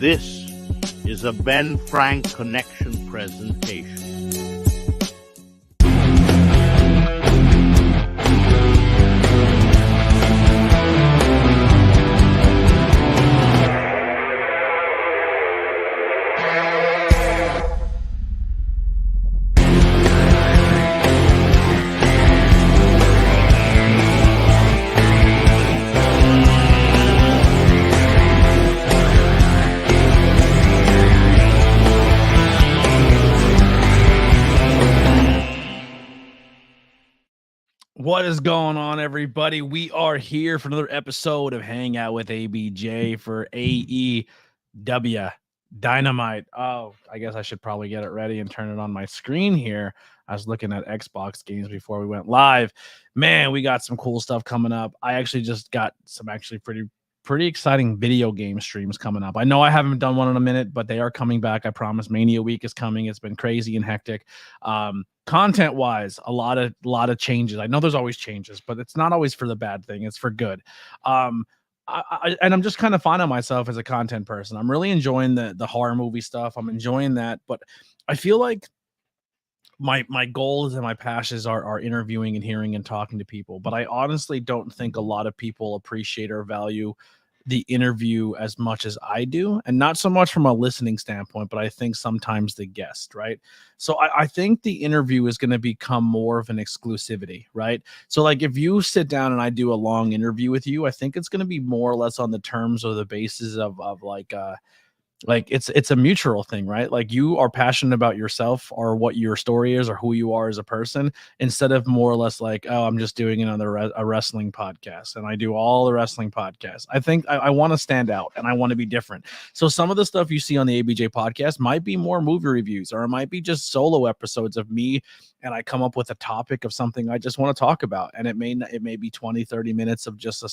This is a Ben Frank Connection presentation. What is going on, everybody? We are here for another episode of Hangout with ABJ for AEW Dynamite. Oh, I guess I should probably get it ready and turn it on my screen here. I was looking at Xbox games before we went live. Man, we got some cool stuff coming up. I actually just got some pretty exciting video game streams coming up. I know I haven't done one in a minute, but they are coming back. I promise. Mania Week is coming. It's been crazy and hectic. Content wise, a lot of changes. I know there's always changes, but it's not always for the bad thing. It's for good. And I'm just kind of finding myself as a content person. I'm really enjoying the horror movie stuff. I'm enjoying that, but I feel like my goals and my passions are interviewing and hearing and talking to people. But I honestly don't think a lot of people appreciate or value the interview as much as I do, and not so much from a listening standpoint, but I think sometimes the guest, right? So I think the interview is going to become more of an exclusivity, right? So like if you sit down and I do a long interview with you, I think it's going to be more or less on the terms or the basis of like it's a mutual thing, right? Like you are passionate about yourself or what your story is or who you are as a person, instead of more or less like, oh, I'm just doing another a wrestling podcast and I do all the wrestling podcasts. I think I want to stand out and I want to be different. So some of the stuff you see on the ABJ podcast might be more movie reviews, or it might be just solo episodes of me and I come up with a topic of something I just want to talk about, and it may be 20-30 minutes of just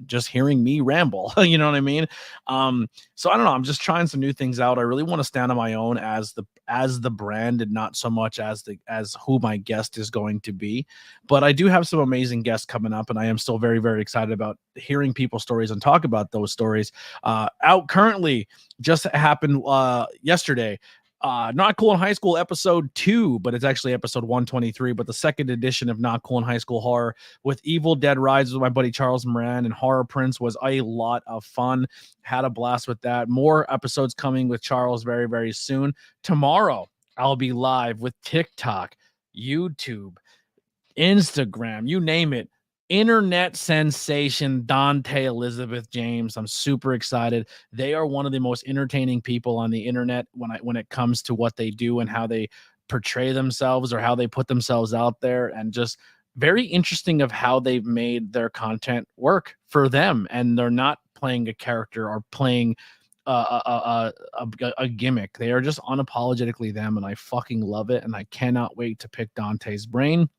just hearing me ramble. You know what I mean? So I don't know, I'm just trying some new things out. I really want to stand on my own as the brand, and not so much as who my guest is going to be. But I do have some amazing guests coming up, and I am still very, very excited about hearing people's stories and talk about those stories. Out currently, just happened yesterday. Not Cool in High School episode 2, but it's actually episode 123, but the second edition of Not Cool in High School Horror with Evil Dead Rides with my buddy Charles Moran and Horror Prince was a lot of fun. Had a blast with that. More episodes coming with Charles very, very soon. Tomorrow, I'll be live with TikTok, YouTube, Instagram, you name it. Internet sensation Dante Elizabeth James. I'm super excited. They are one of the most entertaining people on the internet when it comes to what they do and how they portray themselves or how they put themselves out there, and just very interesting of how they've made their content work for them, and they're not playing a character or playing a gimmick. They are just unapologetically them, and I fucking love it, and I cannot wait to pick Dante's brain.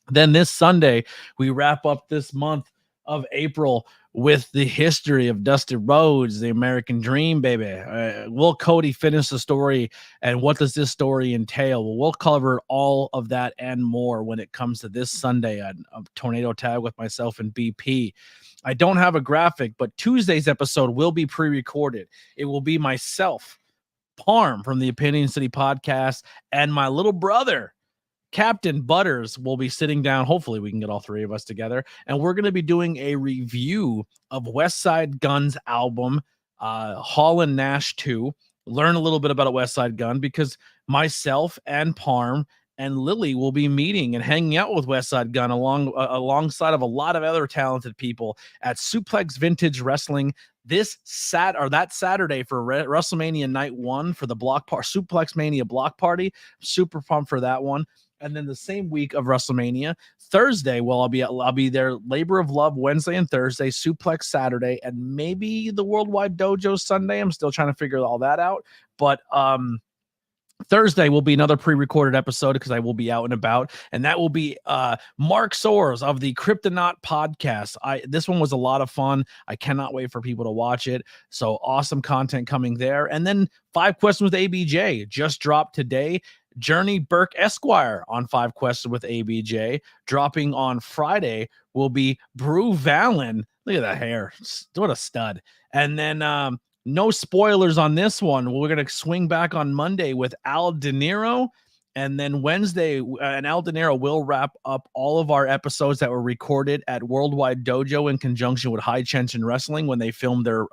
Then this Sunday, we wrap up this month of April with the history of Dusty Rhodes, the American Dream, baby. Will Cody finish the story, and what does this story entail? Well, we'll cover all of that and more when it comes to this Sunday at Tornado Tag with myself and BP. I don't have a graphic, but Tuesday's episode will be pre-recorded. It will be myself, Parm from the Opinion City podcast, and my little brother, Captain Butters, will be sitting down. Hopefully we can get all three of us together, and we're going to be doing a review of West Side Gun's album, Hall and Nash 2. Learn a little bit about West Side Gun, because myself and Parm and Lily will be meeting and hanging out with West Side Gun alongside of a lot of other talented people at Suplex Vintage Wrestling that Saturday for WrestleMania Night 1 for the Suplex Mania block party. Super pumped for that one. And then the same week of WrestleMania, Thursday, well, I'll be there. Labor of Love Wednesday and Thursday, Suplex Saturday, and maybe the Worldwide Dojo Sunday. I'm still trying to figure all that out. But Thursday will be another pre-recorded episode because I will be out and about, and that will be Mark Soares of the Kryptonaut podcast. This one was a lot of fun. I cannot wait for people to watch it. So awesome content coming there. And then 5 Questions with ABJ just dropped today. Journey Burke Esquire on 5 Questions with ABJ. Dropping on Friday will be Brew Vallon. Look at that hair. What a stud. And then No spoilers on this one. We're going to swing back on Monday with Al De Niro. And then Wednesday, and Al De Niro will wrap up all of our episodes that were recorded at Worldwide Dojo in conjunction with High Tension Wrestling when they filmed their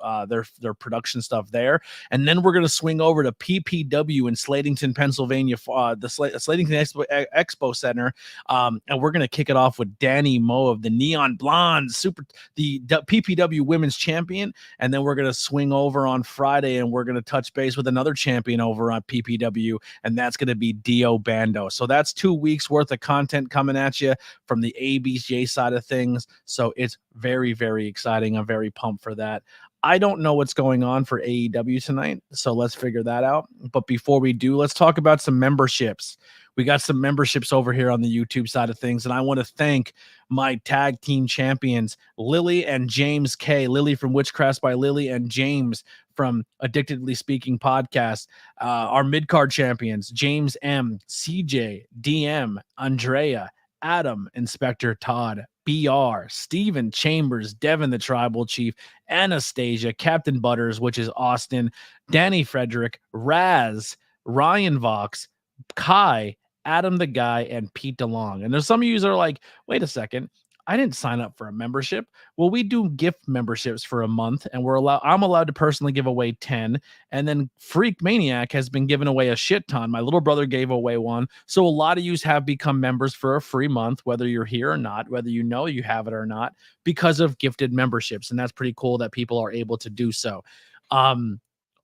production stuff there. And then we're going to swing over to PPW in Slatington, Pennsylvania, the Slatington Expo Center, and we're going to kick it off with Danny Moe of the Neon Blondes, the PPW Women's Champion. And then we're going to swing over on Friday, and we're going to touch base with another champion over on PPW, and that's going to be Dio Bando. So that's 2 weeks worth of content coming at you from the ABJ side of things. So it's very, very exciting. I'm very pumped for that. I don't know what's going on for AEW tonight, so let's figure that out. But before we do, let's talk about some memberships. We got some memberships over here on the YouTube side of things, and I want to thank my tag team champions, Lily and James K. Lily from Witchcraft by Lily and James from Addictedly Speaking podcast. Our mid-card champions, James M., CJ, DM, Andrea, Adam, Inspector Todd, BR, Steven Chambers, Devin the Tribal Chief, Anastasia, Captain Butters, which is Austin, Danny Frederick, Raz, Ryan Vox, Kai, Adam the Guy, and Pete DeLong. And there's some of you that are like, wait a second, I didn't sign up for a membership. Well, we do gift memberships for a month, and I'm allowed to personally give away 10. And then Freak Maniac has been giving away a shit ton. My little brother gave away one. So a lot of you have become members for a free month, whether you're here or not, whether you know you have it or not, because of gifted memberships. And that's pretty cool that people are able to do so.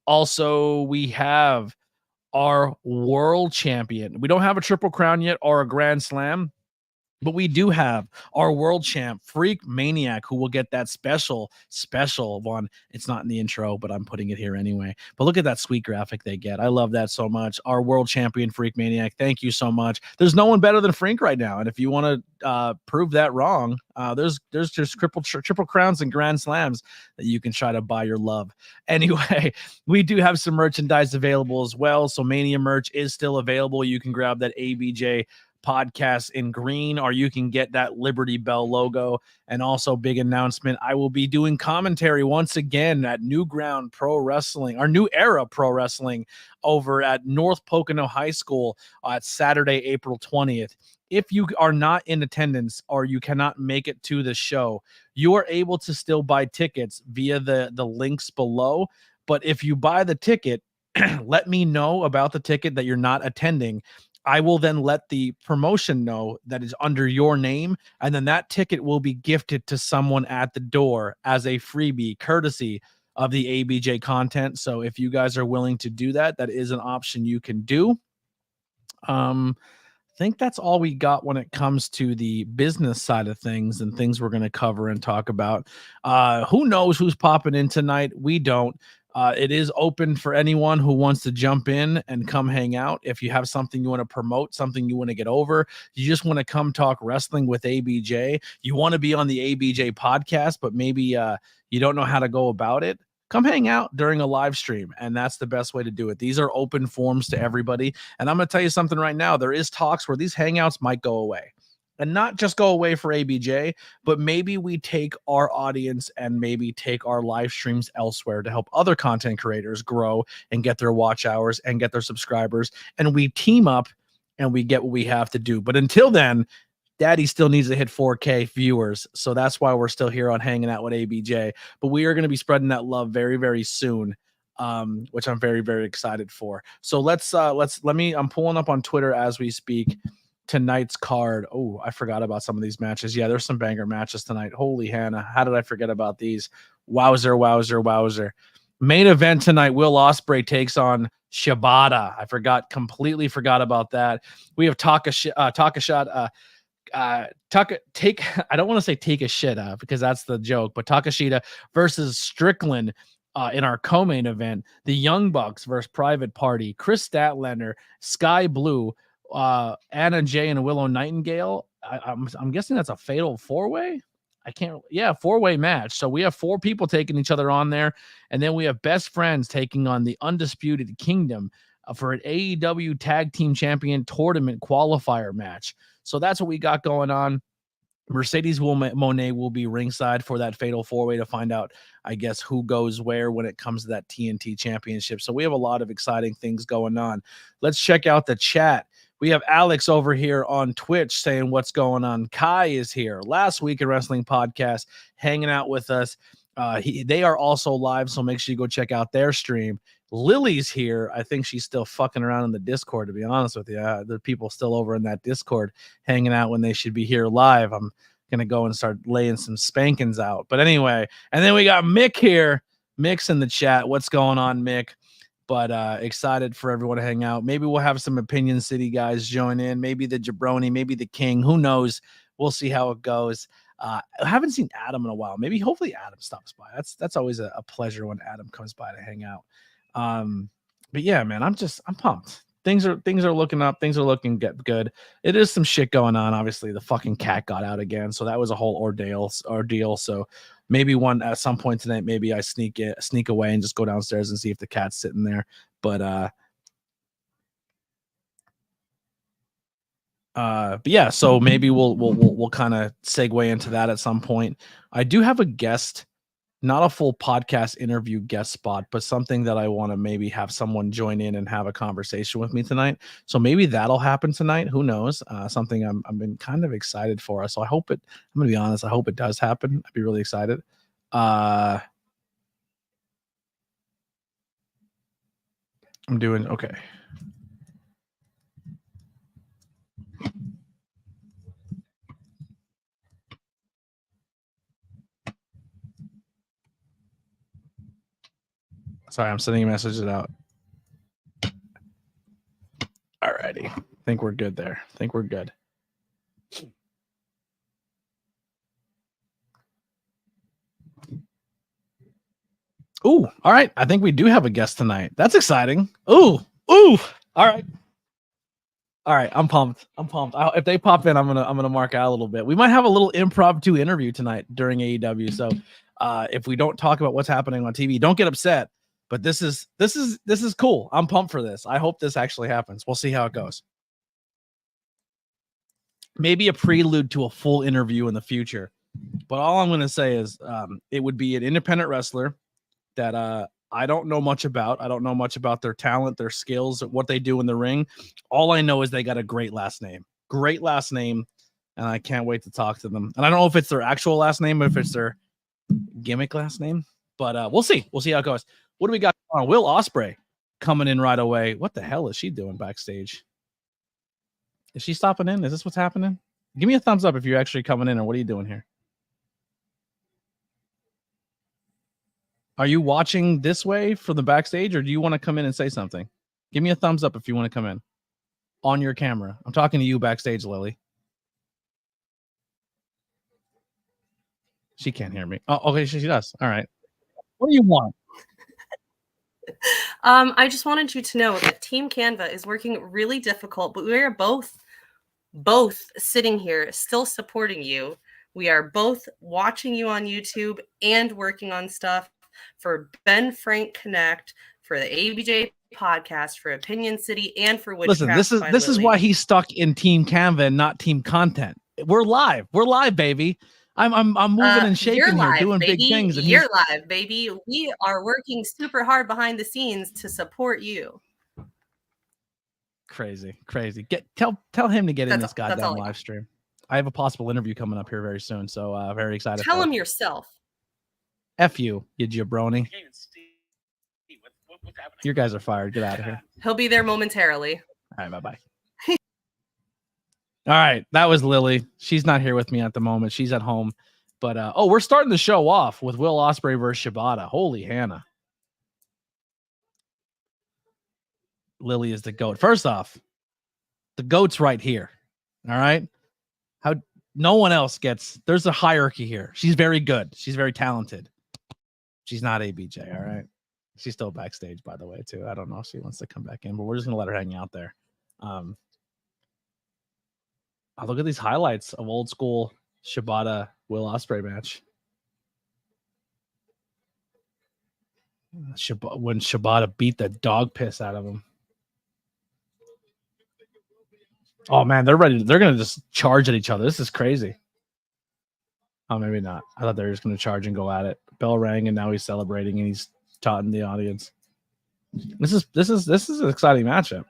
Also, we have our world champion. We don't have a Triple Crown yet or a Grand Slam, but we do have our world champ, Freak Maniac, who will get that special one. It's not in the intro, but I'm putting it here anyway. But look at that sweet graphic they get. I love that so much. Our world champion, Freak Maniac, thank you so much. There's no one better than Freak right now. And if you want to prove that wrong, there's just triple crowns and Grand Slams that you can try to buy your love. Anyway, we do have some merchandise available as well. So Mania merch is still available. You can grab that ABJ podcast in green, or you can get that Liberty Bell logo. And also, big announcement, I will be doing commentary once again at New Ground Pro Wrestling, or New Era Pro Wrestling, over at North Pocono High School at Saturday, April 20th. If you are not in attendance or you cannot make it to the show, you are able to still buy tickets via the links below. But if you buy the ticket, let me know about the ticket that you're not attending. I will then let the promotion know that is under your name, and then that ticket will be gifted to someone at the door as a freebie, courtesy of the ABJ content. So if you guys are willing to do that, that is an option you can do. I think that's all we got when it comes to the business side of things and things we're going to cover and talk about. Who knows who's popping in tonight? We don't. It is open for anyone who wants to jump in and come hang out. If you have something you want to promote, something you want to get over, you just want to come talk wrestling with ABJ, you want to be on the ABJ podcast, but maybe you don't know how to go about it, come hang out during a live stream. And that's the best way to do it. These are open forums to everybody. And I'm going to tell you something right now. There is talks where these hangouts might go away. And not just go away for ABJ, but maybe we take our audience and maybe take our live streams elsewhere to help other content creators grow and get their watch hours and get their subscribers. And we team up and we get what we have to do. But until then, Daddy still needs to hit 4K viewers. So that's why we're still here on Hanging Out with ABJ. But we are going to be spreading that love very, very soon, which I'm very, very excited for. So I'm pulling up on Twitter as we speak tonight's card. Oh, I forgot about some of these matches. Yeah, there's some banger matches tonight. Holy Hannah, how did I forget about these? Wowzer. Main event tonight, Will Ospreay takes on Shibata. Completely forgot about that. We have I don't want to say take a shit because that's the joke, but Takashita versus Strickland in our co-main event. The Young Bucks versus Private Party, Chris Statlander, Sky Blue, Anna Jay, and Willow Nightingale. I'm guessing that's a fatal four-way. Four-way match. So we have 4 people taking each other on there, and then we have Best Friends taking on the Undisputed Kingdom for an AEW Tag Team Champion Tournament qualifier match. So that's what we got going on. Mercedes Monet will be ringside for that fatal four-way to find out, I guess, who goes where when it comes to that TNT championship. So we have a lot of exciting things going on. Let's check out the chat. We have Alex over here on Twitch saying what's going on. Kai is here. Last Week in Wrestling podcast, hanging out with us. They are also live, so make sure you go check out their stream. Lily's here. I think she's still fucking around in the Discord, to be honest with you. The people still over in that Discord hanging out when they should be here live. I'm going to go and start laying some spankings out. But anyway, and then we got Mick here. Mick's in the chat. What's going on, Mick? But excited for everyone to hang out. Maybe we'll have some Opinion City guys join in. Maybe the Jabroni, maybe the King. Who knows? We'll see how it goes. I haven't seen Adam in a while. Hopefully Adam stops by. That's always a pleasure when Adam comes by to hang out. But yeah, man, I'm pumped. Things are looking up. Things are looking good. It is some shit going on. Obviously, the fucking cat got out again, so that was a whole ordeal. So maybe at some point tonight, maybe I sneak away and just go downstairs and see if the cat's sitting there. But yeah, so maybe we'll kind of segue into that at some point. I do have a guest. Not a full podcast interview guest spot, but something that I want to maybe have someone join in and have a conversation with me tonight. So maybe that'll happen tonight. Who knows? Something I've been kind of excited for. So I'm going to be honest. I hope it does happen. I'd be really excited. I'm doing okay. Sorry, I'm sending messages out. Alrighty. Think we're good there. Think we're good. Ooh, all right. I think we do have a guest tonight. That's exciting. Ooh. All right. All right, I'm pumped. If they pop in, I'm gonna mark out a little bit. We might have a little impromptu interview tonight during AEW. So if we don't talk about what's happening on TV, don't get upset. But this is cool. I'm pumped for this. I hope this actually happens. We'll see how it goes. Maybe a prelude to a full interview in the future. But all I'm gonna say is it would be an independent wrestler that I don't know much about. I don't know much about their talent, their skills, what they do in the ring. All I know is they got a great last name. And I can't wait to talk to them. And I don't know if it's their actual last name or if it's their gimmick last name. But we'll see. We'll see how it goes. What do we got on? Will Ospreay coming in right away. What the hell is she doing backstage? Is she stopping in? Is this what's happening? Give me a thumbs up if you're actually coming in, or what are you doing here? Are you watching this way from the backstage, or do you want to come in and say something? Give me a thumbs up if you want to come in on your camera. I'm talking to you backstage, Lily. She can't hear me. Oh, okay, she does. All right. What do you want? I just wanted you to know that Team Canva is working really difficult, but we are both sitting here still supporting you. We are both watching you on YouTube and working on stuff for Ben Frank Connect, for the ABJ podcast, for Opinion City, and for Witchcraft. Listen, this is why he's stuck in Team Canva and not Team Content. We're live, baby. I'm moving and shaking here, doing baby. Big things. And you're live, baby. We are working super hard behind the scenes to support you. Crazy. Tell him to get in this goddamn live stream. I have a possible interview coming up here very soon, so very excited. Tell him yourself. F you jabroni. You guys are fired. Get out of here. He'll be there momentarily. All right, bye-bye. All right, that was Lily. She's not here with me at the moment. She's at home. But, we're starting the show off with Will Ospreay versus Shibata. Holy Hannah. Lily is the GOAT. First off, the GOAT's right here. All right? How no one else gets... There's a hierarchy here. She's very good. She's very talented. She's not ABJ, all right? She's still backstage, by the way, too. I don't know if she wants to come back in, but we're just going to let her hang out there. I'll look at these highlights of old school Shibata Will Ospreay match. When Shibata beat the dog piss out of him. Oh man, they're ready. They're gonna just charge at each other. This is crazy. Oh, maybe not. I thought they were just going to charge and go at it. Bell rang, and now he's celebrating, and he's taunting the audience. This is an exciting matchup.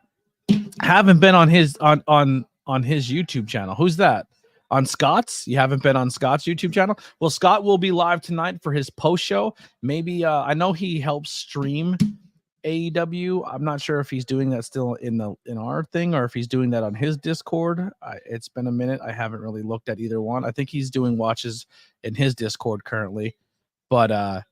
Haven't been on his YouTube channel. Who's that? On Scott's? You haven't been on Scott's YouTube channel? Well, Scott will be live tonight for his post show. Maybe I know he helps stream AEW. I'm not sure if he's doing that still in our thing or if he's doing that on his Discord. It's been a minute. I haven't really looked at either one. I think he's doing watches in his Discord currently, but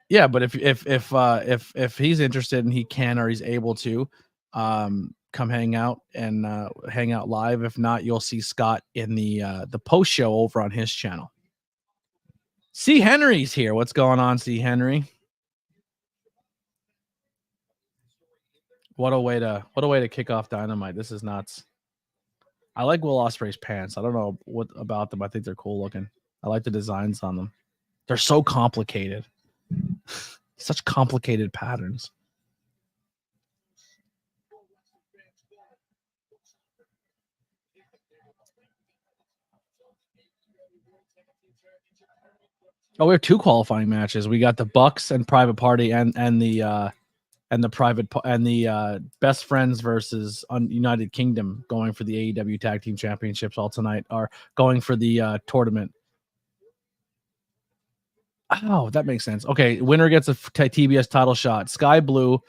yeah. But if he's interested and he can or he's able to, come hang out and hang out live. If not, you'll see Scott in the post show over on his channel. C. Henry's here. What's going on, C. Henry? What a way to kick off Dynamite. This is nuts. I like Will Ospreay's pants. I don't know what about them. I think they're cool looking. I like the designs on them. They're so complicated. Such complicated patterns. Oh, we have 2 qualifying matches. We got the Bucks and Private Party and the Best Friends versus United Kingdom going for the AEW Tag Team Championships all tonight, are going for the tournament. Oh, that makes sense. Okay, winner gets a TBS title shot. Sky Blue,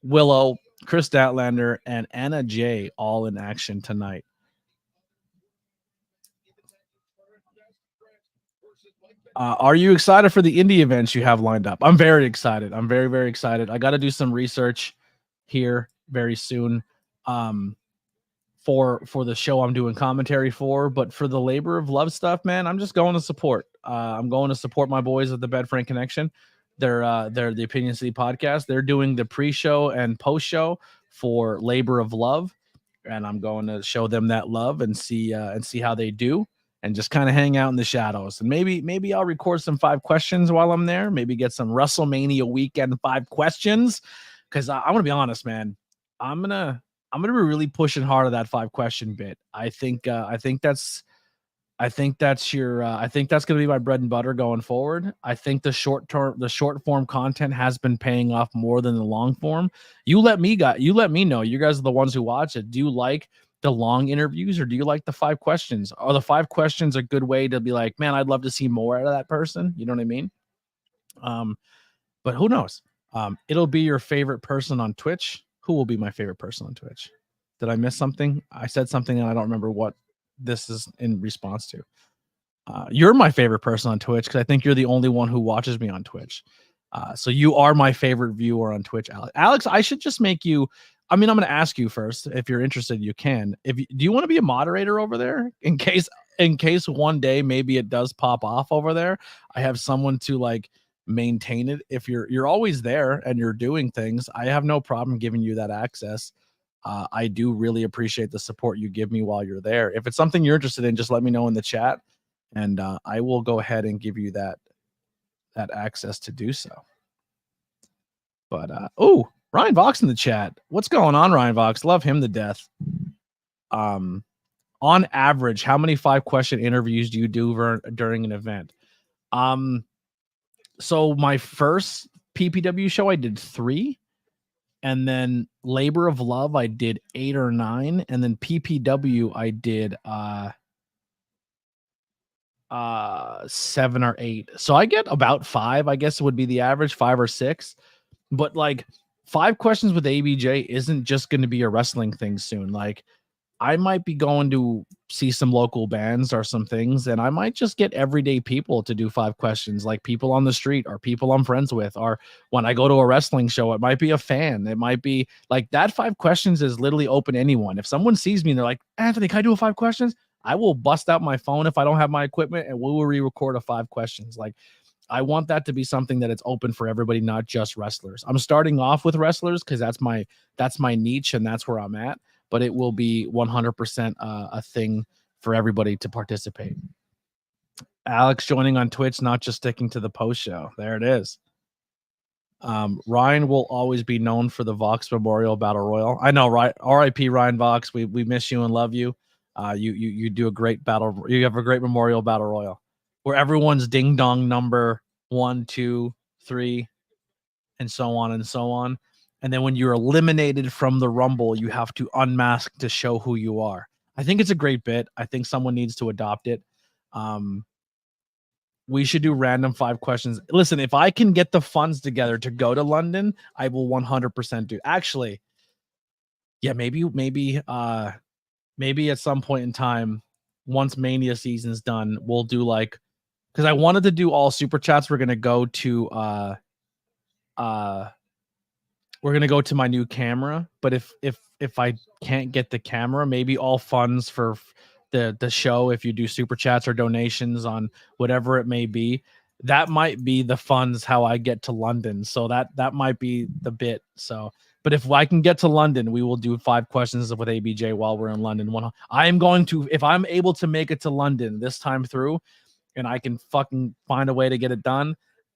Willow, Chris Statlander, and Anna Jay all in action tonight. Are you excited for the indie events you have lined up? I'm very excited. I'm very, very excited. I got to do some research here very soon for the show I'm doing commentary for. But for the Labor of Love stuff, man, I'm just going to support. I'm going to support my boys at the Bed Frank Connection. They're the Opinion City podcast. They're doing the pre-show and post-show for Labor of Love, and I'm going to show them that love and see how they do. And just kind of hang out in the shadows. And maybe I'll record some 5 questions while I'm there. Maybe get some WrestleMania weekend 5 questions. Because I want to be honest, man. I'm gonna be really pushing hard on that 5 question bit. I think that's gonna be my bread and butter going forward. I think the short form content has been paying off more than the long form. You let me know. You guys are the ones who watch it. Do you like the long interviews or do you like the 5 questions? Are the 5 questions a good way to be like, man, I'd love to see more out of that person? You know what I mean? But who knows? It'll be your favorite person on Twitch. Who will be my favorite person on Twitch? Did I miss something? I said something and I don't remember what this is in response to. You're my favorite person on Twitch because I think you're the only one who watches me on Twitch. So you are my favorite viewer on Twitch, Alex. Alex, I should just make you. I mean, I'm going to ask you first. If you're interested, you can. Do you want to be a moderator over there in case one day maybe it does pop off over there? I have someone to like maintain it. If you're always there and you're doing things, I have no problem giving you that access. I do really appreciate the support you give me while you're there. If it's something you're interested in, just let me know in the chat, and I will go ahead and give you that access to do so. But Ryan Vox in the chat. What's going on, Ryan Vox? Love him to death. On average, how many 5 question interviews do you do during an event? So my first PPW show, I did 3. And then Labor of Love, I did 8 or 9. And then PPW, I did 7 or 8. So I get about 5, I guess would be the average, 5 or 6. But like 5 questions with ABJ isn't just going to be a wrestling thing soon. Like I might be going to see some local bands or some things, and I might just get everyday people to do 5 questions, like people on the street or people I'm friends with, or when I go to a wrestling show, it might be a fan. It might be like that 5 questions is literally open to anyone. If someone sees me and they're like, Anthony, can I do a 5 questions? I will bust out my phone if I don't have my equipment and we will re-record a 5 questions. Like I want that to be something that it's open for everybody, not just wrestlers. I'm starting off with wrestlers because that's my niche and that's where I'm at. But it will be 100% a thing for everybody to participate. Alex joining on Twitch, not just sticking to the post show. There it is. Ryan will always be known for the Vox Memorial Battle Royal. I know, right? R.I.P. Ryan Vox. We miss you and love you. You do a great battle. You have a great memorial battle royal where everyone's ding dong number 1, 2, 3, and so on and so on. And then when you're eliminated from the Rumble, you have to unmask to show who you are. I think it's a great bit. I think someone needs to adopt it. We should do random 5 questions. Listen, if I can get the funds together to go to London, I will 100% do. Actually, yeah, maybe at some point in time, once Mania season's done, we'll do like, because I wanted to do all super chats. We're gonna go to my new camera, but if I can't get the camera, maybe all funds for the show, if you do super chats or donations on whatever it may be, that might be the funds how I get to London. So that might be the bit. So, but if I can get to London, we will do 5 questions with ABJ while we're in London. I am going to, if I'm able to make it to London this time through, and I can fucking find a way to get it done,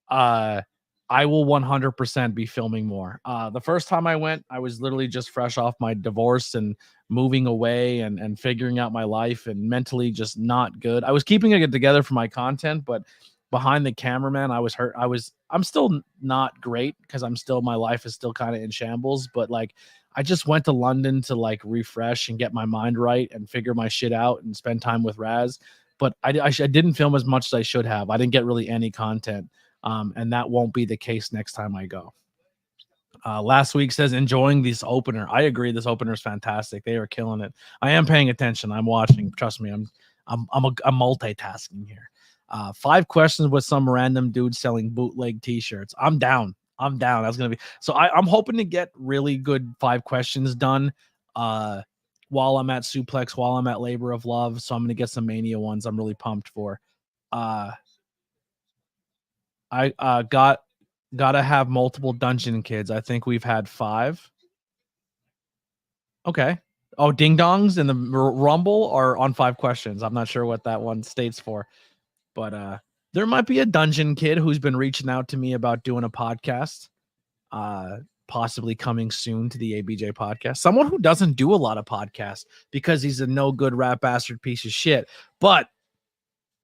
I will 100% be filming more. The first time I went, I was literally just fresh off my divorce and moving away and figuring out my life and mentally just not good. I was keeping it together for my content, but behind the camera, man, I was hurt. I'm still not great because my life is still kind of in shambles, but like I just went to London to like refresh and get my mind right and figure my shit out and spend time with Raz. But I didn't film as much as I should have. I didn't get really any content. And that won't be the case next time I go. Last week says enjoying this opener. I agree. This opener is fantastic. They are killing it. I am paying attention. I'm watching. Trust me. I'm multitasking here. 5 questions with some random dude selling bootleg t-shirts. I'm down. That's gonna be so. I'm hoping to get really good 5 questions done. While I'm at Suplex, while I'm at Labor of Love. So I'm gonna get some Mania ones. I'm really pumped for. I gotta have multiple dungeon kids. I think we've had 5. Okay. Oh, ding dongs in the Rumble are on 5 questions. I'm not sure what that one states for, but there might be a dungeon kid who's been reaching out to me about doing a podcast, possibly coming soon to the ABJ podcast. Someone who doesn't do a lot of podcasts because he's a no good rat bastard piece of shit. But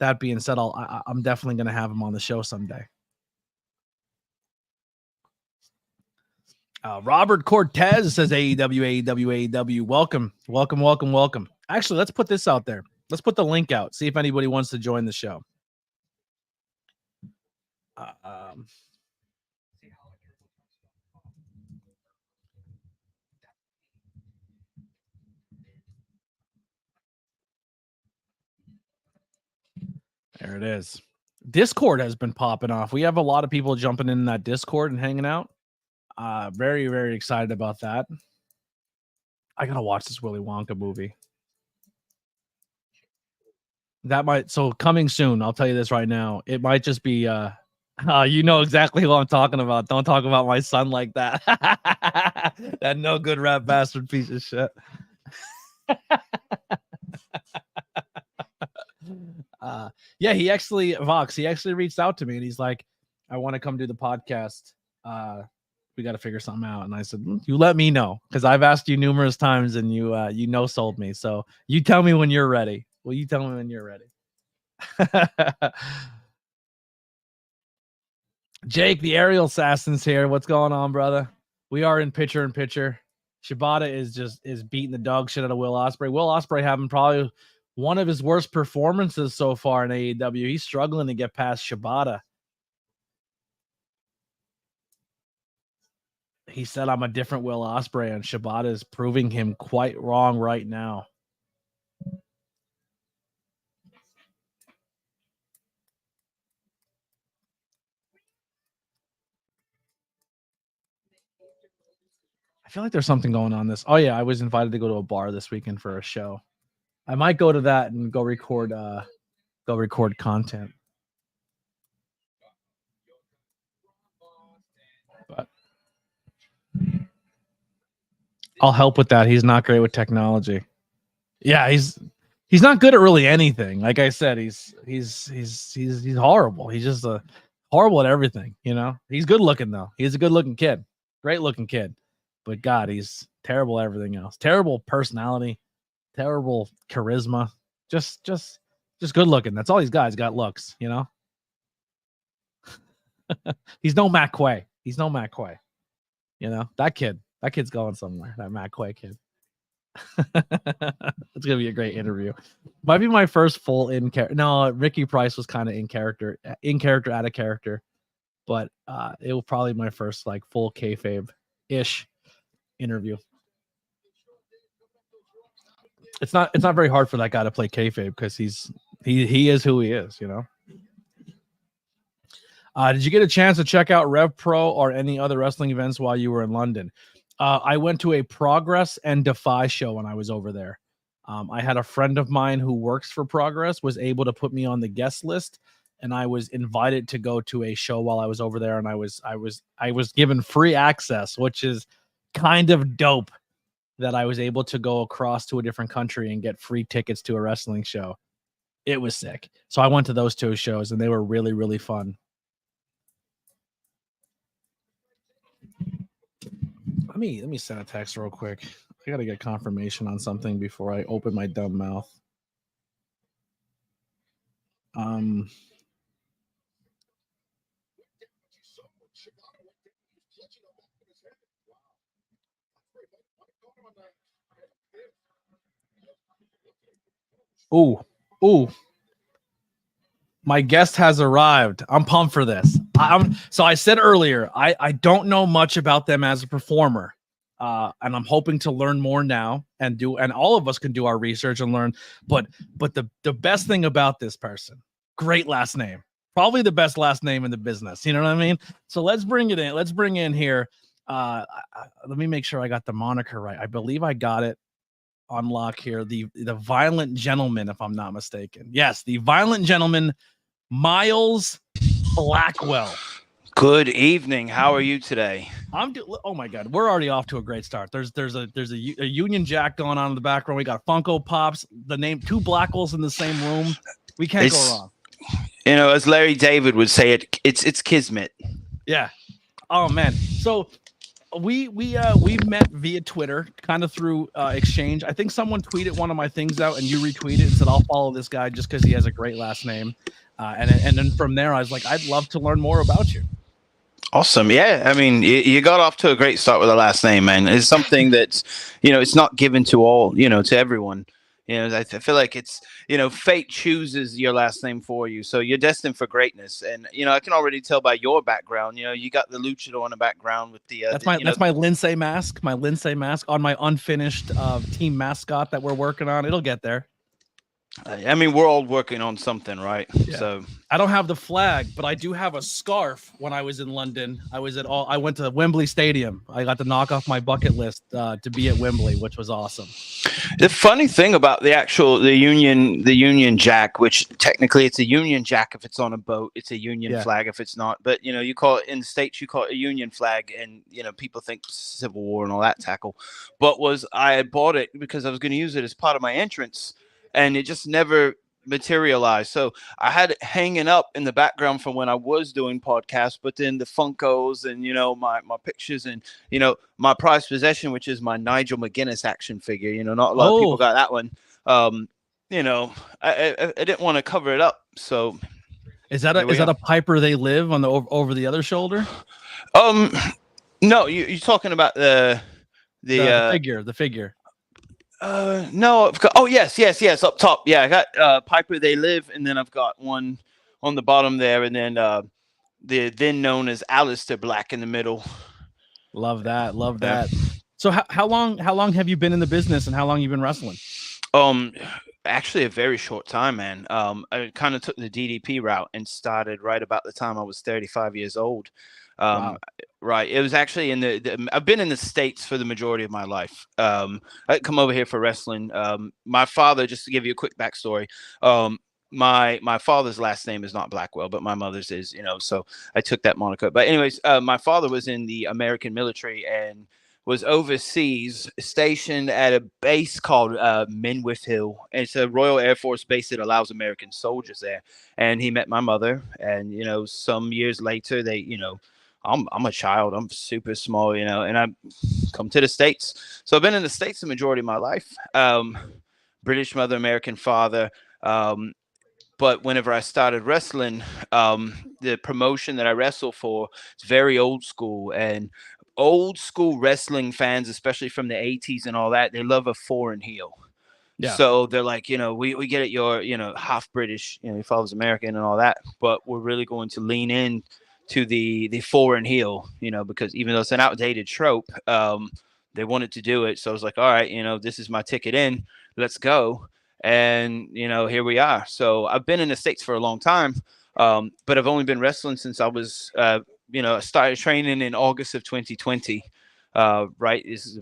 that being said, I'm definitely gonna have him on the show someday. Robert Cortez says AEW. Welcome. Actually, let's put this out there. Let's put the link out. See if anybody wants to join the show. There it is. Discord has been popping off. We have a lot of people jumping in that Discord and hanging out. Very, very excited about that. I gotta watch this Willy Wonka movie. That might coming soon. I'll tell you this right now. It might just be you know exactly who I'm talking about. Don't talk about my son like that. That no good rat bastard piece of shit. Yeah, he actually reached out to me and he's like, I want to come do the podcast. We got to figure something out. And I said, you let me know, because I've asked you numerous times and you sold me. So you tell me when you're ready. Will you tell me when you're ready? Jake, the aerial assassin's here. What's going on, brother? We are in picture in picture. Shibata is beating the dog shit out of Will Ospreay. Will Ospreay having probably one of his worst performances so far in AEW. He's struggling to get past Shibata. He said, I'm a different Will Ospreay, and Shibata is proving him quite wrong right now. I feel like there's something going on this. Oh yeah, I was invited to go to a bar this weekend for a show. I might go to that and go record content. But I'll help with that. He's not great with technology. Yeah, he's not good at really anything. Like I said, he's horrible. He's just horrible at everything, you know. He's good looking though. He's a good looking kid. Great looking kid. But God, he's terrible at everything else. Terrible personality. terrible charisma. Just good looking. That's all he's got. He's got looks, you know. He's no Matt Quay. He's no Matt Quay. You know, that kid's going somewhere. That Matt Quay kid. It's gonna be a great interview. Might be my first full in character. No, Ricky Price was kind of in character, out of character, but it will probably be my first like full kayfabe ish interview. It's not very hard for that guy to play kayfabe because he is who he is, you know. Did you get a chance to check out Rev Pro or any other wrestling events while you were in London? I went to a Progress and Defy show when I was over there. I had a friend of mine who works for Progress, was able to put me on the guest list, and I was invited to go to a show while I was over there, and I was given free access, which is kind of dope that I was able to go across to a different country and get free tickets to a wrestling show. It was sick. So I went to those two shows, and they were really, really fun. Let me send a text real quick. I gotta get confirmation on something before I open my dumb mouth. Ooh. My guest has arrived. I'm pumped for this. So I said earlier, I don't know much about them as a performer. And I'm hoping to learn more now and all of us can do our research and learn. But the best thing about this person, great last name, probably the best last name in the business. You know what I mean? So let's bring it in. Let's bring in here. Let me make sure I got the moniker right. I believe I got it on lock here. The Violent Gentleman, if I'm not mistaken. Yes, the Violent Gentleman, Miles Blackwell. Good evening. How are you today? Oh my God, we're already off to a great start. There's a Union Jack going on in the background. We got Funko Pops. The name two Blackwells in the same room. We can't go wrong. You know, as Larry David would say, it's kismet. Yeah. Oh man. So we met via Twitter, kind of through exchange. I think someone tweeted one of my things out, and you retweeted and said, "I'll follow this guy just because he has a great last name." And then from there, I was like, "I'd love to learn more about you." Awesome. Yeah. I mean, you got off to a great start with the last name, man. It's something that's, it's not given to all, to everyone. I feel like it's, fate chooses your last name for you. So you're destined for greatness. And, I can already tell by your background, you got the luchador in the background with the, that's my Lindsay mask, on my unfinished team mascot that we're working on. It'll get there. I mean, we're all working on something, right? Yeah. So I don't have the flag, but I do have a scarf. When I was in London, I went to Wembley Stadium. I got to knock off my bucket list to be at Wembley, which was awesome. The funny thing about the Union Jack, which technically it's a Union Jack if it's on a boat, it's a Union flag if it's not. But you call it in the States, you call it a Union flag, and people think Civil War and all that tackle. But I had bought it because I was going to use it as part of my entrance. And it just never materialized. So I had it hanging up in the background from when I was doing podcasts, but then the Funkos and, my pictures and, my prized possession, which is my Nigel McGuinness action figure. Not a lot of people got that one. I didn't want to cover it up. So is that a Piper They Live on the over the other shoulder? No, you're talking about the figure. No, I've got, yes, up top. Yeah, I got Piper They Live, and then I've got one on the bottom there, and then the then known as Aleister Black in the middle. Love that. So how long have you been in the business, and how long you been wrestling? Actually a very short time, man. I kind of took the DDP route and started right about the time I was 35 years old. Wow. Right. It was actually I've been in the States for the majority of my life. I come over here for wrestling. My father, just to give you a quick backstory, my father's last name is not Blackwell, but my mother's is, so I took that moniker. But anyways, my father was in the American military and was overseas, stationed at a base called Menwith Hill. It's a Royal Air Force base that allows American soldiers there. And he met my mother, and some years later, I'm a child. I'm super small, and I come to the States. So I've been in the States the majority of my life. British mother, American father. But whenever I started wrestling, the promotion that I wrestle for is very old school, and old school wrestling fans, especially from the 80s and all that, they love a foreign heel. Yeah. So they're like, we get it, you're, half British, your father's American and all that, but we're really going to lean in to the foreign heel, because even though it's an outdated trope, they wanted to do it. So I was like, all right, this is my ticket in, let's go. And, here we are. So I've been in the States for a long time, but I've only been wrestling since I was, I started training in August of 2020. Right. This is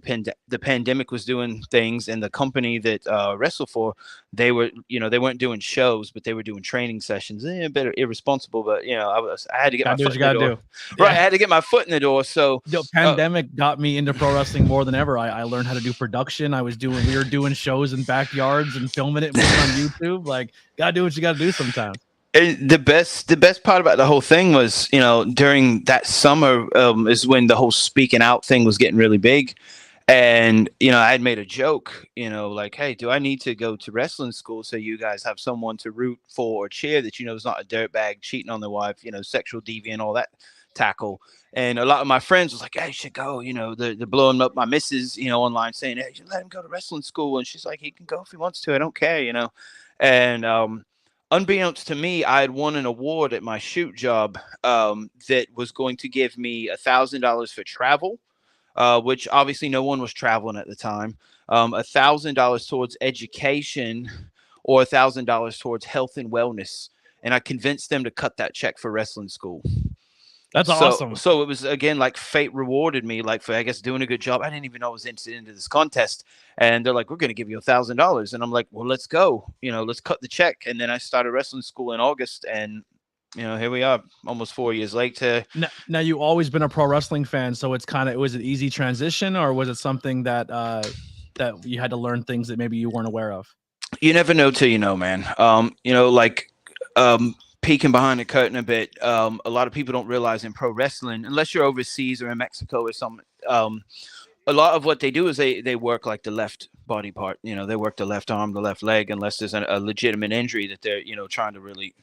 the pandemic was doing things, and the company that wrestle for, they weren't doing shows, but they were doing training sessions. A bit irresponsible, but I had to get my foot in the door. Right. I had to get my foot in the door. So the pandemic got me into pro wrestling more than ever. I learned how to do production. We were doing shows in backyards and filming it on YouTube. Like, gotta do what you gotta do sometimes. The best part about the whole thing was, during that summer is when the whole speaking out thing was getting really big. And, I had made a joke, like, hey, do I need to go to wrestling school so you guys have someone to root for or cheer that, is not a dirtbag, cheating on their wife, sexual deviant, all that tackle. And a lot of my friends was like, hey, you should go, they're blowing up my missus, online saying, hey, you should let him go to wrestling school. And she's like, he can go if he wants to. I don't care, And, unbeknownst to me, I had won an award at my shoot job that was going to give me $1,000 for travel, which obviously no one was traveling at the time. $1,000 towards education, or $1,000 towards health and wellness. And I convinced them to cut that check for wrestling school. That's awesome. So it was, again, like fate rewarded me, like, for, I guess, doing a good job. I didn't even know I was entered into this contest. And they're like, we're going to give you $1,000. And I'm like, well, let's go. Let's cut the check. And then I started wrestling school in August. And, here we are almost 4 years later. Now you've always been a pro wrestling fan. So it's was it easy transition, or was it something that that you had to learn things that maybe you weren't aware of? You never know till you know, man. Peeking behind the curtain a bit, a lot of people don't realize in pro wrestling, unless you're overseas or in Mexico or something, a lot of what they do is they work like the left body part. They work the left arm, the left leg, unless there's a legitimate injury that they're trying to really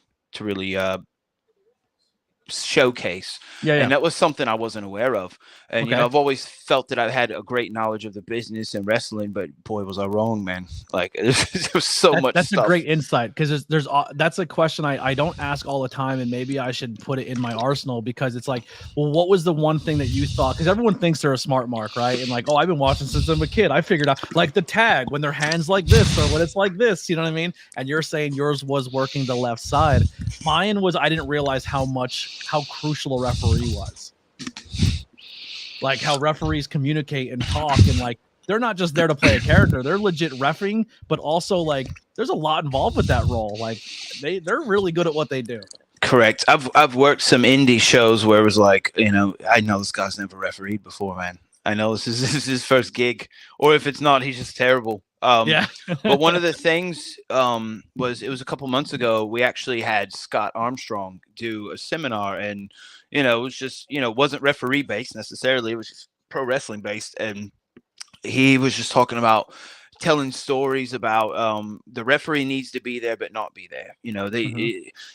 showcase. And that was something I wasn't aware of. And I've always felt that I had a great knowledge of the business and wrestling, but boy, was I wrong, man. Like, there's so much that's stuff. A great insight, because there's that's a question I don't ask all the time, and maybe I should put it in my arsenal, because it's like, well, what was the one thing that you thought? Because everyone thinks they're a smart mark, right? And like, oh, I've been watching since I'm a kid, I figured out, like, the tag when their hands like this, or when it's like this, you know what I mean? And you're saying yours was working the left side. Mine was, I didn't realize how crucial a referee was. Like, how referees communicate and talk, and like, they're not just there to play a character, they're legit refereeing, but also, like, there's a lot involved with that role. Like, they're really good at what they do. Correct. I've worked some indie shows where it was like, I know this guy's never refereed before, man. I know this is his first gig, or if it's not, he's just terrible. But one of the things was, it was a couple months ago, we actually had Scott Armstrong do a seminar, and it was just, wasn't referee based necessarily, it was just pro wrestling based, and he was just talking about telling stories about the referee needs to be there but not be there.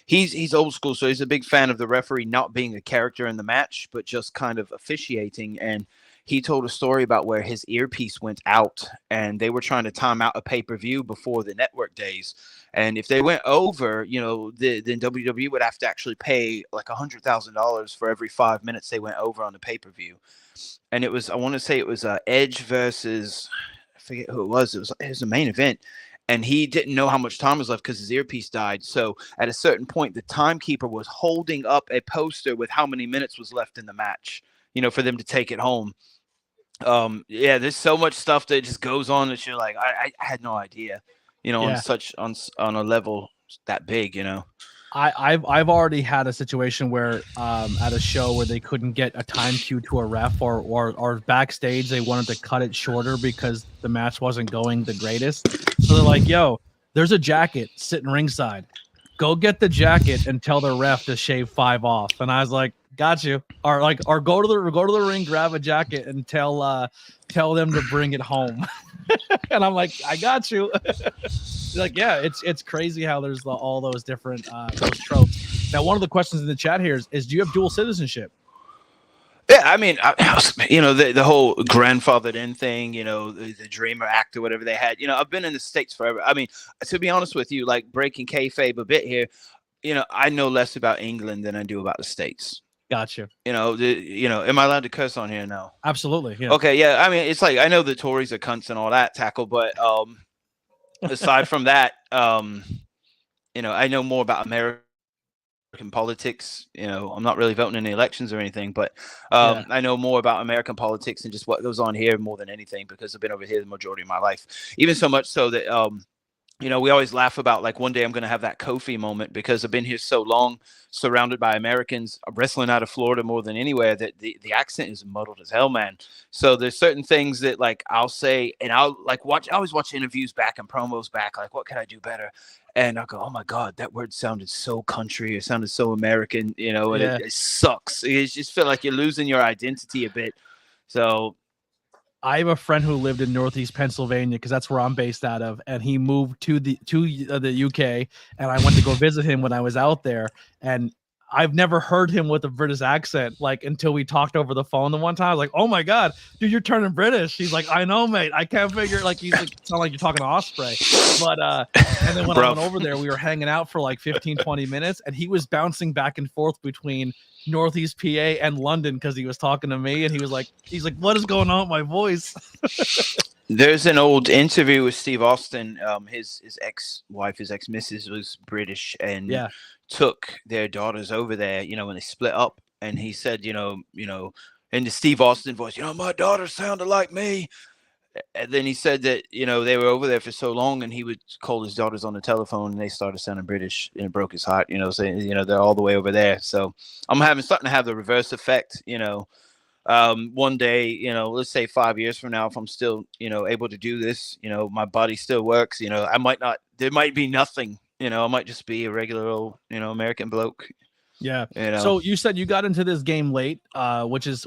He's old school, so he's a big fan of the referee not being a character in the match, but just kind of officiating. And he told a story about where his earpiece went out, and they were trying to time out a pay-per-view before the network days. And if they went over, then WWE would have to actually pay like $100,000 for every 5 minutes they went over on the pay-per-view. And it was, I want to say it was Edge versus, I forget who it was. It was a main event. And he didn't know how much time was left because his earpiece died. So at a certain point, the timekeeper was holding up a poster with how many minutes was left in the match, for them to take it home. There's so much stuff that just goes on that you're like, I had no idea, on a level that big, I've already had a situation where at a show where they couldn't get a time cue to a ref, or backstage they wanted to cut it shorter because the match wasn't going the greatest. So they're like, yo, there's a jacket sitting ringside. Go get the jacket and tell the ref to shave 5 off. And I was like, got you. Or go to the ring, grab a jacket, and tell them to bring it home. And I'm like, I got you. Like, yeah, it's crazy how there's all those different those tropes. Now, one of the questions in the chat here is do you have dual citizenship? Yeah, I mean, the whole grandfathered in thing, the Dreamer Act or whatever they had. I've been in the States forever. I mean, to be honest with you, like breaking kayfabe a bit here, I know less about England than I do about the States. Gotcha. Am I allowed to curse on here? No. Absolutely. Yeah. Okay. Yeah. I mean, it's like I know the Tories are cunts and all that tackle, but aside from that, I know more about American politics. I'm not really voting in the elections or anything, but I know more about American politics and just what goes on here more than anything because I've been over here the majority of my life. Even so much so that we always laugh about like one day I'm going to have that Kofi moment because I've been here so long, surrounded by Americans. I'm wrestling out of Florida more than anywhere that the accent is muddled as hell, man. So there's certain things that like I'll say and I'll like watch. I always watch interviews back and promos back. Like, what can I do better? And I'll go, oh my God, that word sounded so country. It sounded so American, and it sucks. You just feel like you're losing your identity a bit. So I have a friend who lived in Northeast Pennsylvania because that's where I'm based out of, and he moved to the UK, and I went to go visit him when I was out there, and I've never heard him with a British accent like until we talked over the phone the one time. I was like, oh my God, dude, you're turning British. He's like, I know, mate. I can't figure like he's like sound like you're talking to Osprey. But and then when I went over there, we were hanging out for like 15-20 minutes, and he was bouncing back and forth between Northeast PA and London because he was talking to me, and he's like, what is going on with my voice? There's an old interview with Steve Austin. His ex-wife, his ex-missus was British and took their daughters over there, when they split up. And he said, in the Steve Austin voice, my daughter sounded like me. And then he said that, they were over there for so long and he would call his daughters on the telephone and they started sounding British and it broke his heart, saying, they're all the way over there. So I'm starting to have the reverse effect, one day, let's say 5 years from now, if I'm still, able to do this, my body still works, there might be nothing, I might just be a regular old, American bloke. Yeah. So you said you got into this game late, which is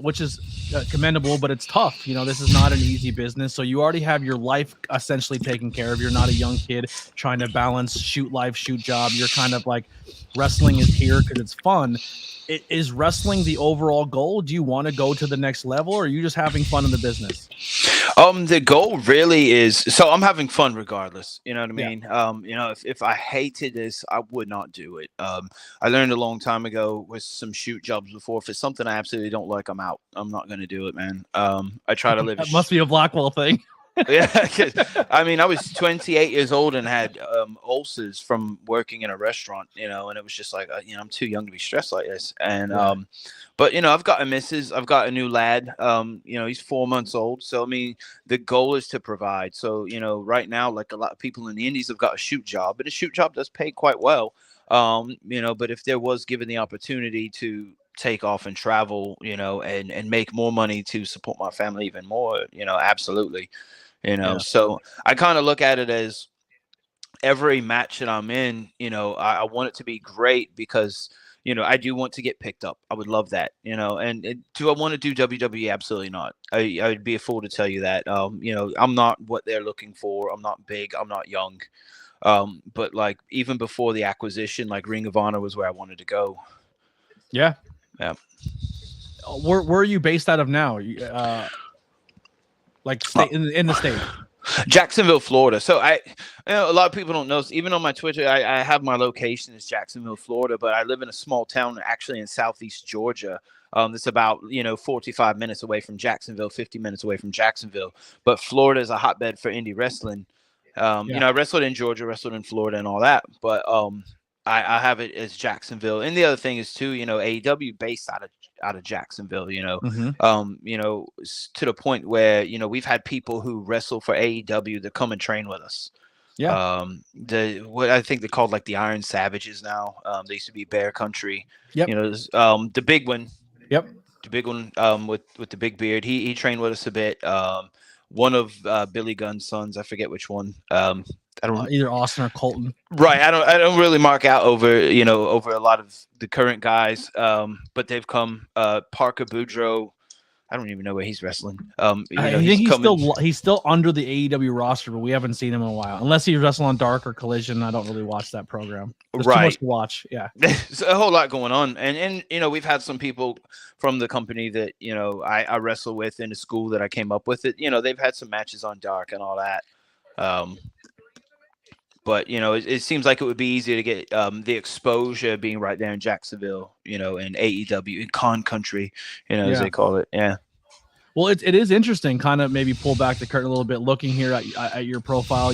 commendable, but it's tough. This is not an easy business. So you already have your life essentially taken care of. You're not a young kid trying to balance shoot life, shoot job. You're kind of like wrestling is here because it's fun. Is wrestling the overall goal? Do you want to go to the next level, or are you just having fun in the business? The goal really is, so I'm having fun regardless. You know what I mean? If I hated this, I would not do it. I learned a long time ago with some shoot jobs before. If it's something I absolutely don't like, I'm out. I'm not going to do it, man. I try to live. That must be a Blackwell thing. Yeah, I mean, I was 28 years old and had ulcers from working in a restaurant, and it was just like, I'm too young to be stressed like this. And but I've got a missus, I've got a new lad. He's 4 months old, so I mean, the goal is to provide. So right now, like a lot of people in the indies have got a shoot job, and a shoot job does pay quite well. But if there was given the opportunity to take off and travel, and make more money to support my family even more, absolutely. So I kind of look at it as every match that I'm in, I want it to be great because, I do want to get picked up. I would love that, and do I want to do WWE? Absolutely not. I would be a fool to tell you that. I'm not what they're looking for. I'm not big. I'm not young. But like even before the acquisition, like Ring of Honor was where I wanted to go. Yeah. Yeah. Where are you based out of now? Like in the state? Jacksonville, Florida. So a lot of people don't know. Even on my Twitter, I have my location as Jacksonville, Florida, but I live in a small town actually in southeast Georgia. That's about 45 minutes away from Jacksonville, 50 minutes away from Jacksonville. But Florida is a hotbed for indie wrestling. I wrestled in Georgia, wrestled in Florida, and all that. But I have it as Jacksonville. And the other thing is too, AEW based out of Jacksonville, to the point where, we've had people who wrestle for AEW that come and train with us. Yeah. What I think they're called like the Iron Savages now. They used to be Bear Country. Yep. The big one. Yep. The big one with the big beard. He trained with us a bit. One of Billy Gunn's sons, I forget which one. I don't either Austin or Colton. Right. I don't really mark out over a lot of the current guys. But they've come Parker Boudreaux, I don't even know where he's wrestling. I think he's still under the AEW roster, but we haven't seen him in a while. Unless he's wrestling on Dark or Collision, I don't really watch that program. There's too much to watch. Yeah, there's a whole lot going on, and we've had some people from the company that I wrestle with in the school that I came up with. It they've had some matches on Dark and all that. But it seems like it would be easier to get the exposure being right there in Jacksonville, in AEW, in Con Country, as they call it. Yeah. Well, it is interesting, kind of maybe pull back the curtain a little bit, looking here at your profile.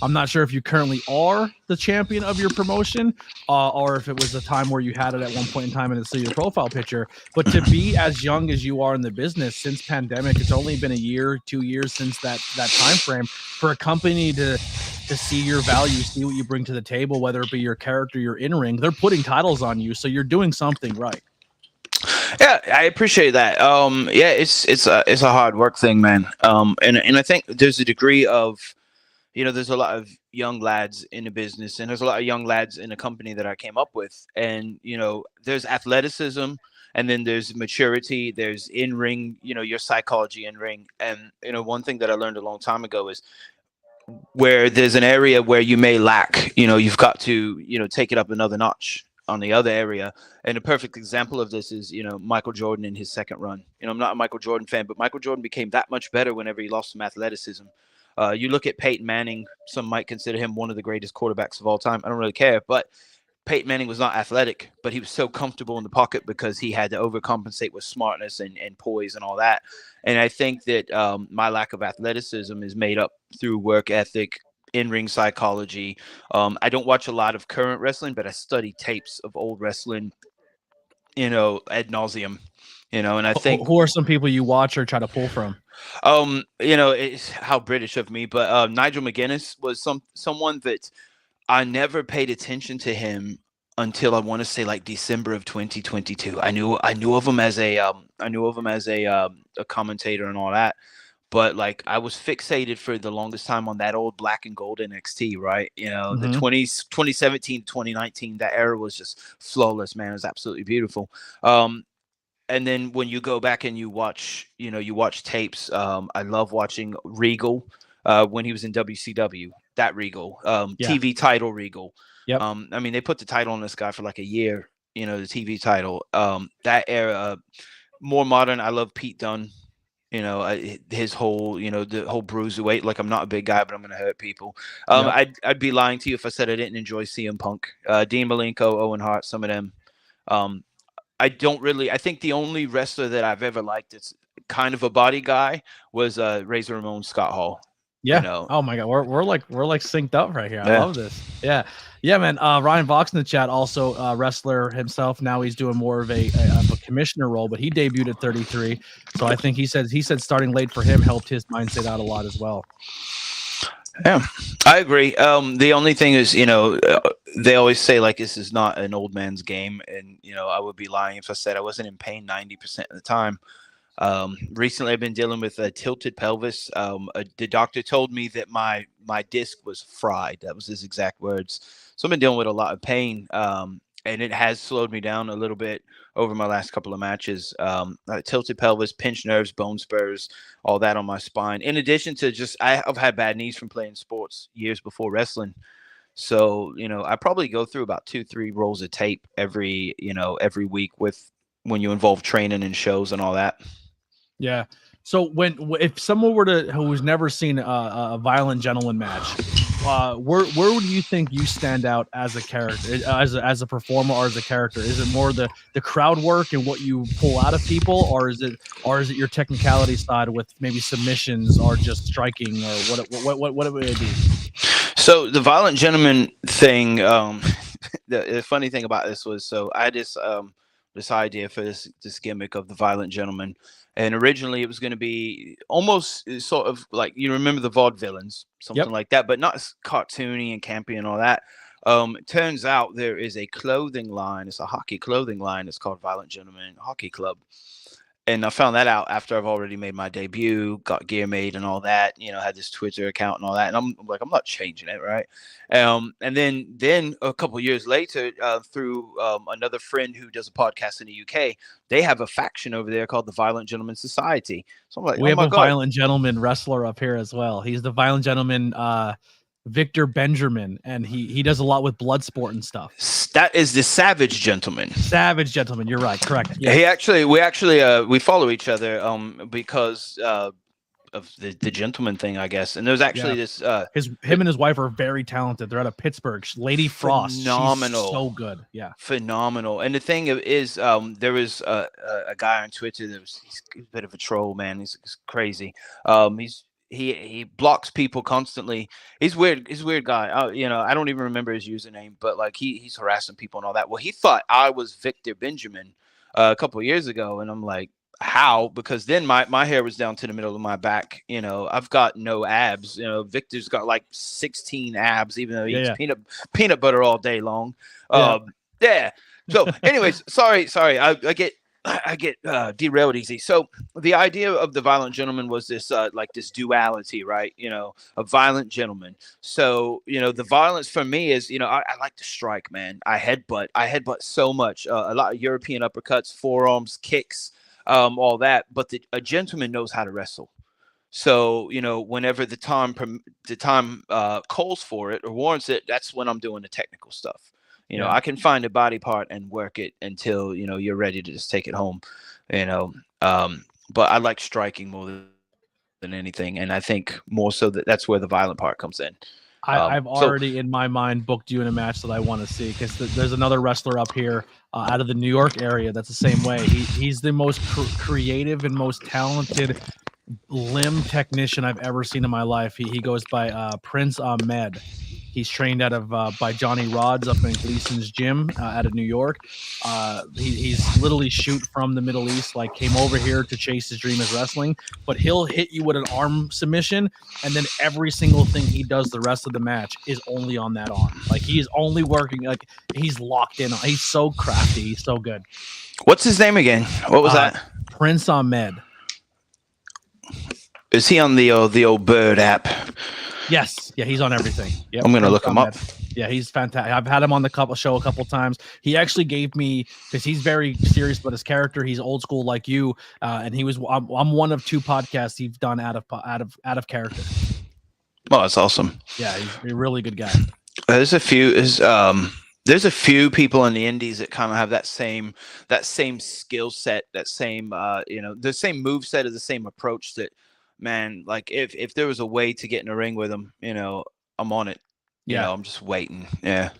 I'm not sure if you currently are the champion of your promotion, or if it was a time where you had it at one point in time and it's your profile picture. But to be as young as you are in the business since pandemic, it's only been a year, 2 years since that time frame for a company to see your value, see what you bring to the table, whether it be your character, your in-ring. They're putting titles on you, so you're doing something right. Yeah, I appreciate that. It's a hard work thing, man. And I think there's a degree of, there's a lot of young lads in the business, and there's a lot of young lads in the company that I came up with, and there's athleticism, and then there's maturity, there's in-ring, your psychology in-ring, and one thing that I learned a long time ago is where there's an area where you may lack, you've got to take it up another notch on the other area. And a perfect example of this is, Michael Jordan in his second run. I'm not a Michael Jordan fan, but Michael Jordan became that much better whenever he lost some athleticism. You look at Peyton Manning, some might consider him one of the greatest quarterbacks of all time. I don't really care, but Peyton Manning was not athletic, but he was so comfortable in the pocket because he had to overcompensate with smartness and poise and all that. And I think that my lack of athleticism is made up through work ethic, in-ring psychology. I don't watch a lot of current wrestling, but I study tapes of old wrestling, ad nauseum, and I think who are some people you watch or try to pull from? It's how British of me, but Nigel McGuinness was someone that I never paid attention to him until I want to say like December of 2022. I knew of him as a commentator and all that. But like I was fixated for the longest time on that old black and gold NXT, right? The 2017, 2019, that era was just flawless, man. It was absolutely beautiful. And then when you go back and you watch tapes, I love watching Regal when he was in WCW, that Regal, TV title Regal. Yep. I mean, they put the title on this guy for like a year, the TV title. That era, more modern. I love Pete Dunne. His whole, the whole bruiserweight. Like, I'm not a big guy, but I'm going to hurt people. I'd be lying to you if I said I didn't enjoy CM Punk, Dean Malenko, Owen Hart, some of them. I think the only wrestler that I've ever liked that's kind of a body guy was Razor Ramon Scott Hall. Yeah. Oh my God. We're like synced up right here. I love this. Yeah. Yeah, man. Ryan Vox in the chat, also a wrestler himself. Now he's doing more of a commissioner role, but he debuted at 33. So I think he said starting late for him helped his mindset out a lot as well. Yeah, I agree. The only thing is, they always say like this is not an old man's game, and I would be lying if I said I wasn't in pain 90% of the time. Recently I've been dealing with a tilted pelvis. The doctor told me that my disc was fried. That was his exact words. So I've been dealing with a lot of pain, and it has slowed me down a little bit over my last couple of matches. Tilted pelvis, pinched nerves, bone spurs, all that on my spine. In addition to I've had bad knees from playing sports years before wrestling. So, I probably go through about 2-3 rolls of tape every week when you involve training and shows and all that. Yeah. So if someone who's never seen a Violent Gentleman match, where would you think you stand out as a character, as a performer or as a character? Is it more the crowd work and what you pull out of people, or is it your technicality side with maybe submissions or just striking, or what would it be? So the Violent Gentleman thing, the funny thing about this was, so I had this idea for this gimmick of the Violent Gentleman. And originally it was going to be almost sort of like, remember the Vaudevillains, something like that, but not cartoony and campy and all that. It turns out there is a clothing line. It's a hockey clothing line. It's called Violent Gentleman Hockey Club. And I found that out after I've already made my debut, got gear made and all that, had this Twitter account and all that. And I'm like, I'm not changing it. Right. And then a couple of years later, through another friend who does a podcast in the UK, they have a faction over there called the Violent Gentleman Society. So I'm like, we have my a God. Violent Gentleman wrestler up here as well. He's the Violent Gentleman, Victor Benjamin, and he does a lot with Bloodsport and stuff. That is the Savage Gentleman. Savage Gentleman, you're right, correct. Yeah. We follow each other because of the gentleman thing, I guess. And there's actually this him and his wife are very talented. They're out of Pittsburgh. Lady Frost, phenomenal, she's so good. Yeah, phenomenal. And the thing is, there was a guy on Twitter that he's a bit of a troll, man. He's crazy. He blocks people constantly. He's weird. He's a weird guy. I don't even remember his username, but like he's harassing people and all that. Well, he thought I was Victor Benjamin a couple of years ago, and I'm like, how? Because then my hair was down to the middle of my back. I've got no abs. Victor's got like 16 abs, even though he eats peanut butter all day long. Yeah. So, anyways, sorry. I get derailed easy. So the idea of the Violent Gentleman was this this duality, right? A violent gentleman. So the violence for me is I like to strike, man. I headbutt so much. A lot of European uppercuts, forearms, kicks, all that. But a gentleman knows how to wrestle. So whenever the time calls for it or warrants it, that's when I'm doing the technical stuff. I can find a body part and work it until, you're ready to just take it home, but I like striking more than anything. And I think more so that's where the violent part comes in. I've already in my mind booked you in a match that I want to see, because there's another wrestler up here out of the New York area that's the same way. He's the most creative and most talented limb technician I've ever seen in my life. He goes by Prince Ahmed. He's trained out of by Johnny Rods up in Gleason's gym out of New York. He's literally shoot from the Middle East, like came over here to chase his dream as wrestling, but he'll hit you with an arm submission, and then every single thing he does the rest of the match is only on that arm. Like he's only working, like he's locked in. He's so crafty. He's so good. What's his name again? What was that? Prince Ahmed. Is he on the old Bird app? Yes. Yeah, he's on everything. Yep. I'm going to look him up. Yeah, he's fantastic. I've had him on the show a couple times. He actually gave me, because he's very serious about his character. He's old school like you, and he was. I'm one of two podcasts he's done out of character. Oh, that's awesome. Yeah, he's a really good guy. There's a few people in the indies that kind of have that same skill set, that same the same move set, or the same approach that. Man, like if there was a way to get in a ring with him, I'm on it. I'm just waiting. Yeah.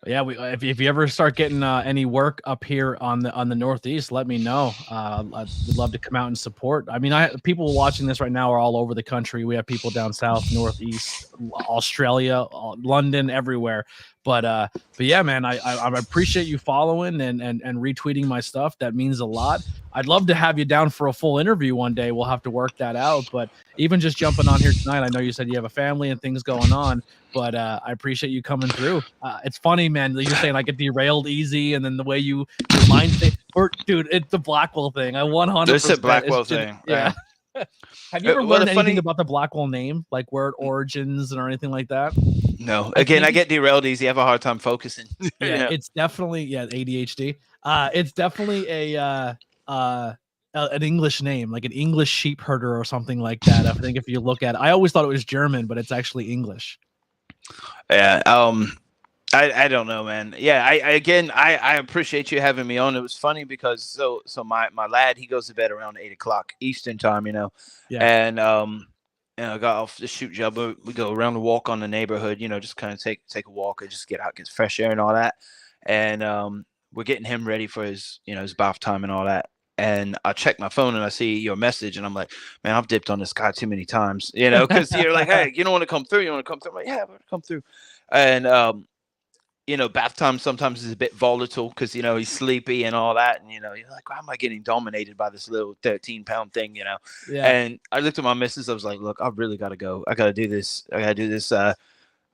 If you ever start getting any work up here on the Northeast, let me know. I'd love to come out and support. I mean, people watching this right now are all over the country. We have people down south, Northeast, Australia, London, everywhere. But yeah, man, I appreciate you following and retweeting my stuff. That means a lot. I'd love to have you down for a full interview one day. We'll have to work that out. But even just jumping on here tonight, I know you said you have a family and things going on, but I appreciate you coming through. It's funny, man. You're saying I get derailed easy, and then the way your mind thing. Dude, it's the Blackwell thing. I 100%. It's a Blackwell thing. Yeah. Have you ever learned anything about the Blackwell name, like where it origins or anything like that? No. Again, I get derailed easy. I have a hard time focusing. Yeah, it's definitely ADHD. It's definitely an English name, like an English sheep herder or something like that. I think if you look at it, I always thought it was German, but it's actually English. Yeah. I don't know, man. Yeah. I appreciate you having me on. It was funny because so my lad, he goes to bed around 8:00 Eastern time, Yeah. And I got off the shoot job. We go around the walk on the neighborhood, just kind of take a walk and just get out, get fresh air and all that. And we're getting him ready for his his bath time and all that. And I check my phone and I see your message, and I'm like, man, I've dipped on this guy too many times, because you're like, hey, you don't want to come through. You want to come through? I'm like, yeah, I want to come through. And bath time sometimes is a bit volatile because he's sleepy and all that, and you're like, why am I getting dominated by this little 13-pound thing? Yeah. And I looked at my missus. I was like, look, I really got to go. I got to do this. I got to do this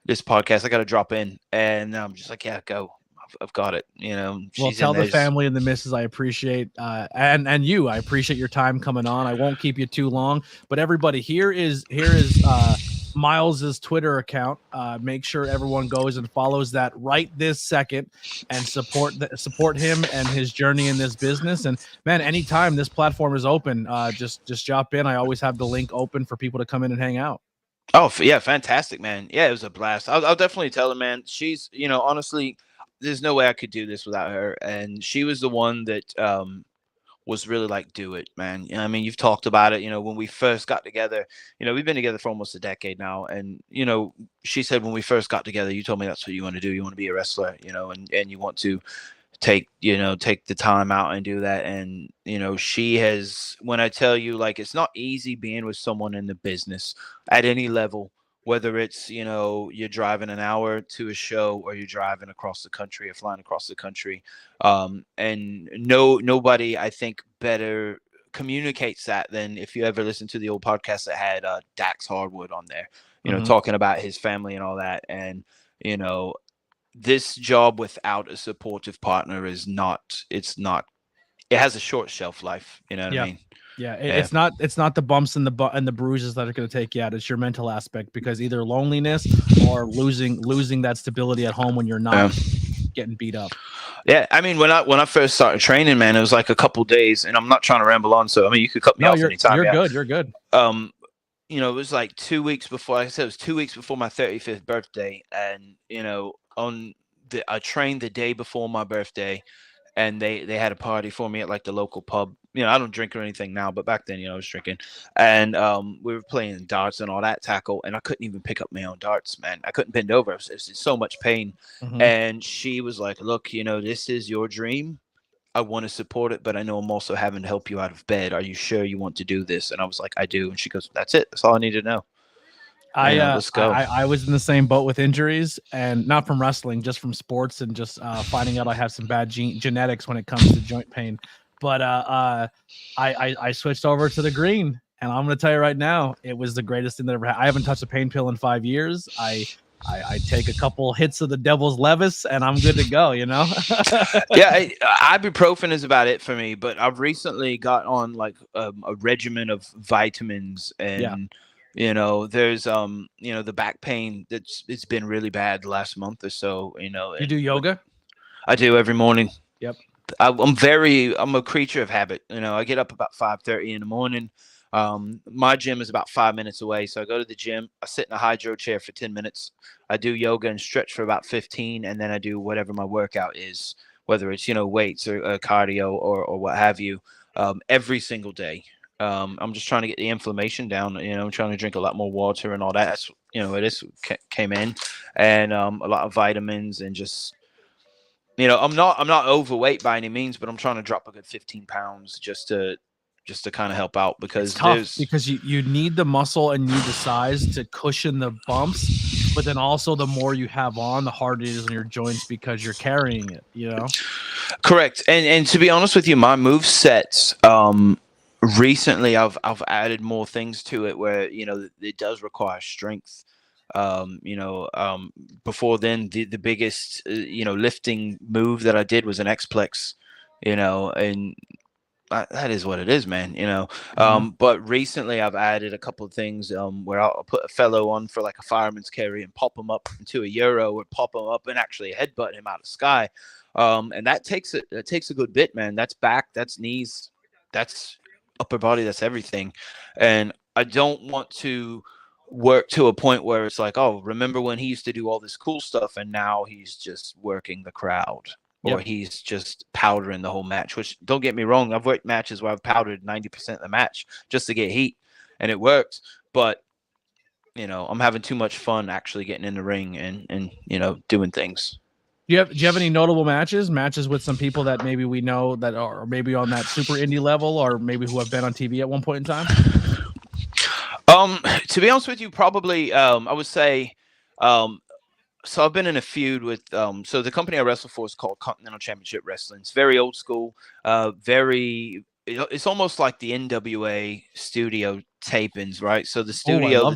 this podcast. I got to drop in. And I'm just like, yeah, go. I've got it. You know, Well, she's tell in the there. family and the missus I appreciate, and you, I appreciate your time coming on. I won't keep you too long, but everybody, here is Miles's Twitter account. Make sure everyone goes and follows that right this second and support him and his journey in this business. And man, anytime this platform is open, just drop in. I always have the link open for people to come in and hang out. Oh, yeah, fantastic, man. Yeah, it was a blast. I'll definitely tell her, man. She's, you know, honestly, there's no way I could do this without her. And she was the one that was really like, do it, man. You know, I mean, you've talked about it, you know, when we first got together, you know, we've been together for almost a decade now. And, you know, she said when we first got together, you told me that's what you want to do. You want to be a wrestler, you know, and you want to take the time out and do that. And, you know, she has, when I tell you, like, it's not easy being with someone in the business at any level, whether it's, you know, you're driving an hour to a show or you're driving across the country or flying across the country. And nobody, I think, better communicates that than if you ever listen to the old podcast that had Dax Hardwood on there, you know, talking about his family and all that. And, you know, this job without a supportive partner is not, it has a short shelf life. You know what I mean? Yeah, it's not the bumps and the bruises that are going to take you out. It's your mental aspect, because either loneliness or losing that stability at home when you're not getting beat up. Yeah, I mean, when I first started training, man, it was like a couple days, and I'm not trying to ramble on, so I mean, you could cut me off anytime. You're good. You know, it was like 2 weeks before. Like I said, it was 2 weeks before my 35th birthday, and you know, I trained the day before my birthday, and they had a party for me at like the local pub. You know, I don't drink or anything now, but back then, you know, I was drinking. And we were playing darts and all that tackle, and I couldn't even pick up my own darts, man. I couldn't bend over. It was in so much pain. And she was like, look, you know, this is your dream. I want to support it, but I know I'm also having to help you out of bed. Are you sure you want to do this? And I was like, I do. And she goes, that's it. That's all I need to know. Let's go. I was in the same boat with injuries, and not from wrestling, just from sports, and just finding out I have some bad genetics when it comes to joint pain. But I switched over to the green, and I'm going to tell you right now, it was the greatest thing that ever happened. I haven't touched a pain pill in 5 years. I take a couple hits of the devil's Levis, and I'm good to go, you know? Yeah, ibuprofen is about it for me, but I've recently got on like a regimen of vitamins, and you know, there's you know, the back pain it's been really bad the last month or so, you know. You do yoga? I do every morning. Yep. I'm a creature of habit. You know, I get up about 5:30 in the morning. My gym is about 5 minutes away, so I go to the gym. I sit in a hydro chair for 10 minutes. I do yoga and stretch for about 15, and then I do whatever my workout is, whether it's, you know, weights or cardio or what have you, every single day. I'm just trying to get the inflammation down. You know, I'm trying to drink a lot more water and all that. That's, you know, it is came in, and a lot of vitamins, and just, you know, I'm not overweight by any means, but I'm trying to drop a good 15 pounds just to kind of help out, because it's tough, because you need the muscle and need the size to cushion the bumps, but then also the more you have on, the harder it is on your joints because you're carrying it, you know? Correct. And to be honest with you, my move sets, recently I've added more things to it where, you know, it does require strength. You know, before then, the biggest, you know, lifting move that I did was an X-Plex, you know, and that is what it is, man, you know. But recently I've added a couple of things where I'll put a fellow on for like a fireman's carry and pop him up into a euro, or pop him up and actually headbutt him out of sky. And that takes a good bit, man. That's back, that's knees, that's upper body, that's everything. And I don't want to work to a point where it's like, oh, remember when he used to do all this cool stuff and now he's just working the crowd, or he's just powdering the whole match. Which, don't get me wrong, I've worked matches where I've powdered 90% of the match just to get heat, and it worked. But, you know, I'm having too much fun actually getting in the ring and you know, doing things. Do you have any notable matches with some people that maybe we know that are maybe on that super indie level, or maybe who have been on TV at one point in time? To be honest with you, probably I would say, so I've been in a feud with so the company I wrestle for is called Continental Championship Wrestling. It's very old school, it's almost like the NWA studio tapings, right? So the studio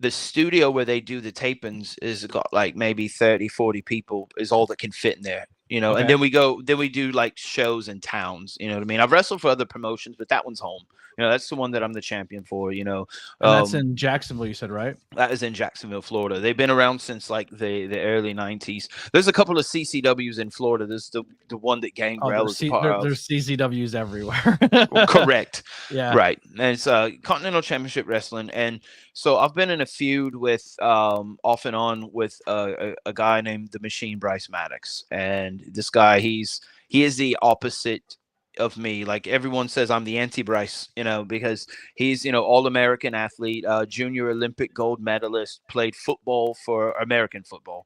the studio where they do the tapings is got like maybe 30, 40 people is all that can fit in there, you know. And Okay. then we do like shows in towns, you know what I mean? I've wrestled for other promotions, but that one's home. You know, that's the one that I'm the champion for, you know. And that's in Jacksonville, you said, right? That is in Jacksonville, Florida. They've been around since like the early 90s. There's a couple of CCWs in Florida. There's the one that Gangrel is part of. There's CCWs everywhere. Correct. Yeah. Right. And it's Continental Championship Wrestling. And so I've been in a feud with off and on with a guy named the Machine Bryce Maddox. And this guy, he is the opposite of me. Like everyone says I'm the anti-Bryce, you know, because he's, you know, all-American athlete, junior Olympic gold medalist, played football for American football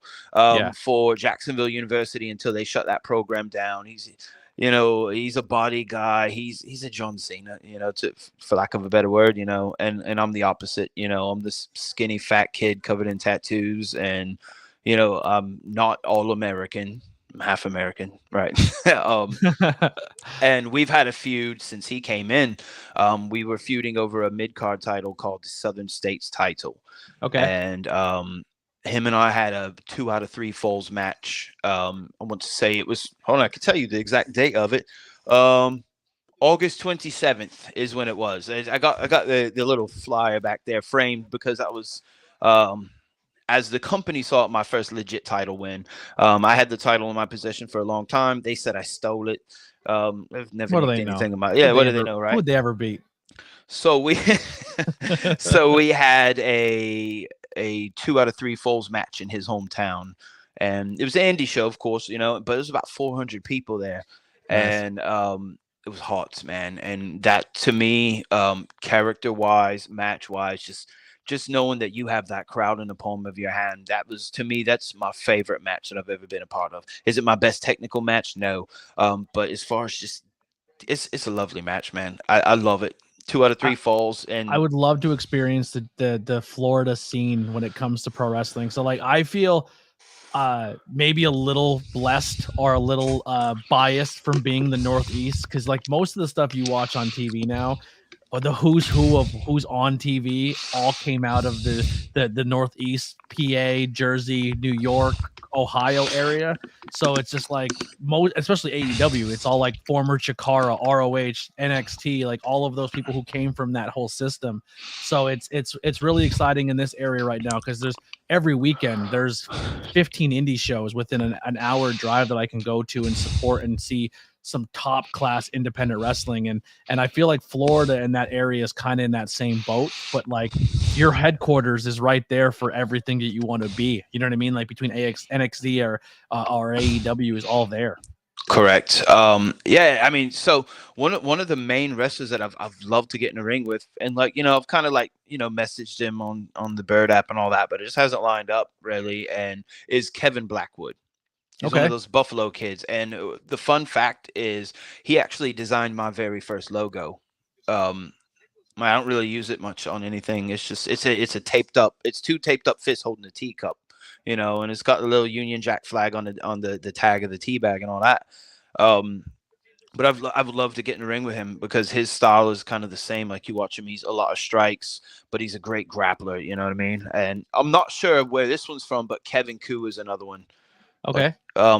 for Jacksonville University until they shut that program down. He's, you know, he's a body guy. He's a John Cena, you know, for lack of a better word, you know, and I'm the opposite, you know. I'm this skinny fat kid covered in tattoos, and you know, I'm not all-American. I'm half American, right? And we've had a feud since he came in. We were feuding over a mid-card title called the Southern States title. Okay. And him and I had a 2 out of 3 falls match. I want to say it was, hold on, I can tell you the exact date of it. August 27th is when it was. I got the little flyer back there framed because I was as the company saw it, my first legit title win. I had the title in my possession for a long time. They said I stole it. I've never done anything about it. Yeah, what do they know, right? Who would they ever beat? So we had a 2 out of 3 falls match in his hometown. And it was an indie show, of course, you know, but it was about 400 people there. Nice. And it was hot, man. And that, to me, character-wise, match-wise, just knowing that you have that crowd in the palm of your hand, that was, to me, that's my favorite match that I've ever been a part of. Is it my best technical match? No. But as far as just, it's a lovely match, man. I love it. 2 out of 3 falls. And I would love to experience the Florida scene when it comes to pro wrestling. So like, I feel maybe a little blessed or a little biased from being the Northeast, because like most of the stuff you watch on TV now, or the who's who of who's on TV, all came out of the Northeast, PA, Jersey, New York, Ohio area. So it's just like especially AEW, it's all like former Chikara, ROH, NXT, like all of those people who came from that whole system. So it's really exciting in this area right now, because there's every weekend there's 15 indie shows within an hour drive that I can go to and support and see some top class independent wrestling. And I feel like Florida and that area is kind of in that same boat, but like your headquarters is right there for everything that you want to be. You know what I mean? Like between NXT or AEW is all there. Correct. Yeah, I mean, so one of the main wrestlers that I've loved to get in the ring with, and like, you know, I've kind of like, you know, messaged him on the Bird app and all that, but it just hasn't lined up really, and is Kevin Blackwood. He's one of those Buffalo kids. And the fun fact is he actually designed my very first logo. I don't really use it much on anything. It's just, it's a taped up, it's 2 taped up fists holding a teacup, you know, and it's got the little Union Jack flag on the tag of the tea bag and all that. But I would love to get in the ring with him, because his style is kind of the same. Like you watch him, he's a lot of strikes, but he's a great grappler. You know what I mean? And I'm not sure where this one's from, but Kevin Koo is another one. Okay.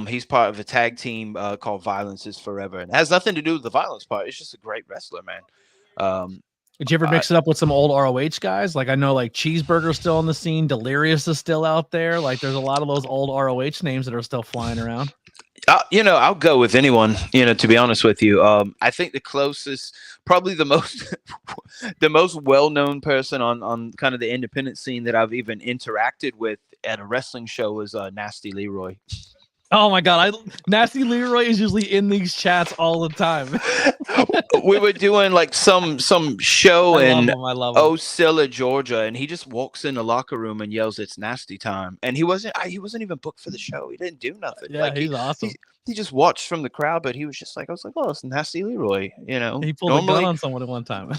He's part of a tag team called Violence is Forever, and it has nothing to do with the violence part. It's just a great wrestler, man. Did you ever mix it up with some old ROH guys? Like I know like Cheeseburger's still on the scene, Delirious is still out there. Like there's a lot of those old ROH names that are still flying around. You know, I'll go with anyone, you know, to be honest with you. I think the closest, probably the most well-known person on kind of the independent scene that I've even interacted with at a wrestling show was Nasty Leroy. Oh my God. Nasty Leroy is usually in these chats all the time. We were doing like some show in Ocilla, Georgia, and he just walks in the locker room and yells, "It's nasty time." And he wasn't even booked for the show. He didn't do nothing. Yeah, like, he's awesome. He just watched from the crowd, but he was just like, I was like, "Oh, it's Nasty Leroy," you know. He pulled a gun on someone at one time.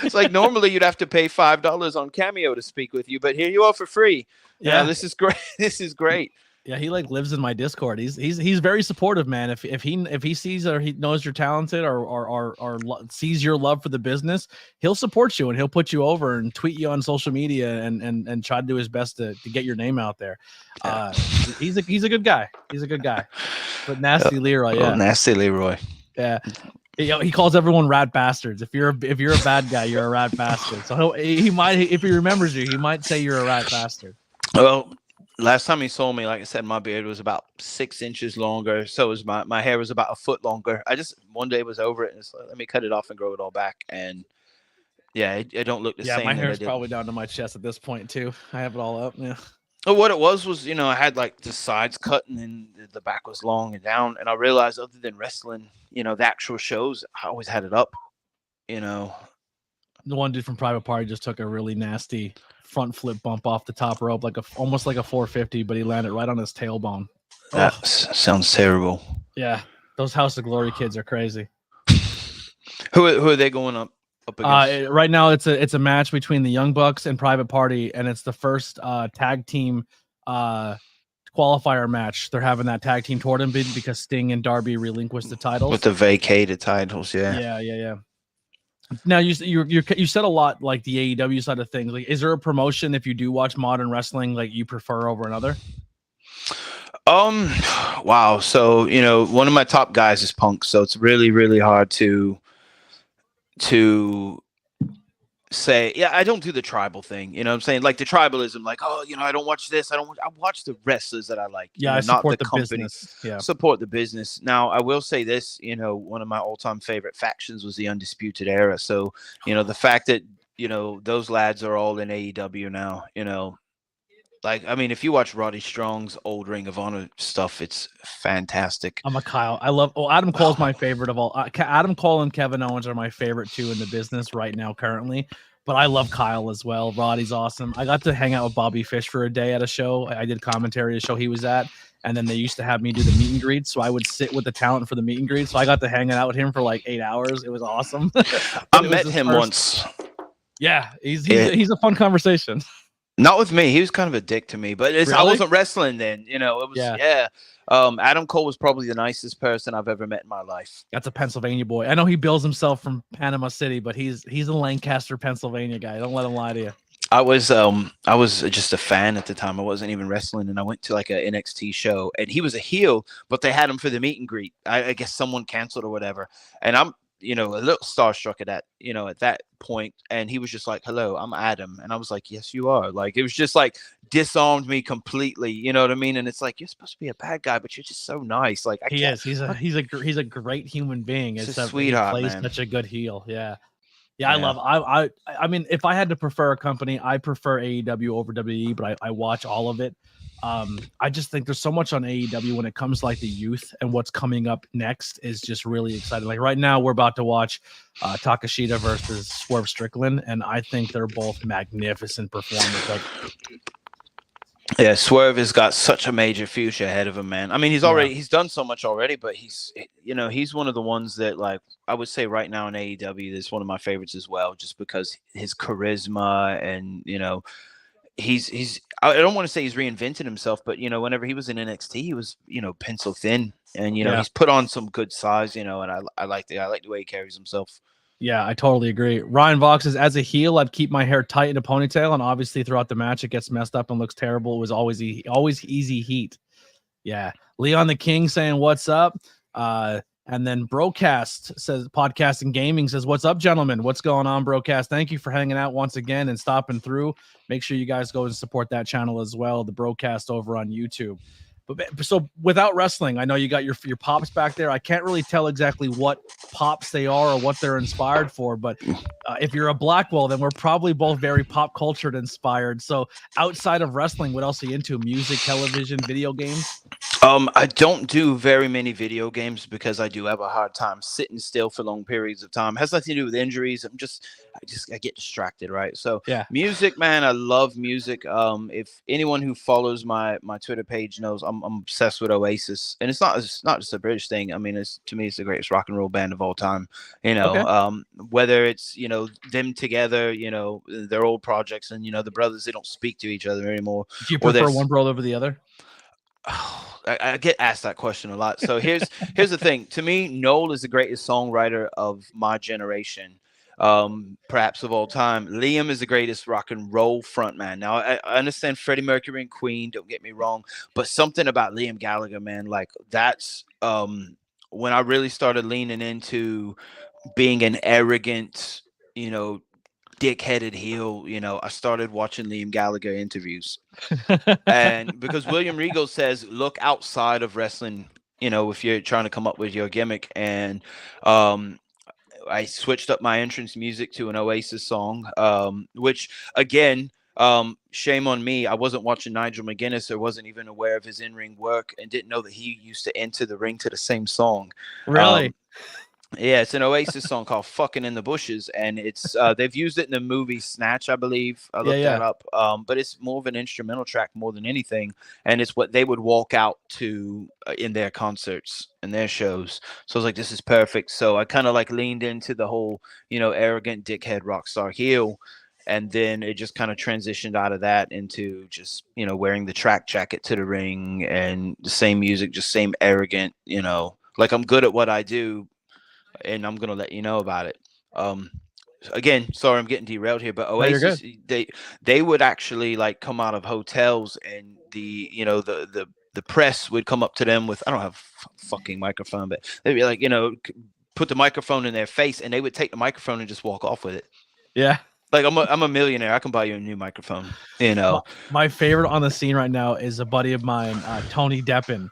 It's like normally you'd have to pay $5 on Cameo to speak with you, but here you are for free. Yeah, this is great. This is great. Yeah, he like lives in my Discord. He's very supportive, man. If he sees or he knows you're talented or sees your love for the business, he'll support you and he'll put you over and tweet you on social media and try to do his best to get your name out there. He's a good guy. He's a good guy. But nasty Leroy, yeah, nasty Leroy. Yeah. He calls everyone rat bastards. If you're a bad guy, you're a rat bastard. So he might, if he remembers you, he might say you're a rat bastard. Well, last time he saw me, like I said, my beard was about 6 inches longer. So was my hair was about a foot longer. I just one day was over it and it's like, let me cut it off and grow it all back. And yeah, I don't look the same. Yeah, my hair's probably down to my chest at this point too. I have it all up. Yeah. Well, what it was, I had like the sides cut and then the back was long and down. And I realized other than wrestling, the actual shows, I always had it up, The one dude from Private Party just took a really nasty front flip bump off the top rope, almost like a 450, but he landed right on his tailbone. That sounds terrible. Yeah, those House of Glory kids are crazy. Who are they going up against? Right now, it's a match between the Young Bucks and Private Party, and it's the first tag team qualifier match. They're having that tag team tournament because Sting and Darby relinquished the titles with the vacated titles. Yeah. Now you said a lot like the AEW side of things. Like, is there a promotion if you do watch modern wrestling like you prefer over another? Wow. So one of my top guys is Punk. So it's really, really hard to say, yeah, I don't do the tribal thing. You know what I'm saying? Like the tribalism, like, I don't watch this. I watch the wrestlers that I like. Yeah, I support the company. Business. Yeah. Support the business. Now, I will say this, one of my all-time favorite factions was the Undisputed Era. So, the fact that, those lads are all in AEW now, like, I mean, if you watch Roddy Strong's old Ring of Honor stuff, it's fantastic. I'm a Kyle. I love. Adam Cole's my favorite of all. Adam Cole and Kevin Owens are my favorite two in the business right now, currently. But I love Kyle as well. Roddy's awesome. I got to hang out with Bobby Fish for a day at a show. I did commentary at a show he was at, and then they used to have me do the meet and greet. So I would sit with the talent for the meet and greet. So I got to hang out with him for like 8 hours. It was awesome. I met him once. Yeah, he's a fun conversation. Not with me. He was kind of a dick to me, but I wasn't wrestling then. It was, Adam Cole was probably the nicest person I've ever met in my life. That's a Pennsylvania boy. I know he bills himself from Panama City, but he's a Lancaster, Pennsylvania guy. Don't let him lie to you. I was just a fan at the time. I wasn't even wrestling, and I went to like a NXT show, and he was a heel, but they had him for the meet and greet. I guess someone canceled or whatever, and I'm a little starstruck at that point, and he was just like, "Hello, I'm Adam," and I was like, "Yes, you are." Like, it was just like disarmed me completely. You know what I mean? And it's like, you're supposed to be a bad guy, but you're just so nice. Like, he's a great human being. He's a sweetheart, he plays man. Such a good heel. Yeah. I mean, if I had to prefer a company, I prefer AEW over WWE, but I watch all of it. I just think there's so much on AEW when it comes to like the youth, and what's coming up next is just really exciting. Like right now we're about to watch Takashita versus Swerve Strickland, and I think they're both magnificent performers. Like, yeah, Swerve has got such a major future ahead of him, man. I mean, he's done so much already, but he's one of the ones that, like, I would say right now in AEW is one of my favorites as well, just because his charisma and he's I don't want to say he's reinvented himself, but whenever he was in NXT, he was pencil thin, and he's put on some good size, and I like the way he carries himself. Yeah, I totally agree. Ryan Vox says, as a heel, I'd keep my hair tight in a ponytail, and obviously throughout the match it gets messed up and looks terrible. It was always easy heat. Yeah. Leon the King saying what's up. And then Broadcast says, Podcast and Gaming says, what's up, gentlemen? What's going on, Broadcast? Thank you for hanging out once again and stopping through. Make sure you guys go and support that channel as well, the Broadcast over on YouTube. But so without wrestling, I know you got your pops back there. I can't really tell exactly what pops they are or what they're inspired for, but if you're a Blackwell, then we're probably both very pop cultured inspired. So outside of wrestling, what else are you into? Music, television, video games? I don't do very many video games because I do have a hard time sitting still for long periods of time. It has nothing to do with injuries. I get distracted, right? So yeah, music, man, I love music. If anyone who follows my Twitter page knows, I'm obsessed with Oasis, and it's not just a British thing. I mean, to me, it's the greatest rock and roll band of all time. Whether it's them together, their old projects, and the brothers, they don't speak to each other anymore. Do you prefer one brother over the other? I get asked that question a lot. So here's the thing. To me, Noel is the greatest songwriter of my generation, perhaps of all time. Liam is the greatest rock and roll frontman. Now, I understand Freddie Mercury and Queen. Don't get me wrong, but something about Liam Gallagher, man, like that's when I really started leaning into being an arrogant, you know, dick-headed heel. I started watching Liam Gallagher interviews. And because William Regal says, look outside of wrestling, if you're trying to come up with your gimmick. And I switched up my entrance music to an Oasis song, which again, shame on me. I wasn't watching Nigel McGuinness or wasn't even aware of his in-ring work and didn't know that he used to enter the ring to the same song. Really? Yeah, it's an Oasis song called "Fucking in the Bushes," and it's they've used it in the movie Snatch, I believe. I looked that up, but it's more of an instrumental track more than anything, and it's what they would walk out to in their concerts and their shows. So I was like, this is perfect. So I kind of like leaned into the whole, arrogant dickhead rock star heel, and then it just kind of transitioned out of that into just wearing the track jacket to the ring and the same music, just same arrogant, like I'm good at what I do. And I'm gonna let you know about it. Again, sorry I'm getting derailed here, but Oasis, they would actually like come out of hotels and the press would come up to them with, I don't have a fucking microphone, but they'd be like, put the microphone in their face and they would take the microphone and just walk off with it. Yeah. Like I'm a millionaire. I can buy you a new microphone. My favorite on the scene right now is a buddy of mine, Tony Deppen.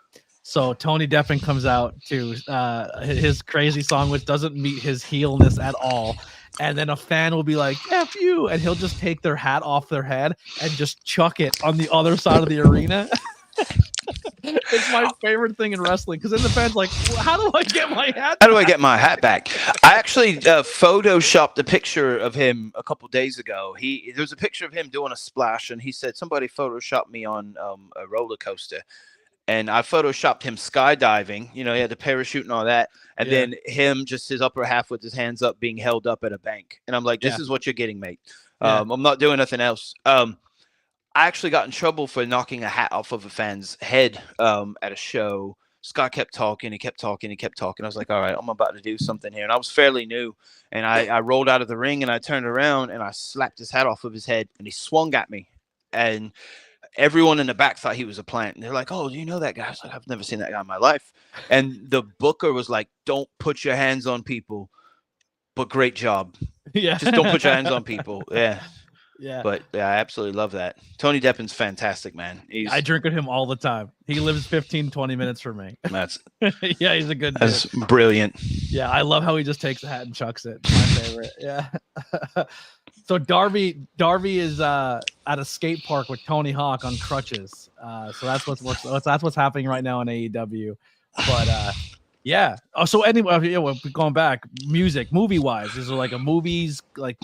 So Tony Deppen comes out to his crazy song, which doesn't meet his heelness at all. And then a fan will be like, F you. And he'll just take their hat off their head and just chuck it on the other side of the arena. It's my favorite thing in wrestling because then the fans like, well, how do I get my hat? How do I get my hat back? I actually photoshopped a picture of him a couple days ago. There's a picture of him doing a splash, and he said somebody photoshopped me on a roller coaster. And I photoshopped him skydiving, he had the parachute and all that. And then him, just his upper half with his hands up being held up at a bank. And I'm like, this is what you're getting, mate. I'm not doing nothing else. I actually got in trouble for knocking a hat off of a fan's head at a show. Scott kept talking. He kept talking. I was like, all right, I'm about to do something here. And I was fairly new. And I rolled out of the ring and I turned around and I slapped his hat off of his head and he swung at me. And everyone in the back thought he was a plant. And they're like, oh, do you know that guy? I was like, I've never seen that guy in my life. And the booker was like, don't put your hands on people, but great job. Yeah. Just don't put your hands on people. Yeah. Yeah. But yeah, I absolutely love that. Tony Deppen's fantastic, man. I drink with him all the time. He lives 15, 20 minutes from me. That's he's a good dude. That's brilliant. Yeah, I love how he just takes a hat and chucks it. It's my favorite. Yeah. So Darby is at a skate park with Tony Hawk on crutches. So that's what's happening right now in AEW. But yeah. Oh, so anyway, we're going back. Music, movie wise, is there like a movies like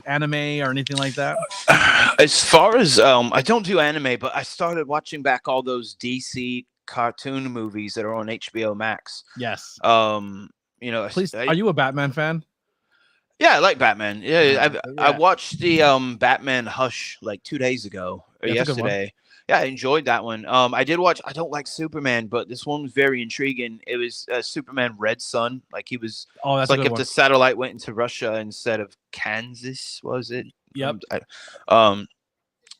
anime or anything like that? As far as I don't do anime, but I started watching back all those DC cartoon movies that are on HBO Max. Yes. Please, are you a Batman fan? Yeah, I like Batman. Yeah, I watched the Batman Hush like 2 days ago or yesterday. Yeah, I enjoyed that one. I did watch. I don't like Superman, but this one was very intriguing. It was Superman Red Sun. Like he was. Oh, that's like a good if one. the satellite went into Russia instead of Kansas, was it? Yep. Yeah.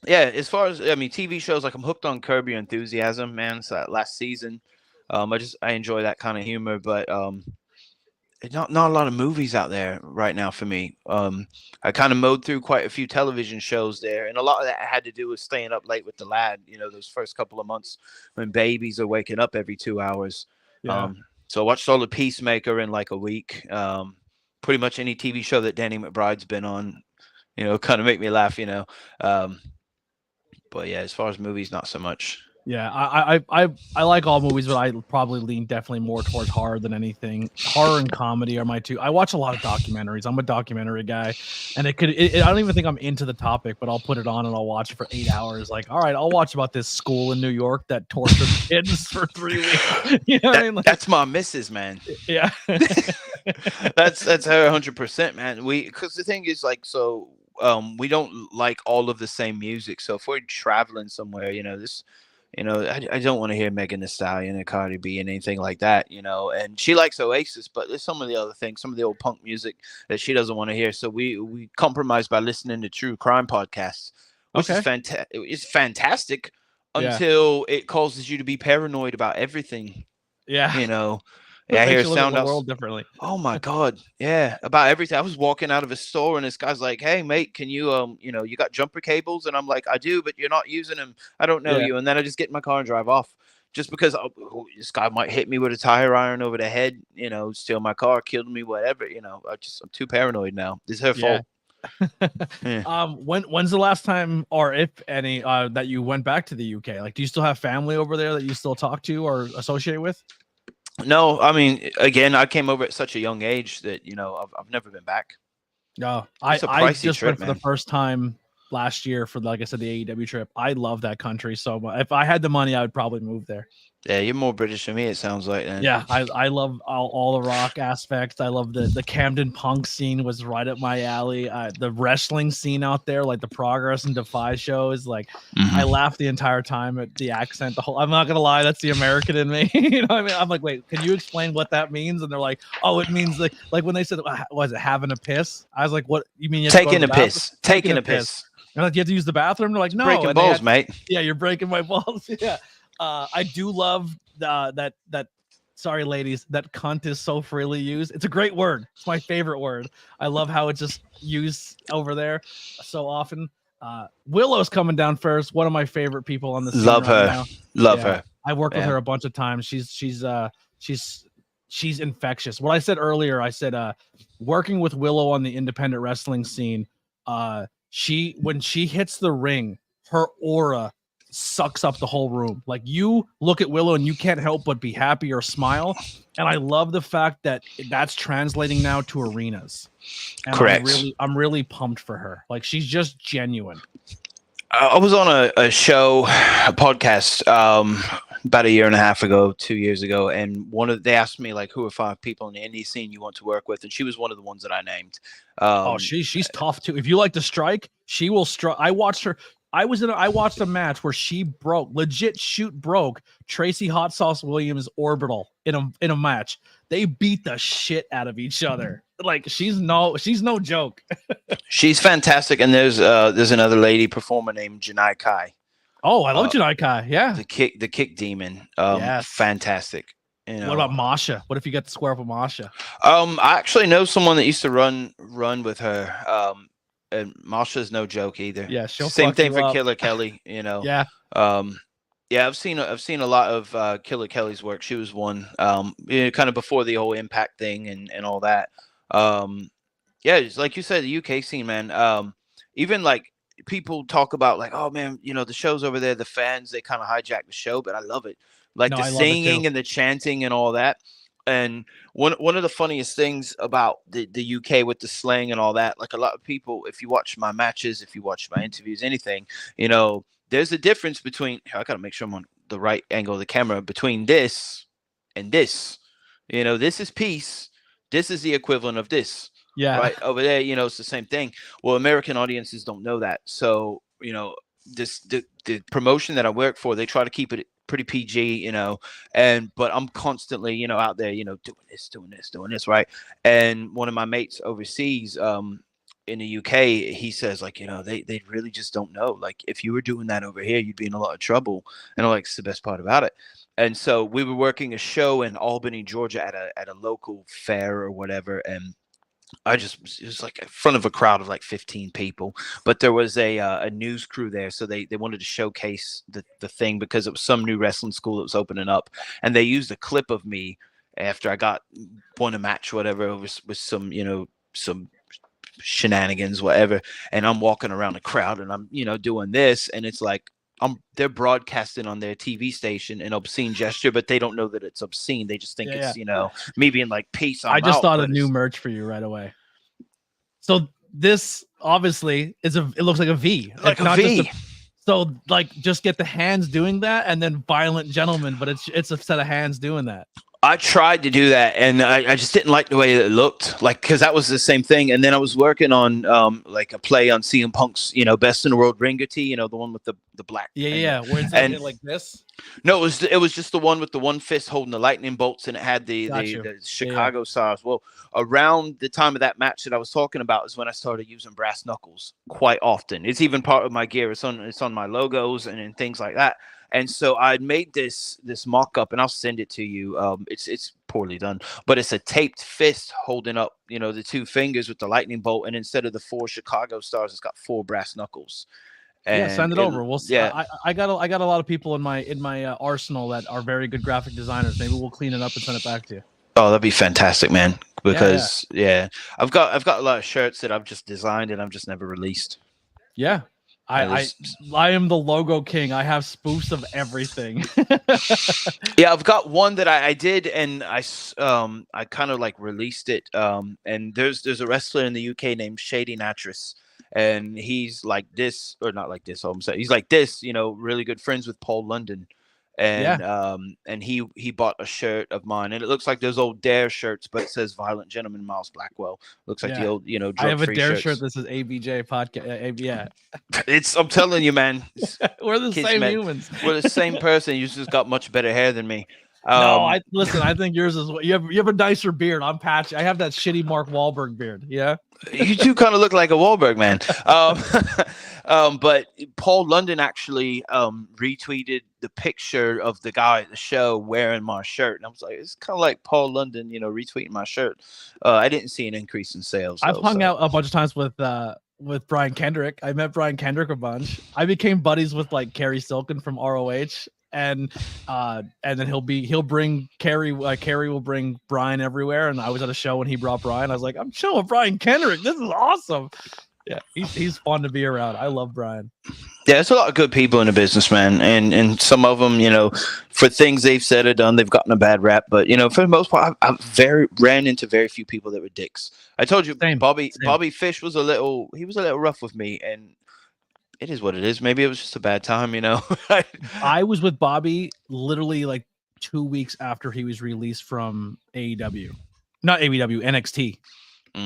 As far as TV shows, like I'm hooked on Curb Your Enthusiasm, man. So that last season, I enjoy that kind of humor, but not a lot of movies out there right now for me. I kind of mowed through quite a few television shows there, and a lot of that had to do with staying up late with the lad. Those first couple of months when babies are waking up every 2 hours. Yeah. So I watched all the Peacemaker in like a week. Pretty much any TV show that Danny McBride's been on, kind of make me laugh. But yeah, as far as movies, not so much. Yeah, I like all movies, but I probably lean definitely more towards horror than anything. Horror and comedy are my two. I watch a lot of documentaries. I'm a documentary guy, and I don't even think I'm into the topic, but I'll put it on and I'll watch it for 8 hours. Like, all right, I'll watch about this school in New York that tortured kids for 3 weeks. You know what I mean? Like, that's my missus, man. Yeah, that's her 100%, man. Because the thing is, like, so we don't like all of the same music. So if we're traveling somewhere, I don't want to hear Megan Thee Stallion and Cardi B and anything like that, and she likes Oasis, but there's some of the other things, some of the old punk music that she doesn't want to hear. So we compromise by listening to true crime podcasts, which is it's fantastic until it causes you to be paranoid about everything. Yeah. Yeah, I hear a sound sound the world differently. Oh my God. Yeah. About everything. I was walking out of a store and this guy's like, "Hey mate, can you, you got jumper cables?" And I'm like, "I do, but you're not using them. I don't know you." And then I just get in my car and drive off just because this guy might hit me with a tire iron over the head, steal my car, kill me, whatever, I'm too paranoid now. It's her fault. Yeah. When's the last time, or if any, that you went back to the UK? Like, do you still have family over there that you still talk to or associate with? No, I mean, again, I came over at such a young age that I've never been back. No, I just went for the first time last year for, like I said, the AEW trip. I love that country so much. If I had the money, I would probably move there. Yeah, you're more British than me, it sounds like. Then. Yeah, I love all the rock aspects. I love the Camden punk scene was right up my alley. The wrestling scene out there, like the Progress and Defy shows, like I laughed the entire time at the accent. I'm not gonna lie, that's the American in me. You know what I mean? I'm like, wait, can you explain what that means? And they're like, oh, it means like when they said, was it having a piss? I was like, what you mean? Taking a piss. Taking a piss. And like, you have to use the bathroom. They're like, no, breaking balls, mate. Yeah, you're breaking my balls. Yeah. I do love that. Sorry, ladies, that cunt is so freely used. It's a great word. It's my favorite word. I love how it's just used over there so often. Willow's coming down first. One of my favorite people on the scene. Love her. Love her. I worked with her a bunch of times. She's infectious. What I said earlier, I said working with Willow on the independent wrestling scene. When she hits the ring, her aura sucks up the whole room. Like, you look at Willow and you can't help but be happy or smile. And I love the fact that that's translating now to arenas. And correct. I'm really pumped for her. Like, she's just genuine. I was on a podcast about a year and a half ago, 2 years ago, and they asked me, like, who are 5 people in the indie scene you want to work with, and she was one of the ones that I named. She's tough too. If you like to strike, she will strike. I watched her. I watched a match where she broke Tracy Hot Sauce Williams' orbital in a match. They beat the shit out of each other. Like, she's no joke. She's fantastic. And there's another lady performer named Janai Kai. Oh, I love Janai Kai. Yeah. The kick demon. Yes. Fantastic. What about Masha? What if you got to square up with Masha? I actually know someone that used to run with her. And Masha's no joke either. Yeah, same thing for Killer Kelly. Yeah. I've seen a lot of Killer Kelly's work. She was one, kind of before the whole Impact thing and all that. It's like you said, the UK scene, man. Even like people talk about, like, oh man, the shows over there, the fans, they kind of hijack the show, but I love it. Like the singing and the chanting and all that. And one of the funniest things about the UK with the slang and all that, like, a lot of people, if you watch my matches, if you watch my interviews, anything, there's a difference between, I got to make sure I'm on the right angle of the camera, between this and this. This is peace. This is the equivalent of this. Yeah. Right over there, it's the same thing. Well, American audiences don't know that. So, the promotion that I work for, they try to keep it pretty PG, but I'm constantly, out there, doing this, right? And one of my mates overseas, in the UK, he says, like, they really just don't know. Like, if you were doing that over here, you'd be in a lot of trouble. And I'm like, it's the best part about it. And so we were working a show in Albany, Georgia at a local fair or whatever. And it was like in front of a crowd of like 15 people, but there was a news crew there. So they wanted to showcase the thing because it was some new wrestling school that was opening up. And they used a clip of me after I won a match, whatever, with some, some shenanigans, whatever. And I'm walking around the crowd and I'm, doing this. And it's like, they're broadcasting on their TV station an obscene gesture, but they don't know that it's obscene. They just think it's, me being like, peace. I just thought of new merch for you right away. So this obviously it looks like a V. Like a V. So like, just get the hands doing that and then Violent Gentlemen, but it's a set of hands doing that. I tried to do that, and I just didn't like the way it looked, like, because that was the same thing. And then I was working on like a play on CM Punk's, best in the world ringer tee, the one with the black. Yeah. Where it's and like this. No, it was just the one with the one fist holding the lightning bolts, and it had the Chicago stars. Well, around the time of that match that I was talking about is when I started using brass knuckles quite often. It's even part of my gear. It's on my logos and things like that. And so I made this mock-up, and I'll send it to you. It's poorly done, but it's a taped fist holding up, the two fingers with the lightning bolt, and instead of the 4 Chicago stars, it's got 4 brass knuckles. And send it over. We'll see. Yeah. I got a lot of people in my arsenal that are very good graphic designers. Maybe we'll clean it up and send it back to you. Oh, that'd be fantastic, man. Because I've got a lot of shirts that I've just designed and I've just never released. Yeah. I am the logo king. I have spoofs of everything. Yeah, I've got one that I did, and I kind of like released it. And there's a wrestler in the UK named Shady Natris, and he's like this, or not like this. He's like this, really good friends with Paul London. And he bought a shirt of mine, and it looks like those old Dare shirts, but it says Violent Gentleman Miles Blackwell. Looks like the old, I have a Dare shirts. shirt that says ABJ podcast. Yeah, I'm telling you, man. We're the same humans. We're the same person. You just got much better hair than me. No, I think yours is. You have a nicer beard. I'm patchy. I have that shitty Mark Wahlberg beard. Yeah. You two kind of look like a Wahlberg, man. But Paul London actually retweeted the picture of the guy at the show wearing my shirt, and I was like, it's kind of like Paul London, retweeting my shirt. I didn't see an increase in sales. I've hung out a bunch of times with Brian Kendrick. I met Brian Kendrick a bunch. I became buddies with like Kerry Silken from ROH. And then he'll bring Kerry. Kerry will bring Brian everywhere. And I was at a show when he brought Brian. I was like, I'm chilling with Brian Kendrick. This is awesome. Yeah, he's fun to be around. I love Brian. Yeah, there's a lot of good people in the business, man. And some of them, for things they've said or done, they've gotten a bad rap. But for the most part, I've ran into very few people that were dicks. I told you, Same. Bobby Fish was a little rough with me, and it is what it is. Maybe it was just a bad time, I was with Bobby literally like 2 weeks after he was released from AEW. Not AEW, NXT.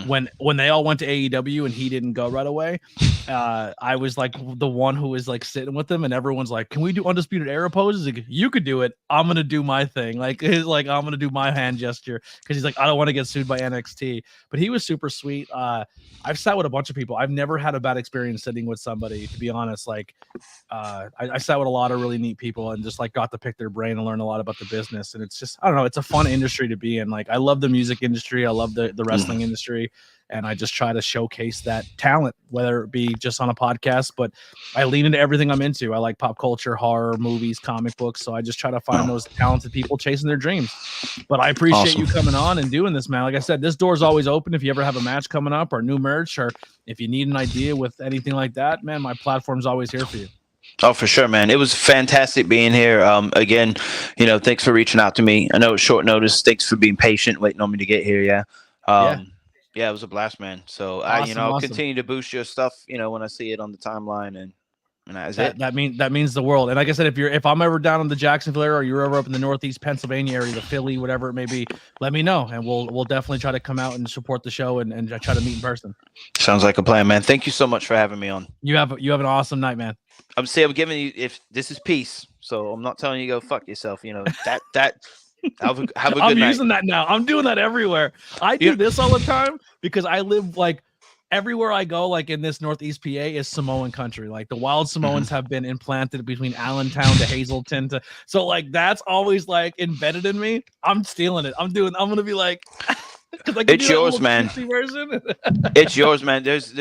When they all went to AEW and he didn't go right away, I was like the one who was like sitting with him, and everyone's like, "Can we do Undisputed Era poses?" Like, you could do it. I'm gonna do my thing. Like I'm gonna do my hand gesture because he's like, I don't want to get sued by NXT. But he was super sweet. I've sat with a bunch of people. I've never had a bad experience sitting with somebody, to be honest. Like, I sat with a lot of really neat people and just like got to pick their brain and learn a lot about the business. And it's just, I don't know, it's a fun industry to be in. Like, I love the music industry. I love the wrestling industry. And I just try to showcase that talent, whether it be just on a podcast, but I lean into everything I'm into. I like pop culture, horror, movies, comic books. So I just try to find those talented people chasing their dreams. But I appreciate you coming on and doing this, man. Like I said, this door is always open. If you ever have a match coming up or new merch, or if you need an idea with anything like that, man, my platform's always here for you. Oh, for sure, man. It was fantastic being here. Again, thanks for reaching out to me. I know it's short notice. Thanks for being patient, waiting on me to get here. Yeah. Yeah, it was a blast, man. So I'll continue to boost your stuff, when I see it on the timeline, and that's it. That means the world. And like I said, if I'm ever down in the Jacksonville area, or you're ever up in the Northeast Pennsylvania area, the Philly, whatever it may be, let me know, and we'll definitely try to come out and support the show and try to meet in person. Sounds like a plan, man. Thank you so much for having me on. You have an awesome night, man. I'm giving you, if this is peace, so I'm not telling you to go fuck yourself. That. Have a good night. I'm using that now. I'm doing that everywhere. I do this all the time because I live like everywhere I go, like in this Northeast PA is Samoan country. Like the wild Samoans have been implanted between Allentown to Hazleton so like that's always like embedded in me. I'm stealing it. I'm going to be like it's yours, man. It's yours, man. There's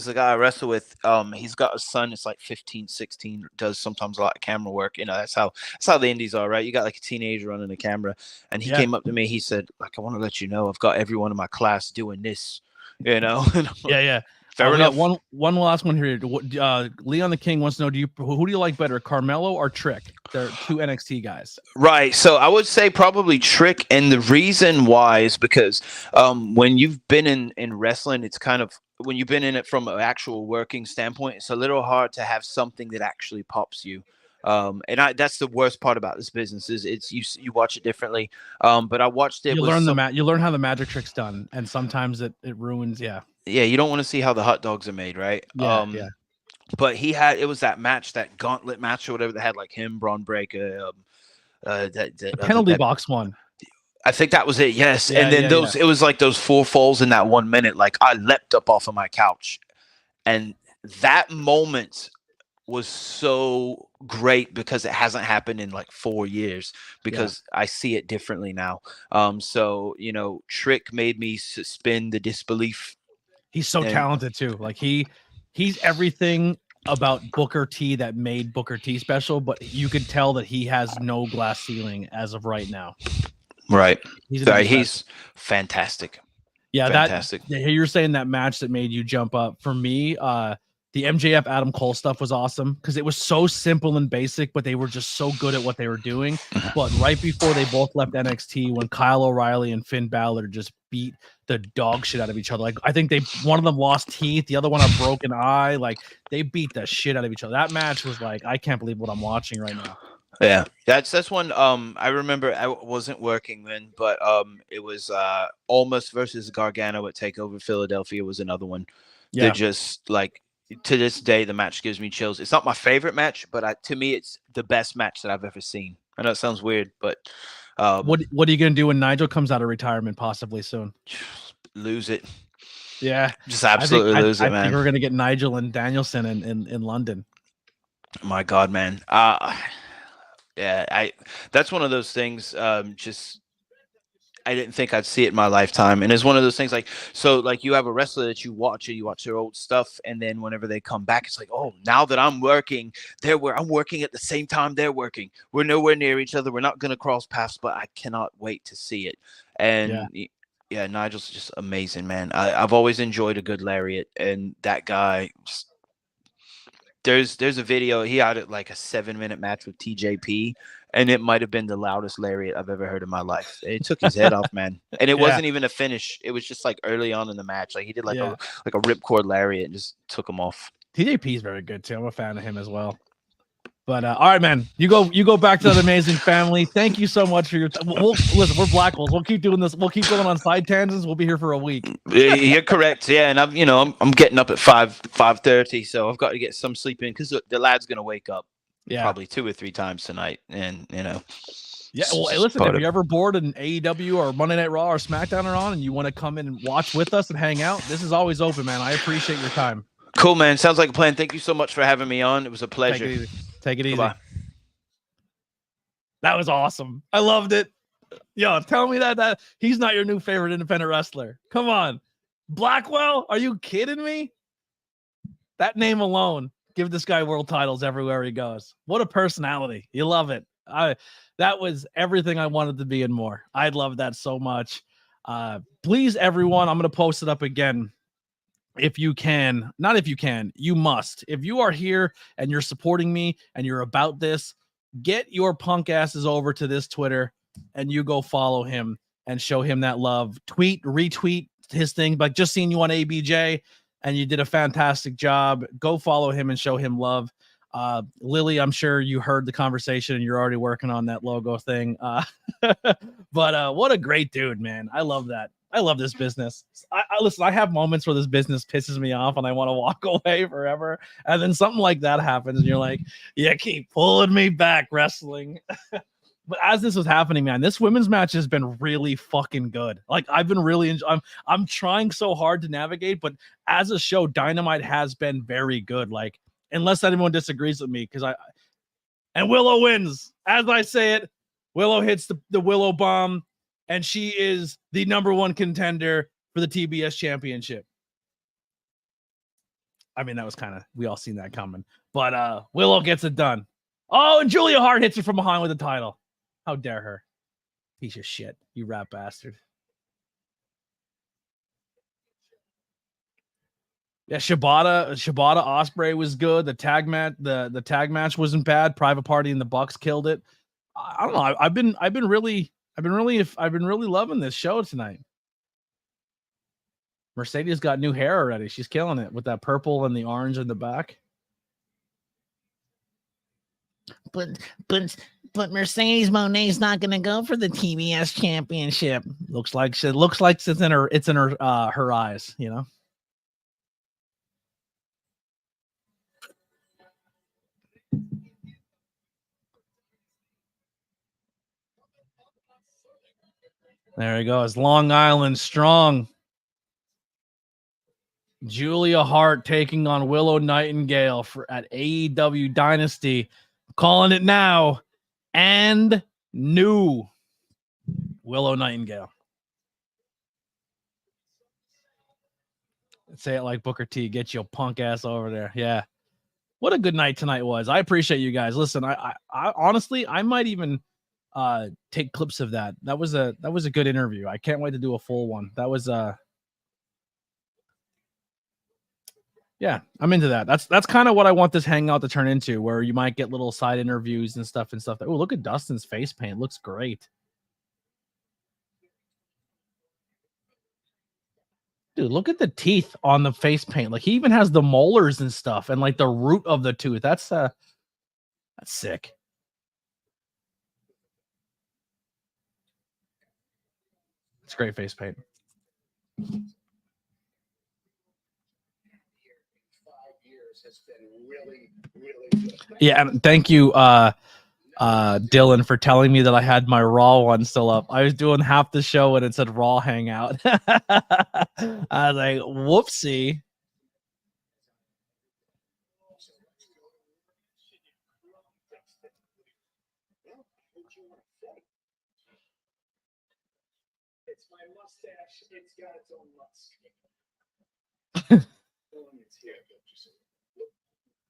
a guy I wrestle with. He's got a son. It's like 15, 16. Does sometimes a lot of camera work. That's how the indies are, right? You got like a teenager running a camera, and he came up to me. He said, like, I want to let you know, I've got everyone in my class doing this. Yeah. Fair enough. One last one here. Leon the King wants to know: who do you like better, Carmelo or Trick? They're two NXT guys. Right. So I would say probably Trick, and the reason why is because when you've been in wrestling, it's kind of, when you've been in it from an actual working standpoint, it's a little hard to have something that actually pops you. That's the worst part about this business is you watch it differently. But I watched it. You learn you learn how the magic trick's done, and sometimes it ruins. Yeah. Yeah, you don't want to see how the hot dogs are made, right? Yeah. Yeah. But it was that match, that gauntlet match or whatever that had like him, Braun Breaker, The penalty box one. I think that was it. Yes. Yeah, And then yeah, it was like those 4 falls in that 1 minute. Like I leapt up off of my couch, and that moment was so great because it hasn't happened in like 4 years, because I see it differently now. So, Trick made me suspend the disbelief. He's so talented too. Like he's everything about Booker T that made Booker T special, but you could tell that he has no glass ceiling as of right now. Right. He's fantastic. Yeah, fantastic. You're saying that match that made you jump up. For me, the MJF Adam Cole stuff was awesome because it was so simple and basic, but they were just so good at what they were doing. But right before they both left NXT, when Kyle O'Reilly and Finn Balor just beat the dog shit out of each other, like I think one of them lost teeth, the other one a broken eye, like they beat the shit out of each other. That match was like, I can't believe what I'm watching right now. Yeah, that's one. I remember I wasn't working then, but it was Almost versus Gargano at Takeover Philadelphia was another one. Yeah, they're just like, to this day, the match gives me chills. It's not my favorite match, but to me, it's the best match that I've ever seen. I know it sounds weird, but what are you gonna do when Nigel comes out of retirement, possibly soon? Lose it. Yeah, just absolutely lose it, man. I think we're gonna get Nigel and Danielson in London. My God, man. Yeah, that's one of those things. I didn't think I'd see it in my lifetime. And it's one of those things like you have a wrestler that you watch their old stuff. And then whenever they come back, it's like, oh, now that I'm working, I'm working at the same time they're working. We're nowhere near each other. We're not going to cross paths, but I cannot wait to see it. And yeah, Nigel's just amazing, man. I've always enjoyed a good lariat, and that guy there's a video. He had like a 7-minute match with TJP, and it might have been the loudest lariat I've ever heard in my life. It took his head off, man. And it wasn't even a finish. It was just like early on in the match. Like he did like a ripcord lariat and just took him off. TJP is very good too. I'm a fan of him as well. But all right, man, you go back to that amazing family. Thank you so much for your time. Listen, we're Black Holes. We'll keep doing this. We'll keep going on side tangents. We'll be here for a week. You're correct. Yeah, and I'm getting up at 5:30, so I've got to get some sleep in because the lad's gonna wake up probably 2 or 3 times tonight, and Yeah, well, hey, listen, if you're ever bored in AEW or Monday Night Raw or SmackDown are on, and you want to come in and watch with us and hang out, this is always open, man. I appreciate your time. Cool, man. Sounds like a plan. Thank you so much for having me on. It was a pleasure. Take it easy. Goodbye. That was awesome. I loved it. Yo, tell me that he's not your new favorite independent wrestler. Come on. Blackwell? Are you kidding me? That name alone, give this guy world titles everywhere he goes. What a personality. You love it. That was everything I wanted to be and more. I love that so much. Please, everyone, I'm going to post it up again. If you can, not if you can, you must. If you are here and you're supporting me and you're about this, get your punk asses over to this Twitter and you go follow him and show him that love. Tweet, retweet his thing, but just seen you on ABJ and you did a fantastic job. Go follow him and show him love. Lily, I'm sure you heard the conversation and you're already working on that logo thing. But what a great dude, man. I love that. I love this business. Listen, I have moments where this business pisses me off and I want to walk away forever. And then something like that happens and you're like, yeah, keep pulling me back, wrestling. But as this was happening, man, this women's match has been really fucking good. Like I've been really I'm trying so hard to navigate, but as a show, Dynamite has been very good. Like, unless anyone disagrees with me, because and Willow wins. As I say it, Willow hits the Willow bomb. And she is the #1 contender for the TBS championship. I mean, that was we all seen that coming. But Willow gets it done. Oh, and Julia Hart hits her from behind with the title. How dare her? Piece of shit, you rat bastard. Yeah, Shibata Ospreay was good. The tag match, the tag match wasn't bad. Private Party and the Bucks killed it. I don't know. I've been really loving this show tonight. Mercedes got new hair already. She's killing it with that purple and the orange in the back. but Mercedes Monet's not gonna go for the TBS championship. Looks like it's in her eyes, you know. There he goes. Long Island strong. Julia Hart taking on Willow Nightingale at AEW Dynasty. Calling it now. And new Willow Nightingale. Say it like Booker T. Get your punk ass over there. Yeah. What a good night tonight was. I appreciate you guys. Listen, I honestly, I might even take clips of that. That was a good interview. I can't wait to do a full one. That was yeah, I'm into that. That's kind of what I want this hangout to turn into, where you might get little side interviews and stuff. Oh, look at Dustin's face paint. It looks great. Dude, look at the teeth on the face paint. Like, he even has the molars and stuff, and like the root of the tooth. That's sick. It's great face paint. Yeah, and thank you, Dylan, for telling me that I had my Raw one still up. I was doing half the show and it said Raw Hangout. I was like, whoopsie. It's my mustache. It's got its own musk. It's here.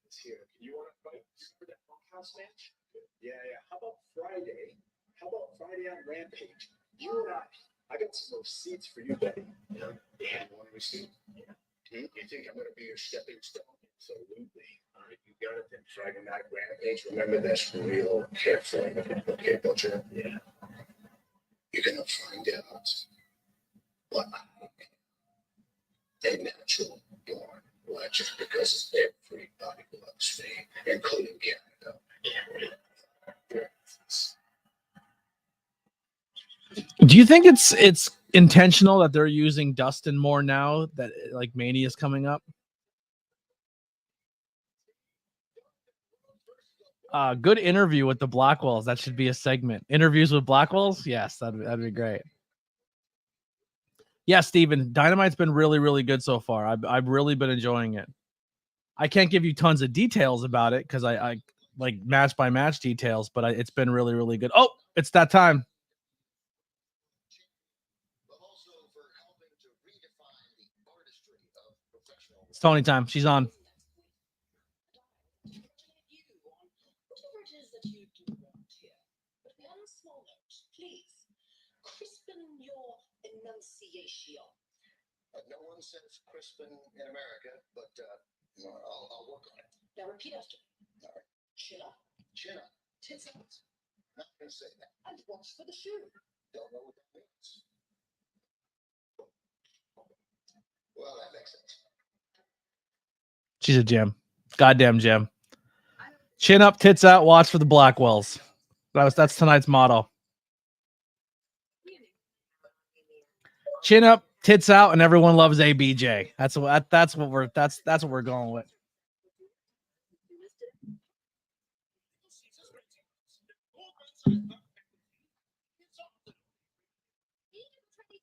It's here. You want to fight for that bunkhouse match? Yeah. How about Friday? On Rampage? You and I got some receipts for you, buddy. Yeah. One receipt? Yeah. You think I'm going to be your stepping stone? Absolutely. All right, you got it then. Friday night Rampage. Remember this real carefully. Okay, Butcher? Yeah. You're going to find out what I am. A natural born legend, because everybody loves me, including Canada. Do you think it's intentional that they're using Dustin more now that like Mania is coming up? Good interview with the Blackwells. That should be a segment. Interviews with Blackwells? Yes, that'd be great. Yeah, Steven, Dynamite's been really, really good so far. I've really been enjoying it. I can't give you tons of details about it because I like match by match details, but it's been really, really good. Oh, it's that time. It's Tony time. She's on. No one says crispin in America, but I'll work on it. Now repeat after me. All right. Chin up. Chin up. Tits out. Not going to say that. And what's for the shoe? Don't know what that means. Well, that makes sense. She's a gem. Goddamn gem. Chin up, tits out, watch for the Blackwells. That's tonight's motto. Chin up, tits out, and everyone loves ABJ. That's what we're going with.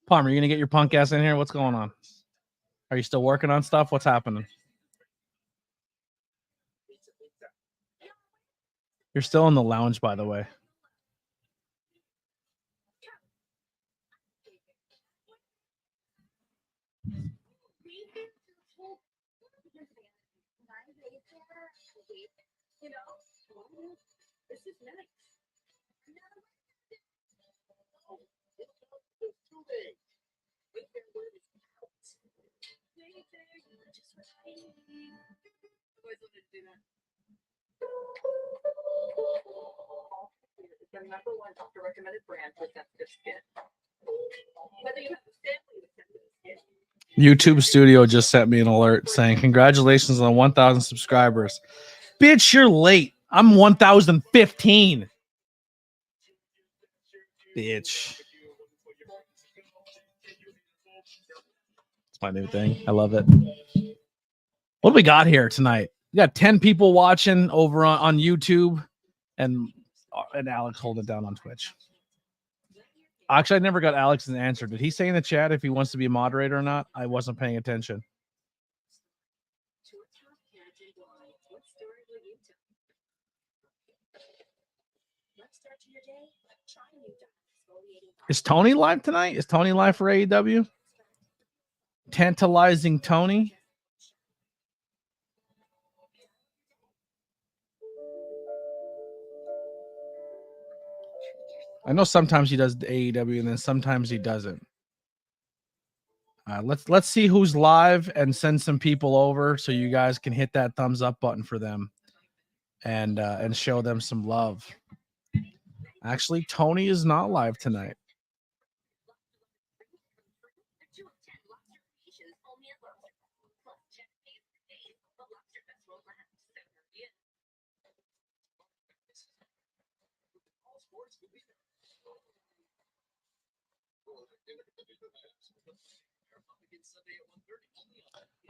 Palmer, you gonna get your punk ass in here? What's going on? Are you still working on stuff? What's happening? You're still in the lounge, by the way. The number one doctor recommended brand for sensitive skin. Whether you have a family with sensitive skin. YouTube Studio just sent me an alert saying, congratulations on 1,000 subscribers. Bitch, you're late. I'm 1015. Bitch. It's my new thing. I love it. What do we got here tonight? We got 10 people watching over on YouTube and Alex holding it down on Twitch. Actually, I never got Alex's answer. Did he say in the chat if he wants to be a moderator or not? I wasn't paying attention. Is Tony live tonight? Is Tony live for AEW? Tantalizing Tony. I know sometimes he does AEW and then sometimes he doesn't. Let's see who's live and send some people over so you guys can hit that thumbs up button for them and show them some love. Actually, Tony is not live tonight.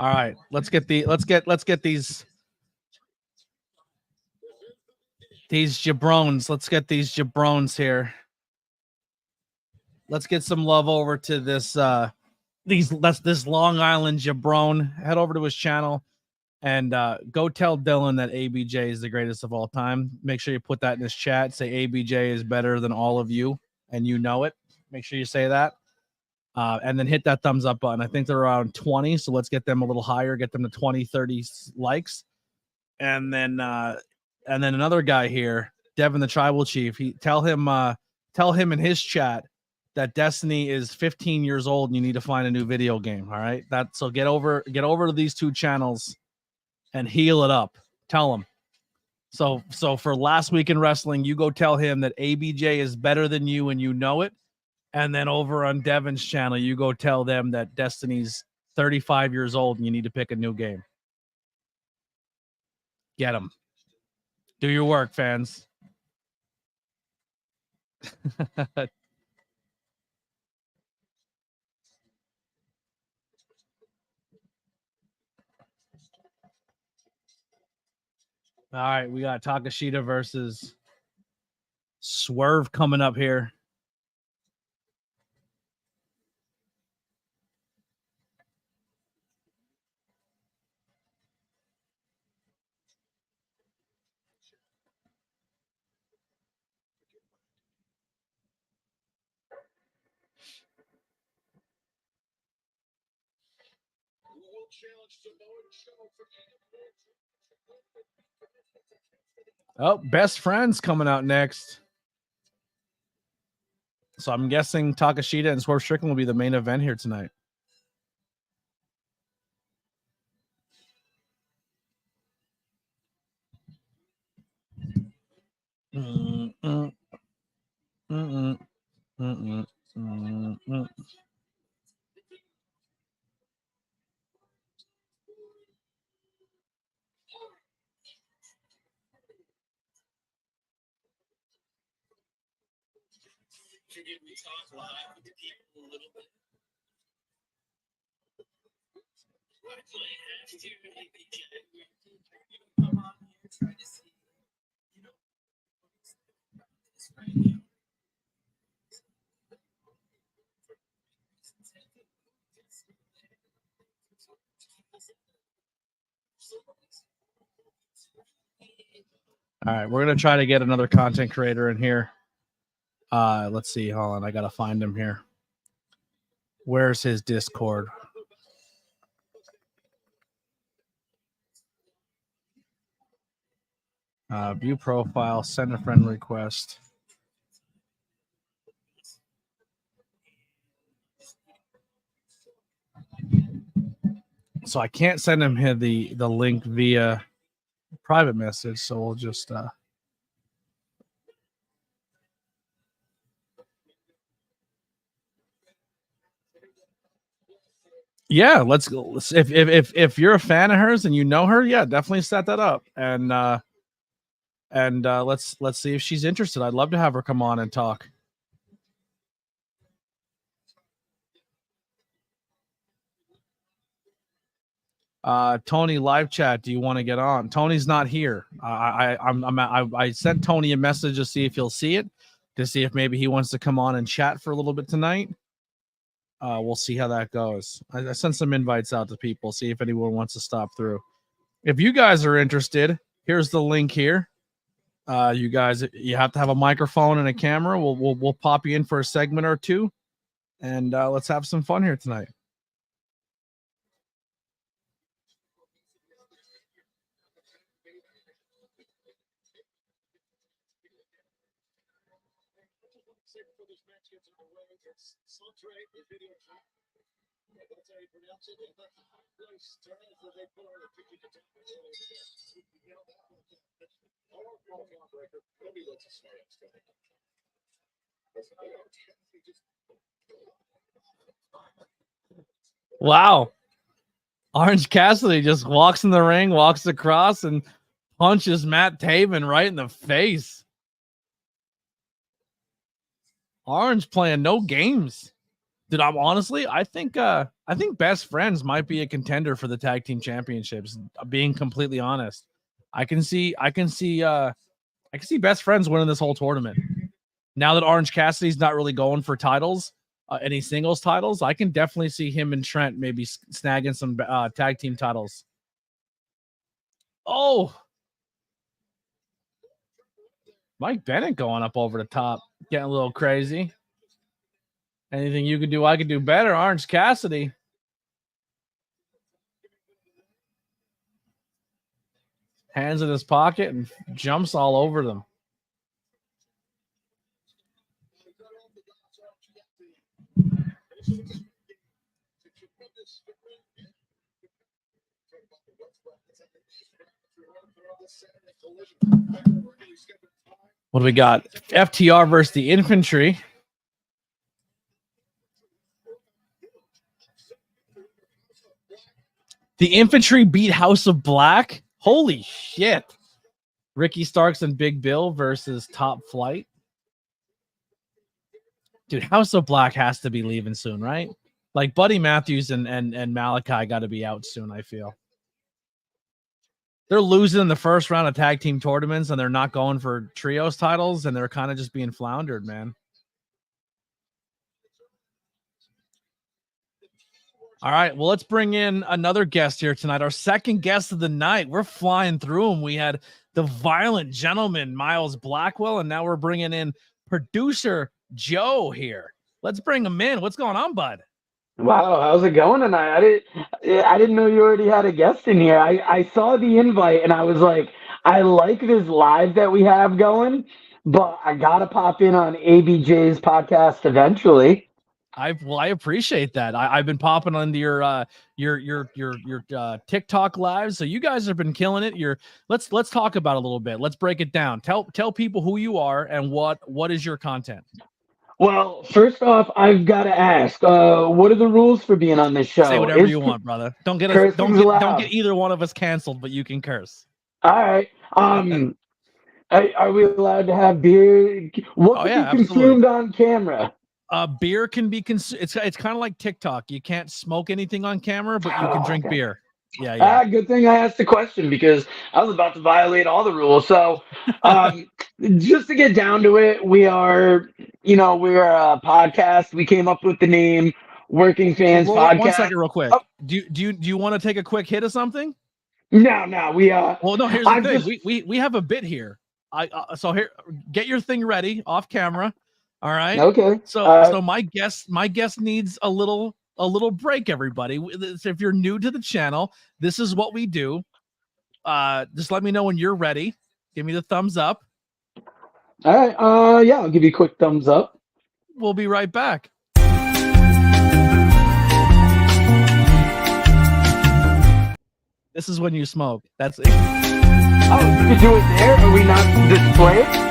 All right, let's get these jabrones. Let's get these jabrones here. Let's get some love over to this this Long Island jabron. Head over to his channel and go tell Dylan that ABJ is the greatest of all time. Make sure you put that in his chat. Say ABJ is better than all of you, and you know it. Make sure you say that. And then hit that thumbs up button. I think they're around 20, so let's get them a little higher, get them to 20, 30 likes. And then another guy here, Devin the Tribal Chief, tell him in his chat that Destiny is 15 years old and you need to find a new video game. All right. So get over to these two channels and heal it up. Tell him. So for Last Week in Wrestling, you go tell him that ABJ is better than you and you know it. And then over on Devin's channel, you go tell them that Destiny's 35 years old and you need to pick a new game. Get them. Do your work, fans. All right, we got Takashita versus Swerve coming up here. Oh, Best Friends coming out next. So I'm guessing Takashita and Swerve Strickland will be the main event here tonight. Figured we talk live with the people a little bit. I might have to ABJ. Come on here, try to see, this right now. All right, we're gonna try to get another content creator in here. Let's see. Hold on, I gotta find him here. Where's his Discord? View profile, send a friend request. So I can't send him here the link via private message, so we'll just yeah, let's go. If you're a fan of hers and you know her, yeah, definitely set that up. And and let's see if she's interested. I'd love to have her come on and talk. Tony, live chat. Do you want to get on? Tony's not here. I sent Tony a message to see if he'll see it, to see if maybe he wants to come on and chat for a little bit tonight. We'll see how that goes. I sent some invites out to people, see if anyone wants to stop through. If you guys are interested, here's the link here. You guys, you have to have a microphone and a camera. We'll pop you in for a segment or two, and let's have some fun here tonight. Wow. Orange Cassidy just walks in the ring, walks across, and punches Matt Taven right in the face. Orange playing no games. Dude, I think Best Friends might be a contender for the tag team championships, being completely honest. I can see Best Friends winning this whole tournament. Now that Orange Cassidy's not really going for titles, any singles titles, I can definitely see him and Trent maybe snagging some tag team titles. Oh, Mike Bennett going up over the top, getting a little crazy. Anything you could do, I could do better. Orange Cassidy. Hands in his pocket and jumps all over them. What do we got? FTR versus the Infantry. The Infantry beat House of Black. Holy shit. Ricky Starks and Big Bill versus Top Flight. Dude, House of Black has to be leaving soon, right? Like Buddy Matthews and Malachi got to be out soon, I feel. They're losing in the first round of tag team tournaments, and they're not going for trios titles, and they're kind of just being floundered, man. All right, well, let's bring in another guest here tonight. Our second guest of the night. We're flying through them. We had the Violent Gentleman, Miles Blackwell, and now we're bringing in producer Joe here. Let's bring him in. What's going on, bud? Wow, how's it going tonight? I didn't know you already had a guest in here. I saw the invite and I was like, I like this live that we have going, but I gotta pop in on ABJ's podcast eventually. I appreciate that. I've been popping into your TikTok live, so you guys have been killing it. Let's talk about it a little bit. Let's break it down. Tell people who you are and what is your content. Well, first off, I've got to ask, what are the rules for being on this show? Say whatever you want, brother. Don't get either one of us canceled, but you can curse. All right. Are we allowed to have beer? What can be consumed on camera? Beer can be consumed. It's kind of like TikTok. You can't smoke anything on camera, but you can drink beer. Yeah. Good thing I asked the question because I was about to violate all the rules. So, just to get down to it, we're a podcast. We came up with the name Working Fans Podcast. 1 second, real quick. Oh. Do you want to take a quick hit of something? No. Well, no. Here's the thing. We have a bit here. So here, get your thing ready off camera. All right. Okay. So my guest needs a little break, everybody. If you're new to the channel, this is what we do. Just let me know when you're ready. Give me the thumbs up. All right. I'll give you a quick thumbs up. We'll be right back. This is when you smoke. That's it. Oh, you can do it there? Are we not display it?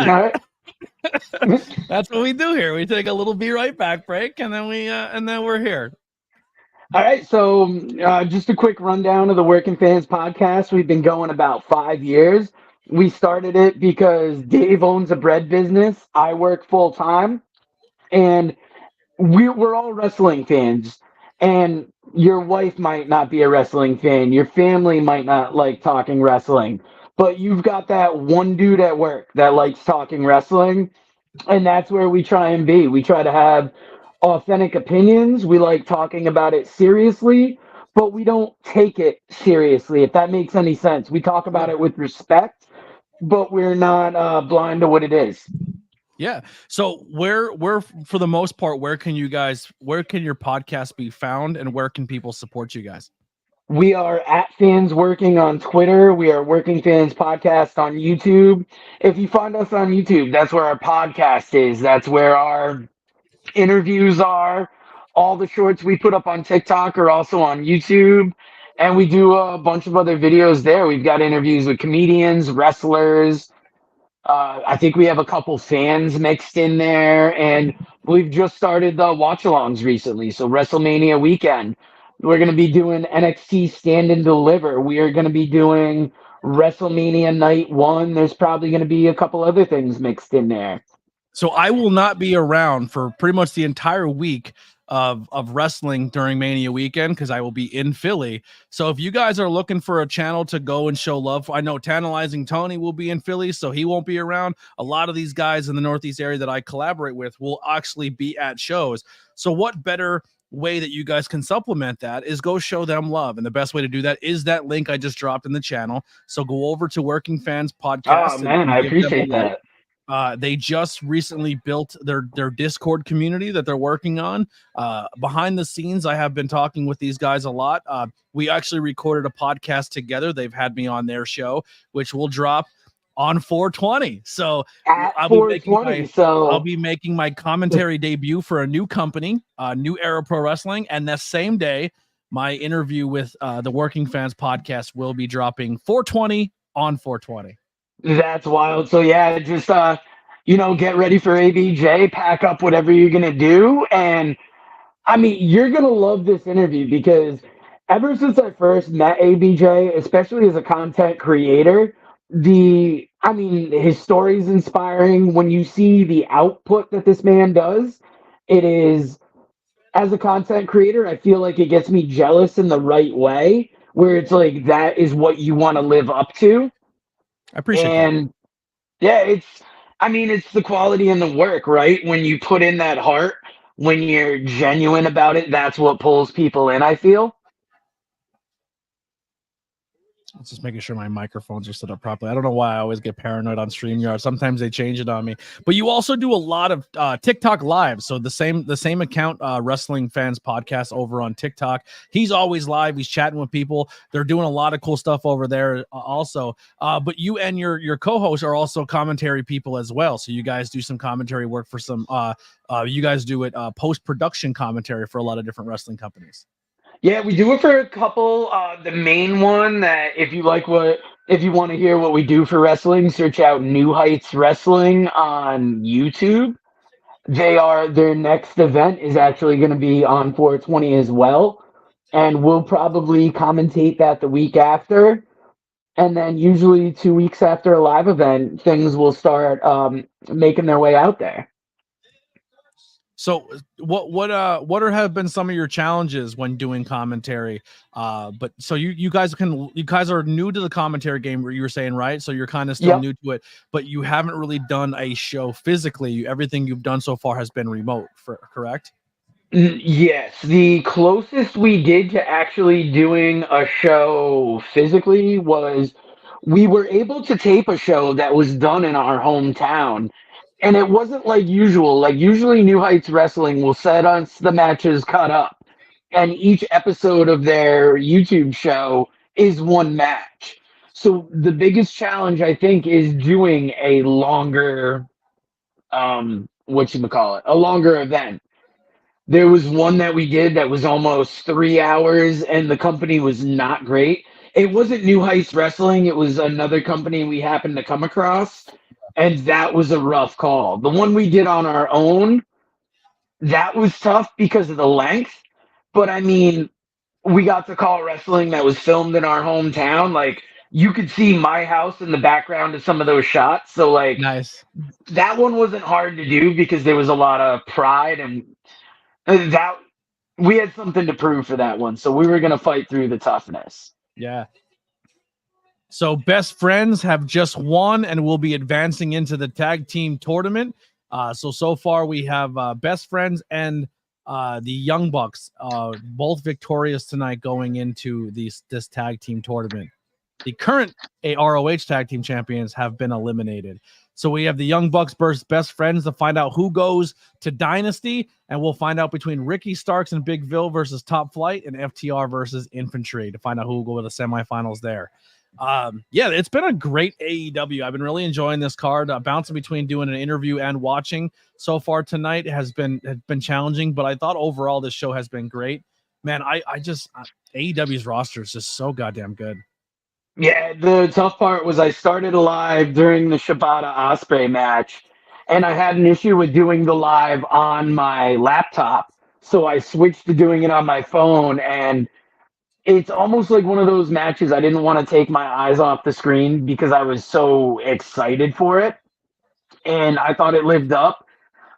back. All right. That's what we do here. We take a little be right back break, and then we're here. All right, so just a quick rundown of the Working Fans podcast. We've been going about 5 years. We started it because Dave owns a bread business. I work full time, and we're all wrestling fans. And your wife might not be a wrestling fan. Your family might not like talking wrestling, but you've got that one dude at work that likes talking wrestling, and that's where we try and be. We try to have authentic opinions. We like talking about it seriously, but we don't take it seriously, if that makes any sense. We talk about it with respect, but we're not blind to what it is. Yeah. So where for the most part, where can your podcast be found, and where can people support you guys? We are at Fans Working on Twitter. We are Working Fans Podcast on YouTube. If you find us on YouTube, that's where our podcast is. That's where our interviews are. All the shorts we put up on TikTok are also on YouTube. And we do a bunch of other videos there. We've got interviews with comedians, wrestlers. I think we have a couple fans mixed in there. And we've just started the watch-alongs recently. So WrestleMania weekend, we're going to be doing NXT Stand and Deliver. We are going to be doing WrestleMania Night 1. There's probably going to be a couple other things mixed in there. So I will not be around for pretty much the entire week of wrestling during Mania weekend, because I will be in Philly. So if you guys are looking for a channel to go and show love, I know Tantalizing Tony will be in Philly, so he won't be around. A lot of these guys in the Northeast area that I collaborate with will actually be at shows. So what better way that you guys can supplement that is go show them love. And the best way to do that is that link I just dropped in the channel. So go over to Working Fans Podcast. Oh, man, I appreciate that. They just recently built their Discord community that they're working on. Behind the scenes, I have been talking with these guys a lot. We actually recorded a podcast together. They've had me on their show, which will drop on 420. So I'll be making my commentary debut for a new company, New Era Pro Wrestling, and that same day, my interview with the Working Fans Podcast will be dropping 420 on 420. That's wild. So yeah, just get ready for ABJ, pack up whatever you're gonna do. And I mean, you're gonna love this interview, because ever since I first met ABJ, especially as a content creator, his story is inspiring. When you see the output that this man does, it is, as a content creator, I feel like it gets me jealous in the right way, where it's like, that is what you want to live up to. I appreciate that. Yeah, it's the quality in the work, right? When you put in that heart, when you're genuine about it, that's what pulls people in, I feel. Just making sure my microphones are set up properly. I don't know why I always get paranoid on StreamYard. Sometimes they change it on me. But you also do a lot of TikTok live. So the same account, Wrestling Fans Podcast, over on TikTok. He's always live. He's chatting with people. They're doing a lot of cool stuff over there also. But you and your co-hosts are also commentary people as well. So you guys do some commentary work for some. You guys do it post-production commentary for a lot of different wrestling companies. Yeah, we do it for a couple. The main one that, if you want to hear what we do for wrestling, search out New Heights Wrestling on YouTube. Their next event is actually going to be on 420 as well, and we'll probably commentate that the week after. And then usually 2 weeks after a live event, things will start making their way out there. So what have been some of your challenges when doing commentary? But so you guys are new to the commentary game, where you were saying, right? So you're kind of still new to it, but you haven't really done a show physically. Everything you've done so far has been remote, correct? Yes, the closest we did to actually doing a show physically was, we were able to tape a show that was done in our hometown. And it wasn't like usual. Like, usually New Heights Wrestling will set us the matches cut up, and each episode of their YouTube show is one match. So the biggest challenge, I think, is doing a longer, a longer event. There was one that we did that was almost 3 hours, and the company was not great. It wasn't New Heights Wrestling. It was another company we happened to come across. and that was a rough call. The one we did on our own, that was tough because of the length. But I mean, we got to call wrestling that was filmed in our hometown. Like, you could see my house in the background of some of those shots. So, like, Nice. that one wasn't hard to do because there was a lot of pride, and that we had something to prove for that one. So we were going to fight through the toughness. Yeah. So best friends have just won and will be advancing into the tag team tournament. So far we have best friends and the Young Bucks, both victorious tonight going into this tag team tournament. The current ROH tag team champions have been eliminated. So we have the Young Bucks versus best friends to find out who goes to Dynasty, and we'll find out between Ricky Starks and Big Bill versus Top Flight and FTR versus Infantry to find out who will go to the semifinals there. Yeah, it's been a great AEW. I've been really enjoying this card, bouncing between doing an interview and watching so far tonight has been challenging, but I thought overall this show has been great. Man, I just AEW's roster is just so goddamn good. Yeah, the tough part was I started live during the Shibata Osprey match, and I had an issue with doing the live on my laptop. So I switched to doing it on my phone, and it's almost like one of those matches I didn't want to take my eyes off the screen because I was so excited for it, and I thought it lived up.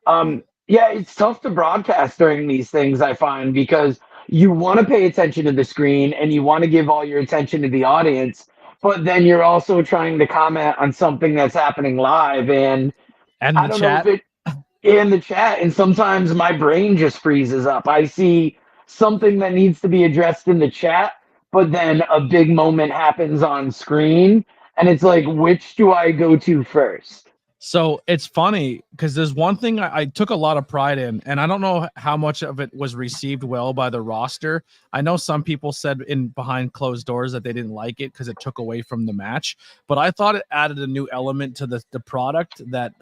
Yeah, it's tough to broadcast during these things, I find, because you want to pay attention to the screen and you want to give all your attention to the audience, but then you're also trying to comment on something that's happening live. And I the don't chat. know if it in the chat, and sometimes my brain just freezes up. I see something that needs to be addressed in the chat, but then a big moment happens on screen, and it's like, which do I go to first? So it's funny because there's one thing I took a lot of pride in, and I don't know how much of it was received well by the roster. I know some people said in behind closed doors that they didn't like it because it took away from the match, but I thought it added a new element to the product that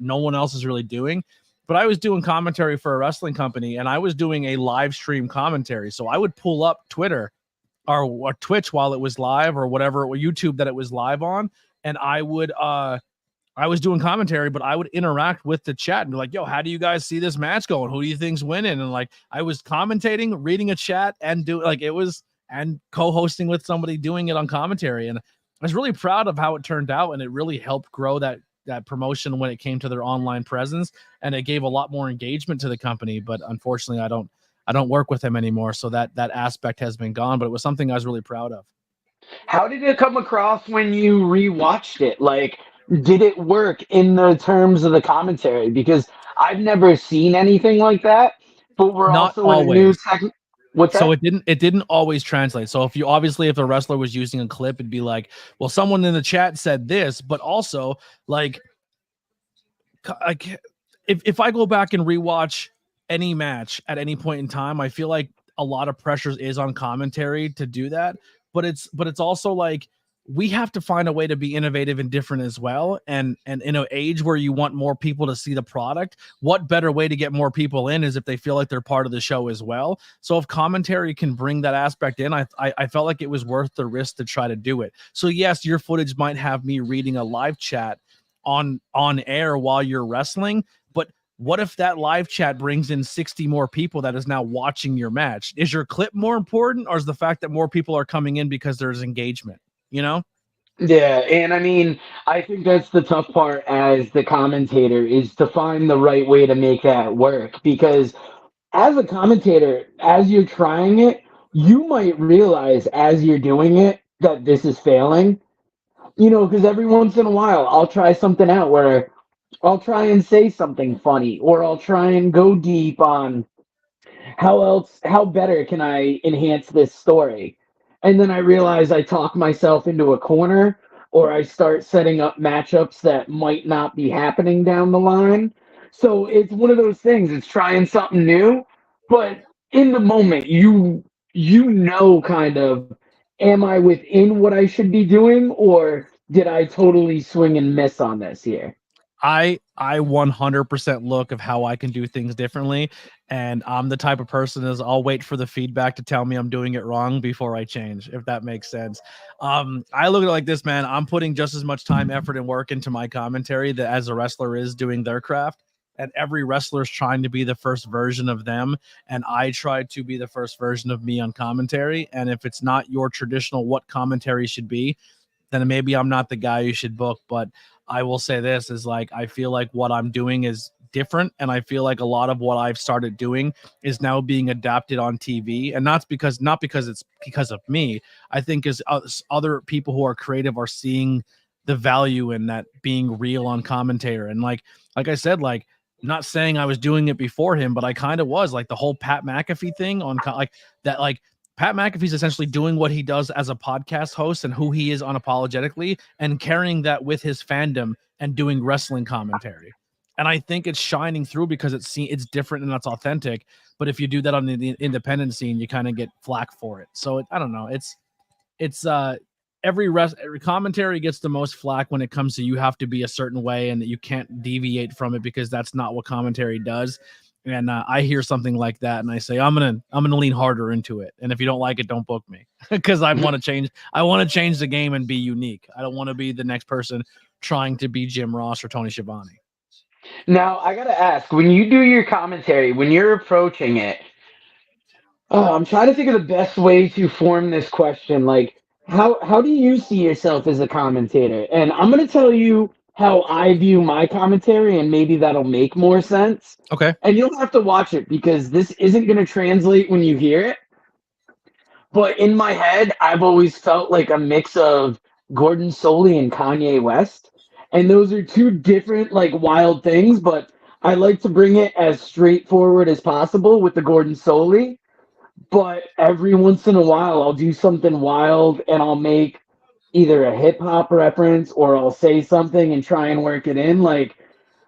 no one else is really doing. But I was doing commentary for a wrestling company, and I was doing a live stream commentary. So I would pull up Twitter or Twitch while it was live or whatever, or YouTube that it was live on, and I was doing commentary, but I would interact with the chat and be like, yo, how do you guys see this match going? Who do you think's winning? And like, I was commentating, reading a chat, and and co-hosting with somebody doing it on commentary. And I was really proud of how it turned out. And it really helped grow that promotion when it came to their online presence. And it gave a lot more engagement to the company. But unfortunately, I don't work with them anymore. So that aspect has been gone, but it was something I was really proud of. How did it come across when you rewatched it? Like, did it work in the terms of the commentary? Because I've never seen anything like that, but we're Not also in a new segment. What's that? So it didn't always translate. So if a wrestler was using a clip, it'd be like, well, someone in the chat said this, but also like if I go back and rewatch any match at any point in time, I feel like a lot of pressures is on commentary to do that. But it's also like we have to find a way to be innovative and different as well. And in an age where you want more people to see the product, what better way to get more people in is if they feel like they're part of the show as well. So if commentary can bring that aspect in, I felt like it was worth the risk to try to do it. So yes, your footage might have me reading a live chat on air while you're wrestling, but what if that live chat brings in 60 more people that is now watching your match? Is your clip more important, or is the fact that more people are coming in because there's engagement? You know? Yeah, and I mean, I think that's the tough part as the commentator is to find the right way to make that work. Because as a commentator, as you're trying it, you might realize as you're doing it that this is failing. You know, because every once in a while I'll try something out where I'll try and say something funny, or I'll try and go deep on how better can I enhance this story? And then I realize I talk myself into a corner, or I start setting up matchups that might not be happening down the line. So it's one of those things, it's trying something new, but in the moment you know kind of, am I within what I should be doing, or did I totally swing and miss on this here? I 100% look of how I can do things differently, and I'm the type of person is I'll wait for the feedback to tell me I'm doing it wrong before I change, if that makes sense. I look at it like this, man. I'm putting just as much time, effort, and work into my commentary that as a wrestler is doing their craft. And every wrestler is trying to be the first version of them, and I try to be the first version of me on commentary. And if it's not your traditional what commentary should be, then maybe I'm not the guy you should book. But I will say this is like, I feel like what I'm doing is different. And I feel like a lot of what I've started doing is now being adapted on TV. And not because it's because of me. I think is other people who are creative are seeing the value in that being real on commentator. And like I said, like, not saying I was doing it before him, but I kind of was, like the whole Pat McAfee thing on like that, like Pat McAfee's essentially doing what he does as a podcast host and who he is unapologetically and carrying that with his fandom and doing wrestling commentary. And I think it's shining through because it's different and that's authentic. But if you do that on the independent scene, you kind of get flack for it. So I don't know. It's every commentary gets the most flack when it comes to you have to be a certain way and that you can't deviate from it because that's not what commentary does. And I hear something like that, and I say, I'm gonna lean harder into it. And if you don't like it, don't book me because I want to change. I want to change the game and be unique. I don't want to be the next person trying to be Jim Ross or Tony Schiavone. Now, I gotta ask, when you do your commentary, when you're approaching it, I'm trying to think of the best way to form this question. Like, how do you see yourself as a commentator? And I'm gonna tell you how I view my commentary, and maybe that'll make more sense. Okay. And you'll have to watch it because this isn't gonna translate when you hear it. But in my head, I've always felt like a mix of Gordon Soley and Kanye West. And those are two different, like, wild things, but I like to bring it as straightforward as possible with the Gordon Soley. But every once in a while, I'll do something wild and I'll make either a hip hop reference or I'll say something and try and work it in. Like,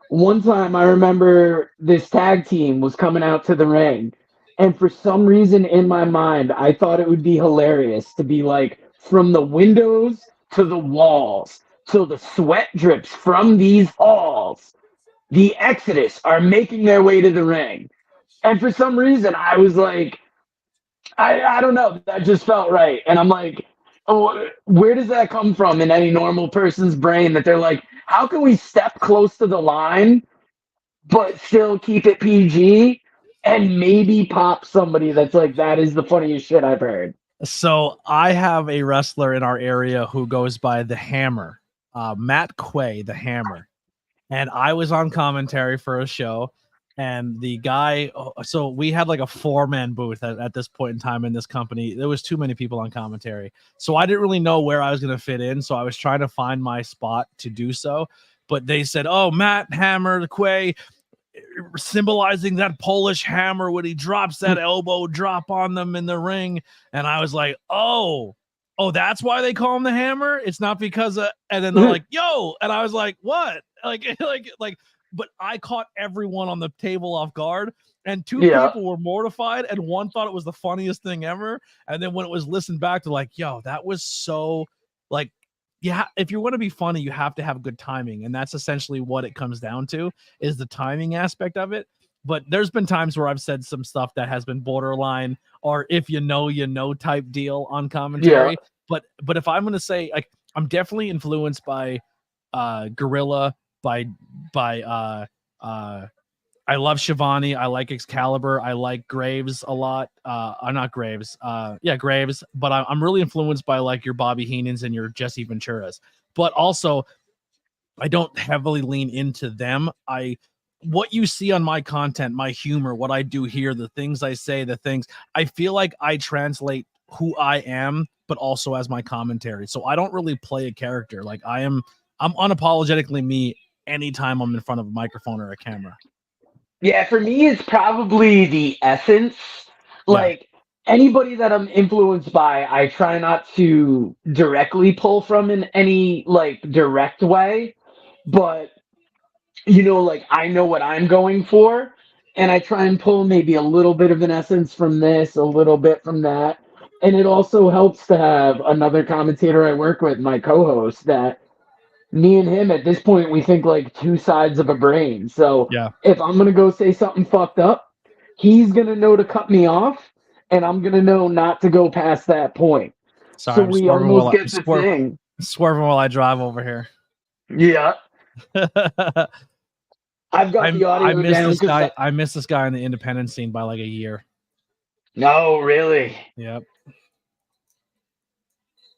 one time I remember this tag team was coming out to the ring. And for some reason in my mind, I thought it would be hilarious to be like, from the windows to the walls, till the sweat drips from these halls, the Exodus are making their way to the ring. And for some reason, I was like, I don't know, that just felt right. And I'm like, oh, where does that come from in any normal person's brain that they're like, how can we step close to the line but still keep it PG and maybe pop somebody that's like, that is the funniest shit I've heard? So I have a wrestler in our area who goes by the Hammer, Matt Quay, the Hammer. And I was on commentary for a show, and the guy, so we had like a 4-man booth at this point in time in this company. There was too many people on commentary. So I didn't really know where I was going to fit in. So I was trying to find my spot to do so. But they said, oh, Matt Hammer Quay, symbolizing that Polish hammer when he drops that elbow drop on them in the ring. And I was like, oh, that's why they call him the Hammer. It's not because of, and then they're like, yo, and I was like, what? Like, but I caught everyone on the table off guard, and two people were mortified, and one thought it was the funniest thing ever. And then when it was listened back to, like, yo, that was so, like, yeah, if you want to be funny, you have to have good timing. And that's essentially what it comes down to, is the timing aspect of it. But there's been times where I've said some stuff that has been borderline, or if you know type deal on commentary. Yeah. But if I'm going to say, like, I'm definitely influenced by Gorilla, by I love Schiavone. I like Excalibur. I like Graves a lot. I'm not Graves. Graves. But I'm really influenced by, like, your Bobby Heenans and your Jesse Venturas. But also, I don't heavily lean into them. What you see on my content, my humor, what I do here, the things I say, I feel like I translate who I am, but also as my commentary. So I don't really play a character. Like, I'm unapologetically me anytime I'm in front of a microphone or a camera. Yeah, for me, it's probably the essence. Like, anybody that I'm influenced by, I try not to directly pull from in any, like, direct way. But, like, I know what I'm going for, and I try and pull maybe a little bit of an essence from this, a little bit from that. And it also helps to have another commentator I work with, my co-host, that me and him at this point, we think like two sides of a brain. So Yeah. if I'm gonna go say something fucked up, he's gonna know to cut me off, and I'm gonna know not to go past that point. Sorry, So I'm we swerving almost get the thing. swerving while I drive over here. Yeah, I've got the I audio miss down this because guy. I miss this guy in the independent scene by like a year. no, really. Yep.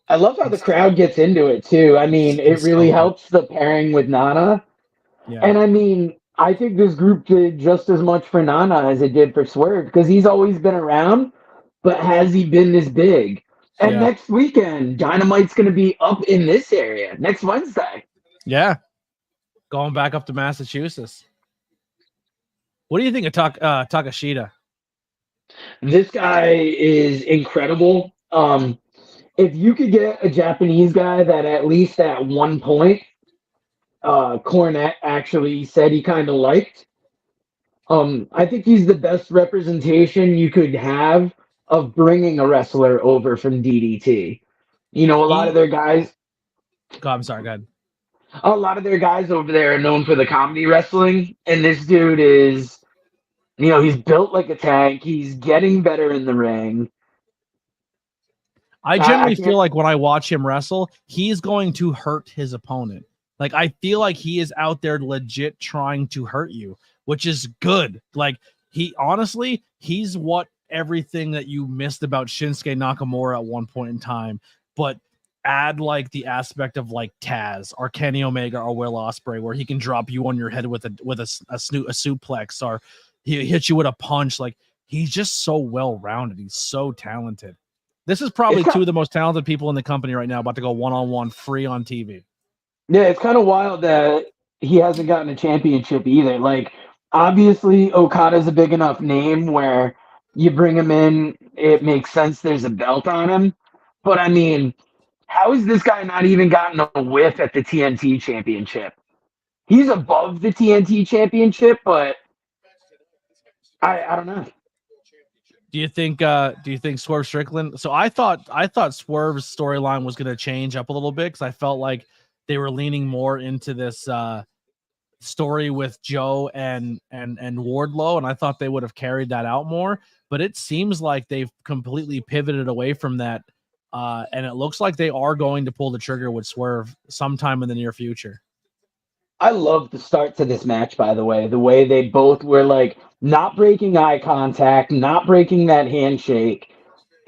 I love how the crowd gets into it too. I mean, it He's so really good. helps the pairing with Nana. Yeah. And I mean, I think this group did just as much for Nana as it did for Swerve because he's always been around, but has he been this big? And Yeah. next weekend, Dynamite's going to be up in this area next Wednesday. Yeah. Going back up to Massachusetts. What do you think of Takashita? This guy is incredible. If you could get a Japanese guy that at least at one point, Cornette actually said he kind of liked. I think he's the best representation you could have of bringing a wrestler over from DDT. You know, a lot of their guys, I'm sorry, go ahead. a lot of their guys over there are known for the comedy wrestling, and this dude is, you know, he's built like a tank. He's getting better in the ring. I I generally can't- feel like when I watch him wrestle, he's going to hurt his opponent. Like, I feel like he is out there legit trying to hurt you, which is good. Like, he's what everything that you missed about Shinsuke Nakamura at one point in time, but add like the aspect of like Taz or Kenny Omega or Will Ospreay, where he can drop you on your head with a suplex, or he hits you with a punch. Like, he's just so well rounded. He's so talented. This is probably two of the most talented people in the company right now, about to go one-on-one free on TV. Yeah, it's kind of wild that he hasn't gotten a championship either. Like, obviously, Okada's a big enough name where you bring him in, it makes sense there's a belt on him. But I mean, how has this guy not even gotten a whiff at the TNT championship? He's above the TNT championship, but I don't know. Do you think Swerve Strickland? So I thought Swerve's storyline was going to change up a little bit, because I felt like they were leaning more into this story with Joe and Wardlow, and I thought they would have carried that out more. But it seems like they've completely pivoted away from that, and it looks like they are going to pull the trigger with Swerve sometime in the near future. I love the start to this match, by the way they both were like not breaking eye contact, not breaking that handshake,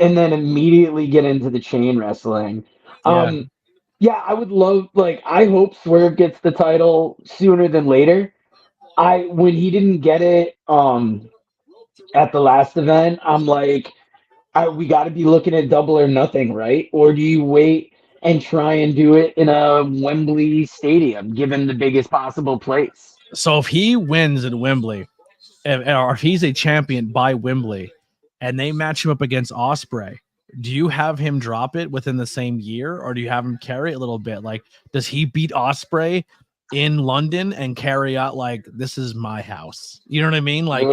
and then immediately get into the chain wrestling. Yeah. Yeah, I would love, like, I hope Swerve gets the title sooner than later. When he didn't get it at the last event, I'm like, we got to be looking at Double or Nothing, right? Or do you wait and try and do it in a Wembley stadium, given the biggest possible place? So if he wins at Wembley, or if he's a champion by Wembley, and they match him up against Ospreay, do you have him drop it within the same year, or do you have him carry it a little bit? Like, does he beat Ospreay in London and carry out like, this is my house? You know what I mean? Like,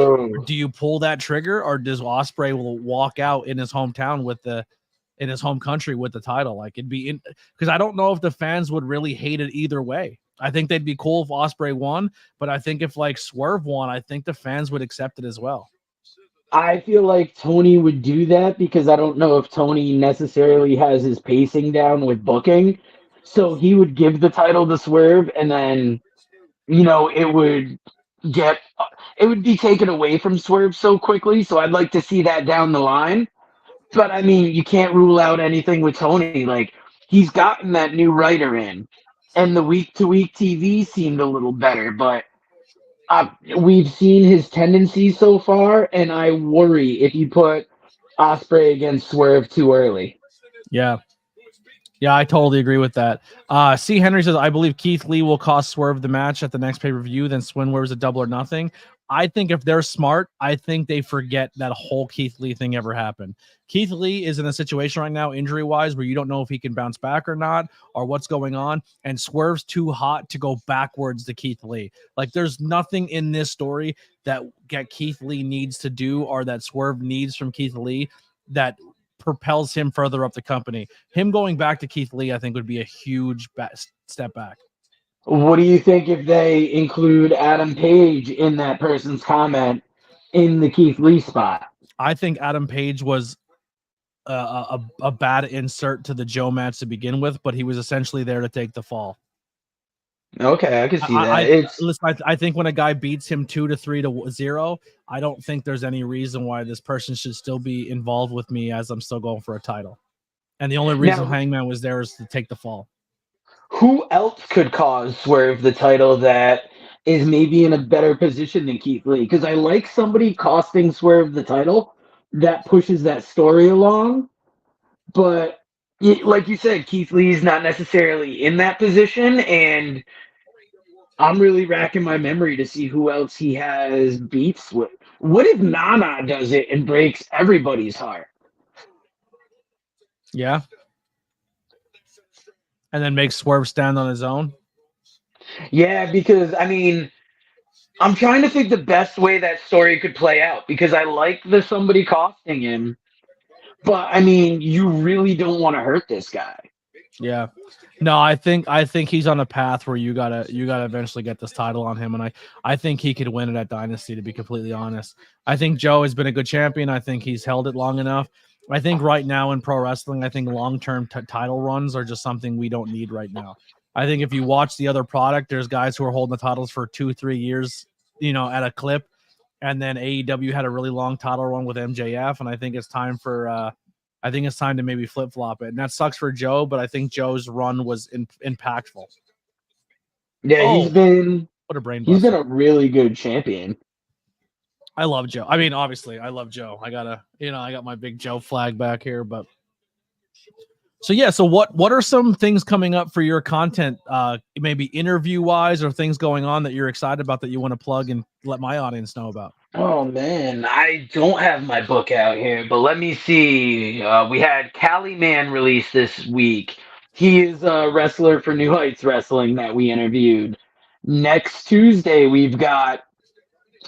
do you pull that trigger, or does Ospreay will walk out in his hometown in his home country with the title? Like, it'd be because I don't know if the fans would really hate it either way. I think they'd be cool if Ospreay won, but I think if like Swerve won, I think the fans would accept it as well. I feel like Tony would do that because I don't know if Tony necessarily has his pacing down with booking. So he would give the title to Swerve, and then, you know, it would be taken away from Swerve so quickly. So I'd like to see that down the line. But I mean, you can't rule out anything with Tony. Like, he's gotten that new writer in, and the week-to-week TV seemed a little better, but we've seen his tendencies so far, and I worry if you put Ospreay against Swerve too early. Yeah, I totally agree with that. C. Henry says, I believe Keith Lee will cost Swerve the match at the next pay-per-view, then Swerve's a Double or Nothing. I think if they're smart, I think they forget that whole Keith Lee thing ever happened. Keith Lee is in a situation right now, injury-wise, where you don't know if he can bounce back or not, or what's going on, and Swerve's too hot to go backwards to Keith Lee. Like, there's nothing in this story that Keith Lee needs to do, or that Swerve needs from Keith Lee, that propels him further up the company. Him going back to Keith Lee, I think, would be a huge step back. What do you think if they include Adam Page in that person's comment in the Keith Lee spot? I think Adam Page was a bad insert to the Joe match to begin with, but he was essentially there to take the fall. Okay, I can see that. I think when a guy beats him 2 to 3 to 0, I don't think there's any reason why this person should still be involved with me as I'm still going for a title. And the only reason Hangman was there is to take the fall. Who else could cause Swerve the title that is maybe in a better position than Keith Lee? Because I like somebody costing Swerve the title that pushes that story along. But like you said, Keith Lee's not necessarily in that position, and I'm really racking my memory to see who else he has beefs with. What if Nana does it and breaks everybody's heart? Yeah. And then makes Swerve stand on his own? Yeah, because, I mean, I'm trying to think the best way that story could play out, because I like the somebody costing him, but, I mean, you really don't want to hurt this guy. Yeah. No, I think he's on a path where you gotta eventually get this title on him, and I think he could win it at Dynasty, to be completely honest. I think Joe has been a good champion. I think he's held it long enough. I think right now in pro wrestling, I think long-term title runs are just something we don't need right now. I think if you watch the other product, there's guys who are holding the titles for 2-3 years, at a clip, and then AEW had a really long title run with MJF, and I think it's time for to maybe flip-flop it. And that sucks for Joe, but I think Joe's run was impactful. Yeah, he's been a really good champion. I love Joe. I mean, obviously, I love Joe. I got my big Joe flag back here, but so yeah. So what are some things coming up for your content, maybe interview-wise, or things going on that you're excited about that you want to plug and let my audience know about? Oh man, I don't have my book out here, but let me see. We had Cali Man release this week. He is a wrestler for New Heights Wrestling that we interviewed. Next Tuesday, we've got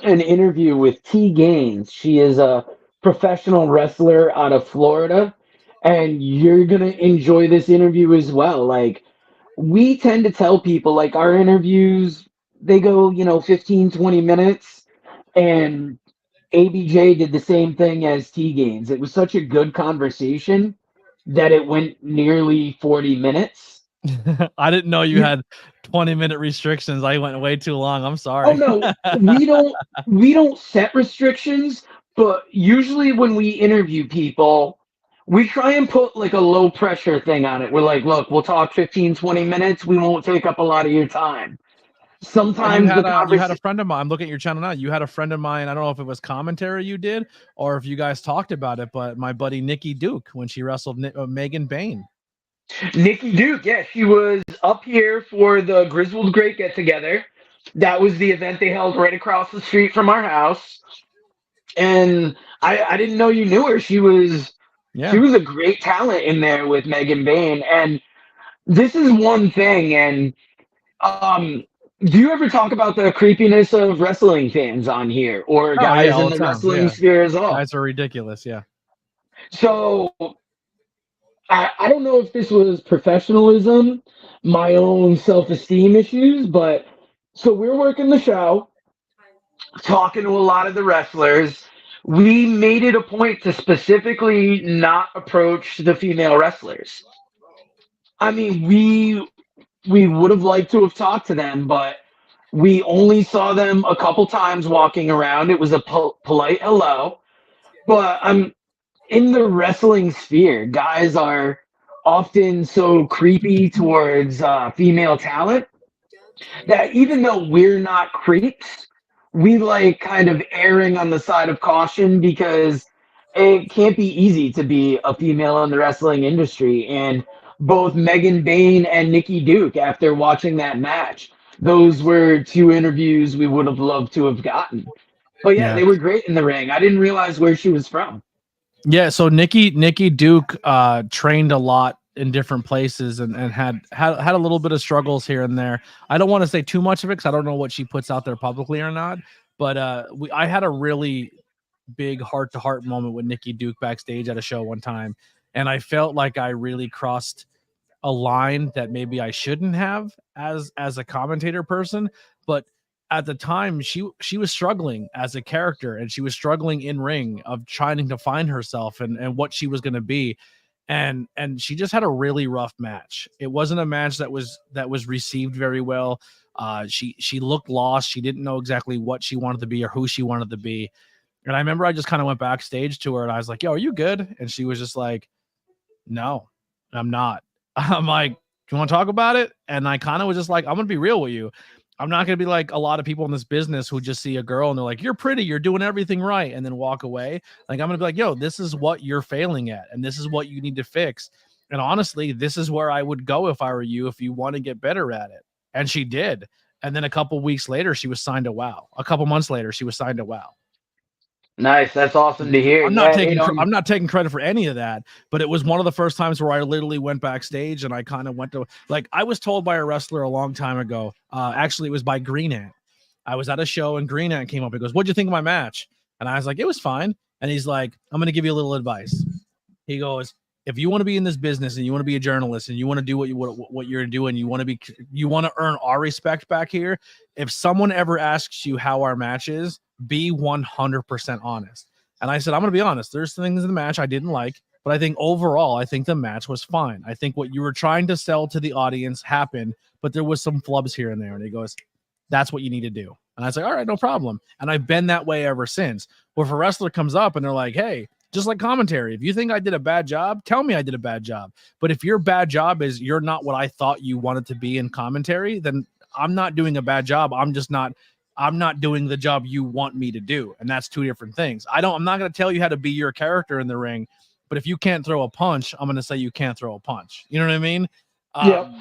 an interview with T Gaines. She is a professional wrestler out of Florida, and you're gonna enjoy this interview as well. Like, we tend to tell people, like, our interviews, they go 15, 20 minutes, and ABJ did the same thing as T Gaines. It was such a good conversation that it went nearly 40 minutes. I didn't know you had 20-minute restrictions. I went way too long. I'm sorry. Oh no, we don't set restrictions, but usually when we interview people, we try and put like a low pressure thing on it. We're like, look, we'll talk 15, 20 minutes. We won't take up a lot of your time. Sometimes you had a friend of mine. I'm looking at your channel now. You had a friend of mine. I don't know if it was commentary you did or if you guys talked about it, but my buddy Nikki Duke, when she wrestled Megan Bain. Nikki Duke, yeah, she was up here for the Griswold Great Get Together. That was the event they held right across the street from our house. And I didn't know you knew her. She was a great talent in there with Megan Bain. And this is one thing. And do you ever talk about the creepiness of wrestling fans on here or guys in the wrestling sphere as well? Guys are ridiculous, yeah. So I don't know if this was professionalism, my own self-esteem issues, but so we're working the show, talking to a lot of the wrestlers. We made it a point to specifically not approach the female wrestlers. I mean, we would have liked to have talked to them, but we only saw them a couple times walking around. It was a polite hello. But in the wrestling sphere, guys are often so creepy towards female talent that even though we're not creeps, we like kind of erring on the side of caution because it can't be easy to be a female in the wrestling industry. And both Megan Bain and Nikki Duke, after watching that match, those were two interviews we would have loved to have gotten. But yeah, they were great in the ring. I didn't realize where she was from. Yeah, so Nikki Duke trained a lot in different places and had a little bit of struggles here and there. I don't want to say too much of it because I don't know what she puts out there publicly or not. But I had a really big heart-to-heart moment with Nikki Duke backstage at a show one time, and I felt like I really crossed a line that maybe I shouldn't have as a commentator person, but at the time she was struggling as a character, and she was struggling in ring of trying to find herself and what she was going to be. And she just had a really rough match. It wasn't a match that was received very well. She looked lost. She didn't know exactly what she wanted to be or who she wanted to be. And I remember I just kind of went backstage to her and I was like, "Yo, are you good?" And she was just like, "No, I'm not." I'm like, "Do you want to talk about it?" And I kind of was just like, "I'm going to be real with you. I'm not going to be like a lot of people in this business who just see a girl and they're like, 'You're pretty, you're doing everything right,' and then walk away. Like, I'm going to be like, 'Yo, this is what you're failing at, and this is what you need to fix.' And honestly, this is where I would go if I were you, if you want to get better at it." And she did. And then a couple weeks later, she was signed to WoW. A couple months later, she was signed to WoW. Nice. That's awesome to hear. I'm not Yeah, I'm not taking credit for any of that, but it was one of the first times where I literally went backstage and I kind of went to, like, I was told by a wrestler a long time ago. Actually, it was by Green Ant. I was at a show and Green Ant came up and goes, "What'd you think of my match?" And I was like, "It was fine." And he's like, "I'm going to give you a little advice." He goes, "If you want to be in this business and you want to be a journalist and you want to do what you're doing, you want to earn our respect back here. If someone ever asks you how our match is, be 100% honest." And I said, "I'm going to be honest. There's things in the match I didn't like, but I think overall, I think the match was fine. I think what you were trying to sell to the audience happened, but there was some flubs here and there." And he goes, "That's what you need to do." And I was like, "All right, no problem." And I've been that way ever since. Well, if a wrestler comes up and they're like, "Hey," just like commentary, if you think I did a bad job, tell me I did a bad job. But if your bad job is you're not what I thought you wanted to be in commentary, then I'm not doing a bad job. I'm not doing the job you want me to do. And that's two different things. I'm not going to tell you how to be your character in the ring, but if you can't throw a punch, I'm going to say you can't throw a punch. You know what I mean? Yep.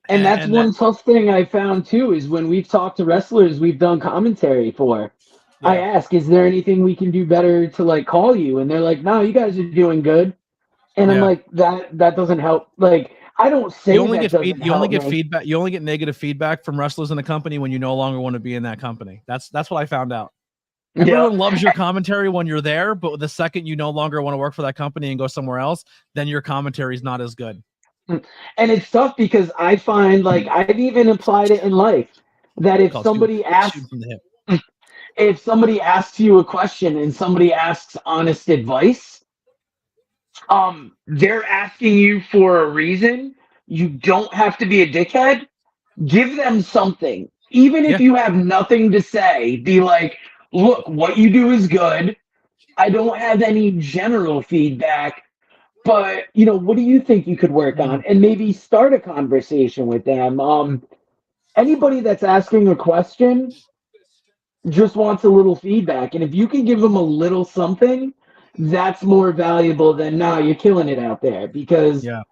And that's one tough thing I found too, is when we've talked to wrestlers we've done commentary for, Yeah. I ask, "Is there anything we can do better to like call you?" And they're like, "No, you guys are doing good." And I'm Yeah. like, that doesn't help. Like, I don't say You only that get doesn't you only help get me. feedback. You only get negative feedback from wrestlers in the company when you no longer want to be in that company. That's what I found out. Everyone Yep. loves your commentary when you're there, but the second you no longer want to work for that company and go somewhere else, then your commentary is not as good. And it's tough because I find, like, I've even applied it in life, that if Called somebody shooting asks from the hip. if somebody asks you a question and somebody asks honest advice, they're asking you for a reason. You don't have to be a dickhead. Give them something. Even Yeah. if you have nothing to say, be like, "Look, what you do is good. I don't have any general feedback, but what do you think you could work on?" And maybe start a conversation with them. Anybody that's asking a question just wants a little feedback, and if you can give them a little something, that's more valuable than, "Nah, you're killing it out there," because Yeah.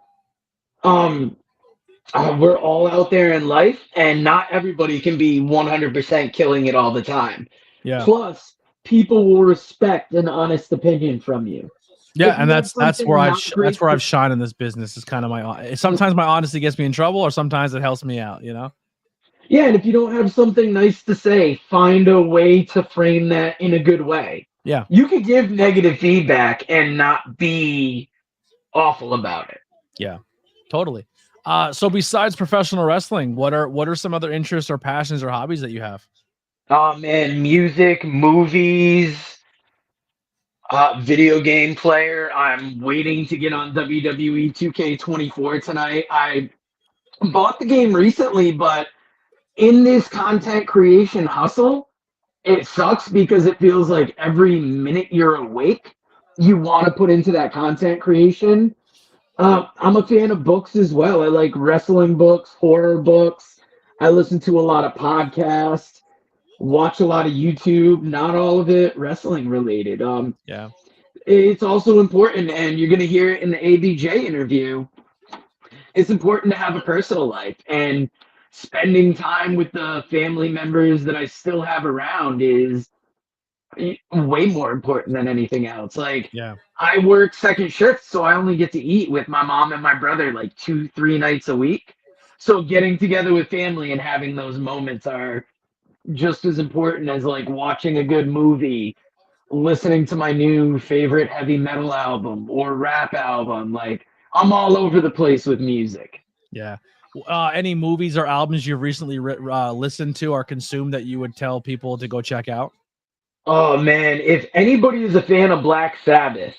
we're all out there in life, and not everybody can be 100% killing it all the time. Yeah. Plus, people will respect an honest opinion from you. Yeah, If and you have that's where something not great I've to- shined in this business. Is kind of sometimes my honesty gets me in trouble, or sometimes it helps me out. Yeah, and if you don't have something nice to say, find a way to frame that in a good way. Yeah. You could give negative feedback and not be awful about it. Yeah, totally. So besides professional wrestling, what are some other interests or passions or hobbies that you have? Oh man, music, movies, video game player. I'm waiting to get on WWE 2K24 tonight. I bought the game recently, but in this content creation hustle, it sucks because it feels like every minute you're awake, you want to put into that content creation. I'm a fan of books as well. I like wrestling books, horror books. I listen to a lot of podcasts, watch a lot of YouTube, not all of it wrestling related. Yeah. It's also important, and you're going to hear it in the ABJ interview. It's important to have a personal life, and spending time with the family members that I still have around is way more important than anything else. Like, Yeah. I work second shift, so I only get to eat with my mom and my brother like 2-3 nights a week. So getting together with family and having those moments are just as important as like watching a good movie, listening to my new favorite heavy metal album or rap album. Like, I'm all over the place with music. Yeah. Any movies or albums you've recently listened to or consumed that you would tell people to go check out? Oh man, if anybody is a fan of Black Sabbath,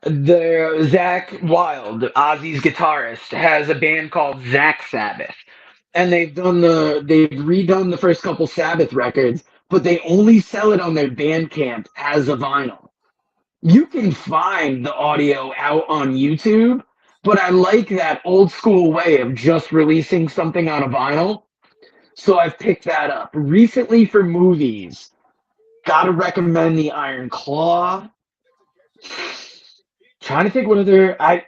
the Zach Wild, Ozzy's guitarist, has a band called Zach Sabbath, and they've redone the first couple Sabbath records, but they only sell it on their Bandcamp as a vinyl. You can find the audio out on YouTube, but I like that old school way of just releasing something on a vinyl. So I've picked that up. Recently for movies, gotta recommend the Iron Claw. Trying to think what other I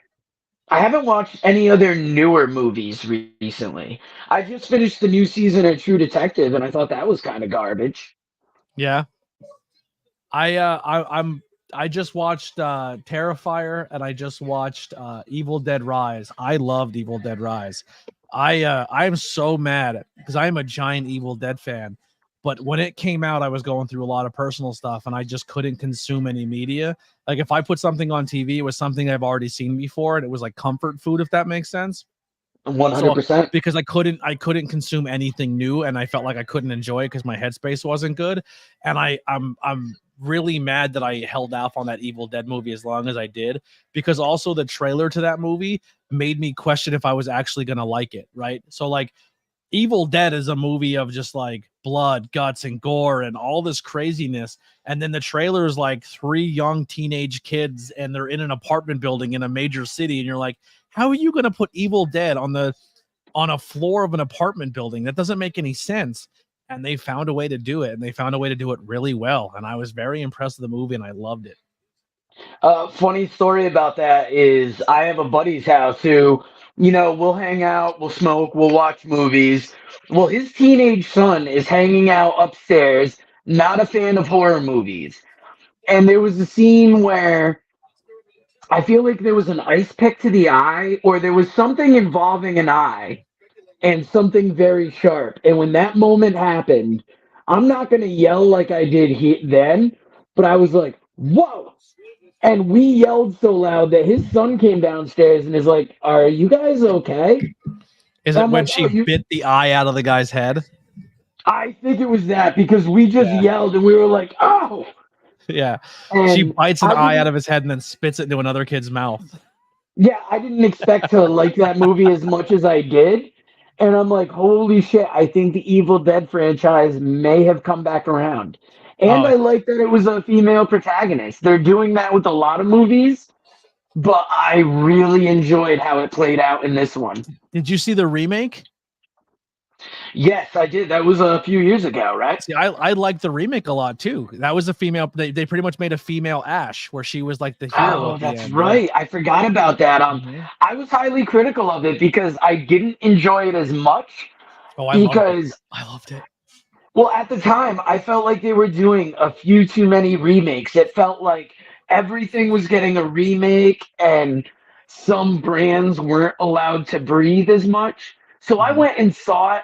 haven't watched any other newer movies recently. I just finished the new season of True Detective, and I thought that was kind of garbage. Yeah. I just watched Terrifier, and I just watched Evil Dead Rise. I loved Evil Dead Rise. I'm so mad because I am a giant Evil Dead fan. But when it came out, I was going through a lot of personal stuff, and I just couldn't consume any media. Like if I put something on TV, it was something I've already seen before, and it was like comfort food, if that makes sense. 100%. Because I couldn't consume anything new, and I felt like I couldn't enjoy it because my headspace wasn't good. And I'm really mad that I held off on that Evil Dead movie as long as I did, because also the trailer to that movie made me question if I was actually gonna like it. Right. So like Evil Dead is a movie of just like blood, guts, and gore and all this craziness. And then the trailer is like 3 young teenage kids, and they're in an apartment building in a major city. And you're like, how are you going to put Evil Dead on a floor of an apartment building? That doesn't make any sense. And they found a way to do it, and they found a way to do it really well. And I was very impressed with the movie, and I loved it. Funny story about that is I have a buddy's house who, we'll hang out, we'll smoke, we'll watch movies. Well, his teenage son is hanging out upstairs, not a fan of horror movies. And there was a scene where I feel like there was an ice pick to the eye, or there was something involving an eye and something very sharp. And when that moment happened, I'm not going to yell like I did then, but I was like, whoa. And we yelled so loud that his son came downstairs and is like, are you guys okay? Is it when she bit the eye out of the guy's head? I think it was that, because we just yelled and we were like, oh. Yeah. And she bites an eye out of his head and then spits it into another kid's mouth. Yeah, I didn't expect to like that movie as much as I did. And I'm like, holy shit, I think the Evil Dead franchise may have come back around. And I like that it was a female protagonist. They're doing that with a lot of movies, but I really enjoyed how it played out in this one. Did you see the remake? Yes, I did. That was a few years ago, right? See, I liked the remake a lot too. That was a female. They pretty much made a female Ash, where she was like the hero. Oh, that's right. I forgot about that. I was highly critical of it because I didn't enjoy it as much. Oh, I loved it. Well, at the time, I felt like they were doing a few too many remakes. It felt like everything was getting a remake, and some brands weren't allowed to breathe as much. So I went and saw it.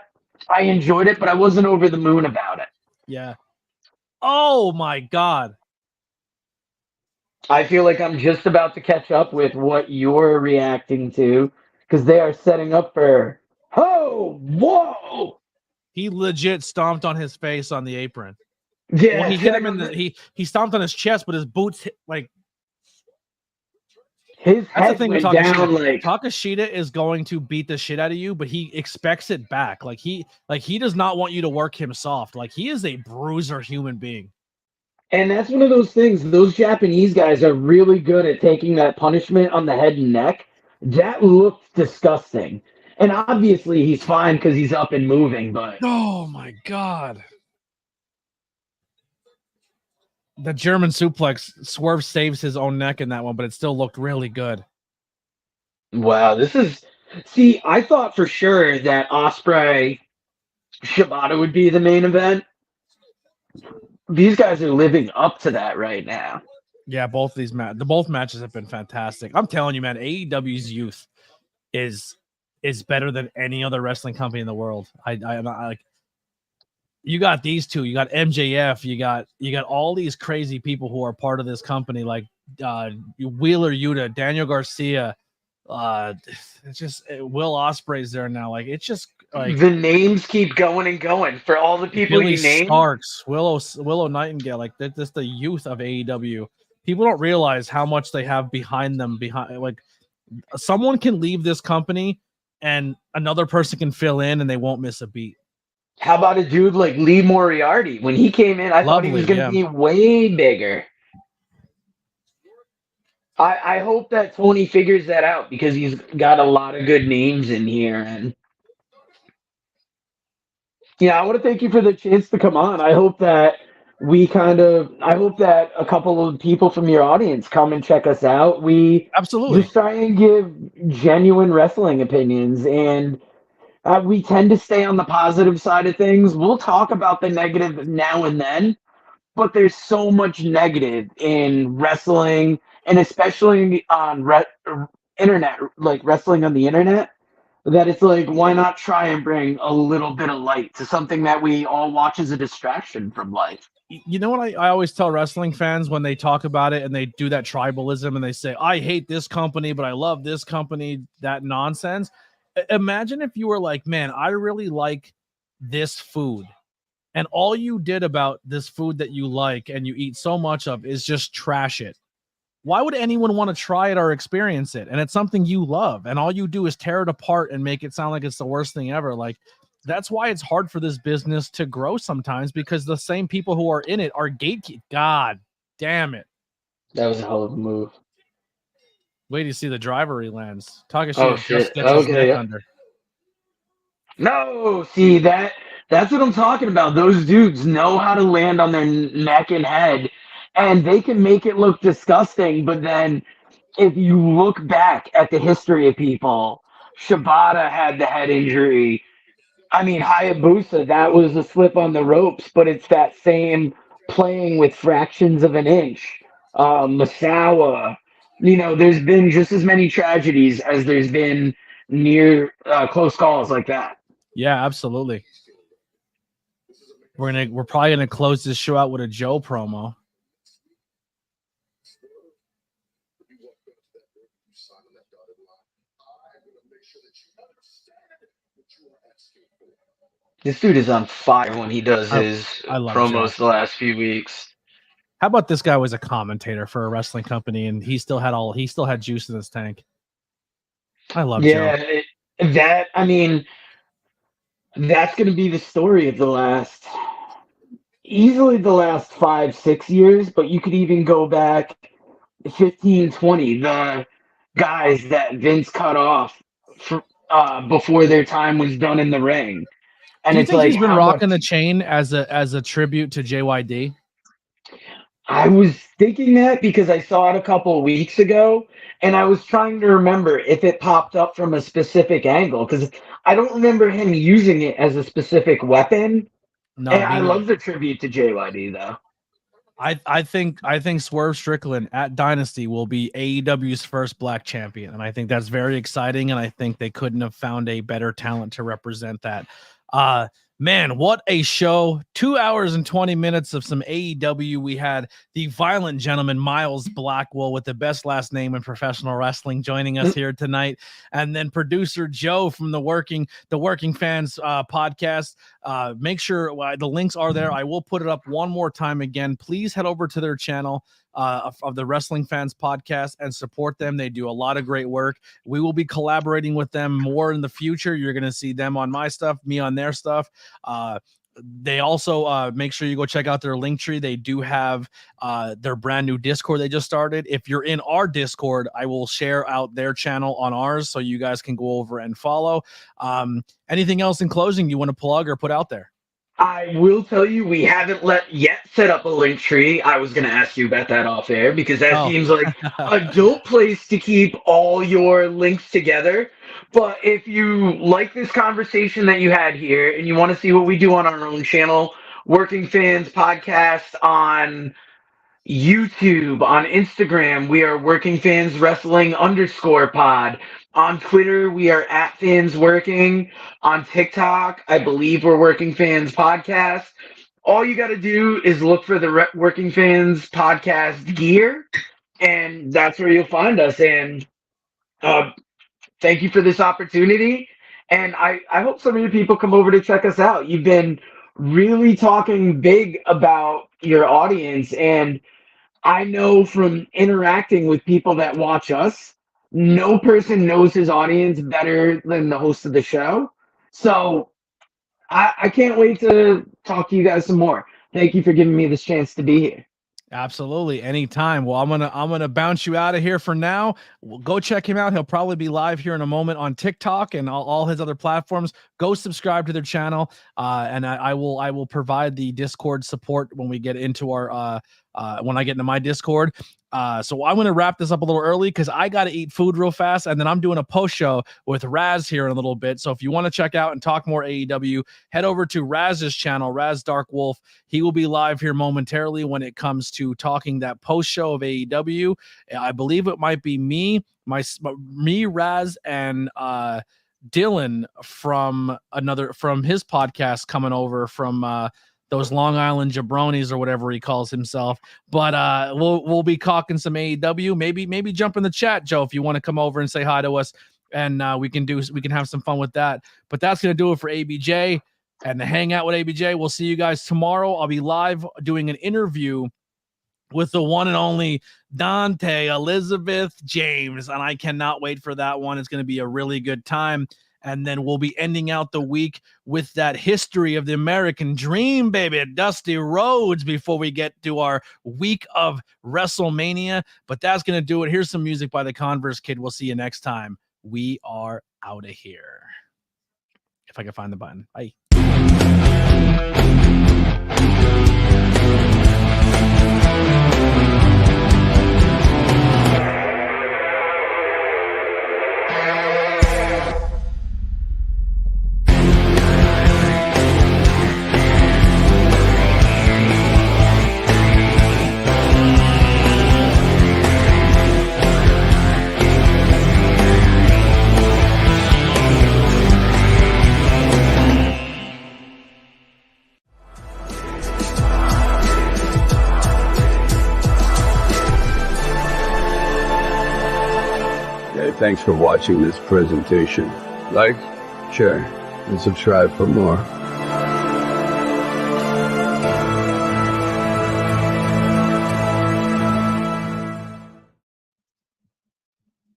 I enjoyed it, but I wasn't over the moon about it. Yeah. Oh my God. I feel like I'm just about to catch up with what you're reacting to, because they are setting up for, oh, whoa. He legit stomped on his face on the apron. Yeah. Well, he hit him in the, he stomped on his chest, but his boots hit, like, his that's head the thing with went down, Takashita. Takashita is going to beat the shit out of you, but he expects it back. Like he does not want you to work him soft. Like he is a bruiser human being. And that's one of those things. Those Japanese guys are really good at taking that punishment on the head and neck. That looked disgusting. And obviously he's fine because he's up and moving, but oh my God. The German suplex, Swerve saves his own neck in that one, but it still looked really good. Wow, see, I thought for sure that Ospreay Shibata would be the main event. These guys are living up to that right now. Yeah, both these both matches have been fantastic. I'm telling you, man, AEW's youth is better than any other wrestling company in the world. I like. You got these two. You got MJF. You got all these crazy people who are part of this company, like Wheeler Yuta, Daniel Garcia, It's just Will Ospreay's there now. Like it's just like The names keep going and going for all the people Billy you named. Starks, Willow Nightingale. Like that's the youth of AEW. People don't realize how much they have behind them. Behind like someone can leave this company and another person can fill in and they won't miss a beat. How about a dude like Lee Moriarty? When he came in, I thought he was Lovely, going to be way bigger. I hope that Tony figures that out because he's got a lot of good names in here. And yeah, I want to thank you for the chance to come on. I hope that I hope that a couple of people from your audience come and check us out. We Absolutely. just try and give genuine wrestling opinions, and we tend to stay on the positive side of things. We'll talk about the negative now and then, but there's so much negative in wrestling, and especially on internet, like wrestling on the internet, that it's like, why not try and bring a little bit of light to something that we all watch as a distraction from life? You know what I always tell wrestling fans when they talk about it and they do that tribalism and they say, I hate this company, but I love this company, that nonsense. Imagine if you were like, man, I really like this food. And all you did about this food that you like and you eat so much of is just trash it. Why would anyone want to try it or experience it? And it's something you love. And all you do is tear it apart and make it sound like it's the worst thing ever. Like, that's why it's hard for this business to grow sometimes, because the same people who are in it are gatekeepers. God damn it. That was a hell of a move. Wait till you see the driver he lands. Takashi Oh, just shit. gets his Okay, neck yeah. under. No, see, that's what I'm talking about. Those dudes know how to land on their neck and head, and they can make it look disgusting. But then if you look back at the history of people, Shibata had the head injury. I mean, Hayabusa, that was a slip on the ropes, but it's that same playing with fractions of an inch. Masawa, there's been just as many tragedies as there's been near close calls like that. Yeah, absolutely. We're probably gonna close this show out with a Joe promo. This dude is on fire when he does his I love promos Joe. the last few weeks. How about this guy was a commentator for a wrestling company and he still had juice in his tank. I love Joe. That's going to be the story of easily the last 5-6 years, but you could even go back 15, 20. The guys that Vince cut off before their time was done in the ring. And do you it's think like, he's been rocking the chain as a tribute to JYD? I was thinking that because I saw it a couple of weeks ago, and I was trying to remember if it popped up from a specific angle, because I don't remember him using it as a specific weapon. No, And I love the tribute to JYD though. I think Swerve Strickland at Dynasty will be AEW's first black champion, and I think that's very exciting. And I think they couldn't have found a better talent to represent that. Man, what a show. 2 hours and 20 minutes of some AEW. We had the violent gentleman, Miles Blackwell, with the best last name in professional wrestling, joining us here tonight. And then producer Joe from the Working Fans podcast. Make sure the links are there. I will put it up one more time again. Please head over to their channel of the Wrestling Fans podcast and support them. They do a lot of great work. We will be collaborating with them more in the future. You're going to see them on my stuff, me on their stuff. They also make sure you go check out their link tree. They do have their brand new Discord they just started. If you're in our Discord, I will share out their channel on ours so you guys can go over and follow. Anything else in closing you want to plug or put out there? I will tell you, we haven't yet set up a link tree. I was going to ask you about that off air because that seems like a dope place to keep all your links together. But if you like this conversation that you had here and you want to see what we do on our own channel, Working Fans Podcast on YouTube, on Instagram, we are Working Fans Wrestling _pod. On Twitter, we are @FansWorking. On TikTok, I believe we're Working Fans Podcast. All you got to do is look for the Working Fans Podcast gear, and that's where you'll find us. And thank you for this opportunity. And I hope some of you people come over to check us out. You've been really talking big about your audience. And I know from interacting with people that watch us, no person knows his audience better than the host of the show. So I can't wait to talk to you guys some more. Thank you for giving me this chance to be here. Absolutely, anytime. Well, I'm gonna bounce you out of here for now. Go check him out. He'll probably be live here in a moment on TikTok and all his other platforms. Go subscribe to their channel, and I will provide the Discord support when we get into our when I get into my Discord. So I'm going to wrap this up a little early because I got to eat food real fast. And then I'm doing a post show with Raz here in a little bit. So if you want to check out and talk more AEW, head over to Raz's channel, Raz Dark Wolf. He will be live here momentarily when it comes to talking that post show of AEW. I believe it might be me, Raz, and Dylan from his podcast coming over from those Long Island jabronis or whatever he calls himself. But we'll be talking some AEW. Maybe jump in the chat, Joe, if you want to come over and say hi to us, and we can have some fun with that. But that's gonna do it for ABJ and the Hangout with ABJ. We'll see you guys tomorrow. I'll be live doing an interview with the one and only Dante Elizabeth James, and I cannot wait for that one. It's going to be a really good time. And then we'll be ending out the week with that history of the American Dream, baby, Dusty Rhodes, before we get to our week of WrestleMania. But that's going to do it. Here's some music by the Converse Kid. We'll see you next time. We are out of here. If I can find the button. Bye. Thanks for watching this presentation. Like, share, and subscribe for more.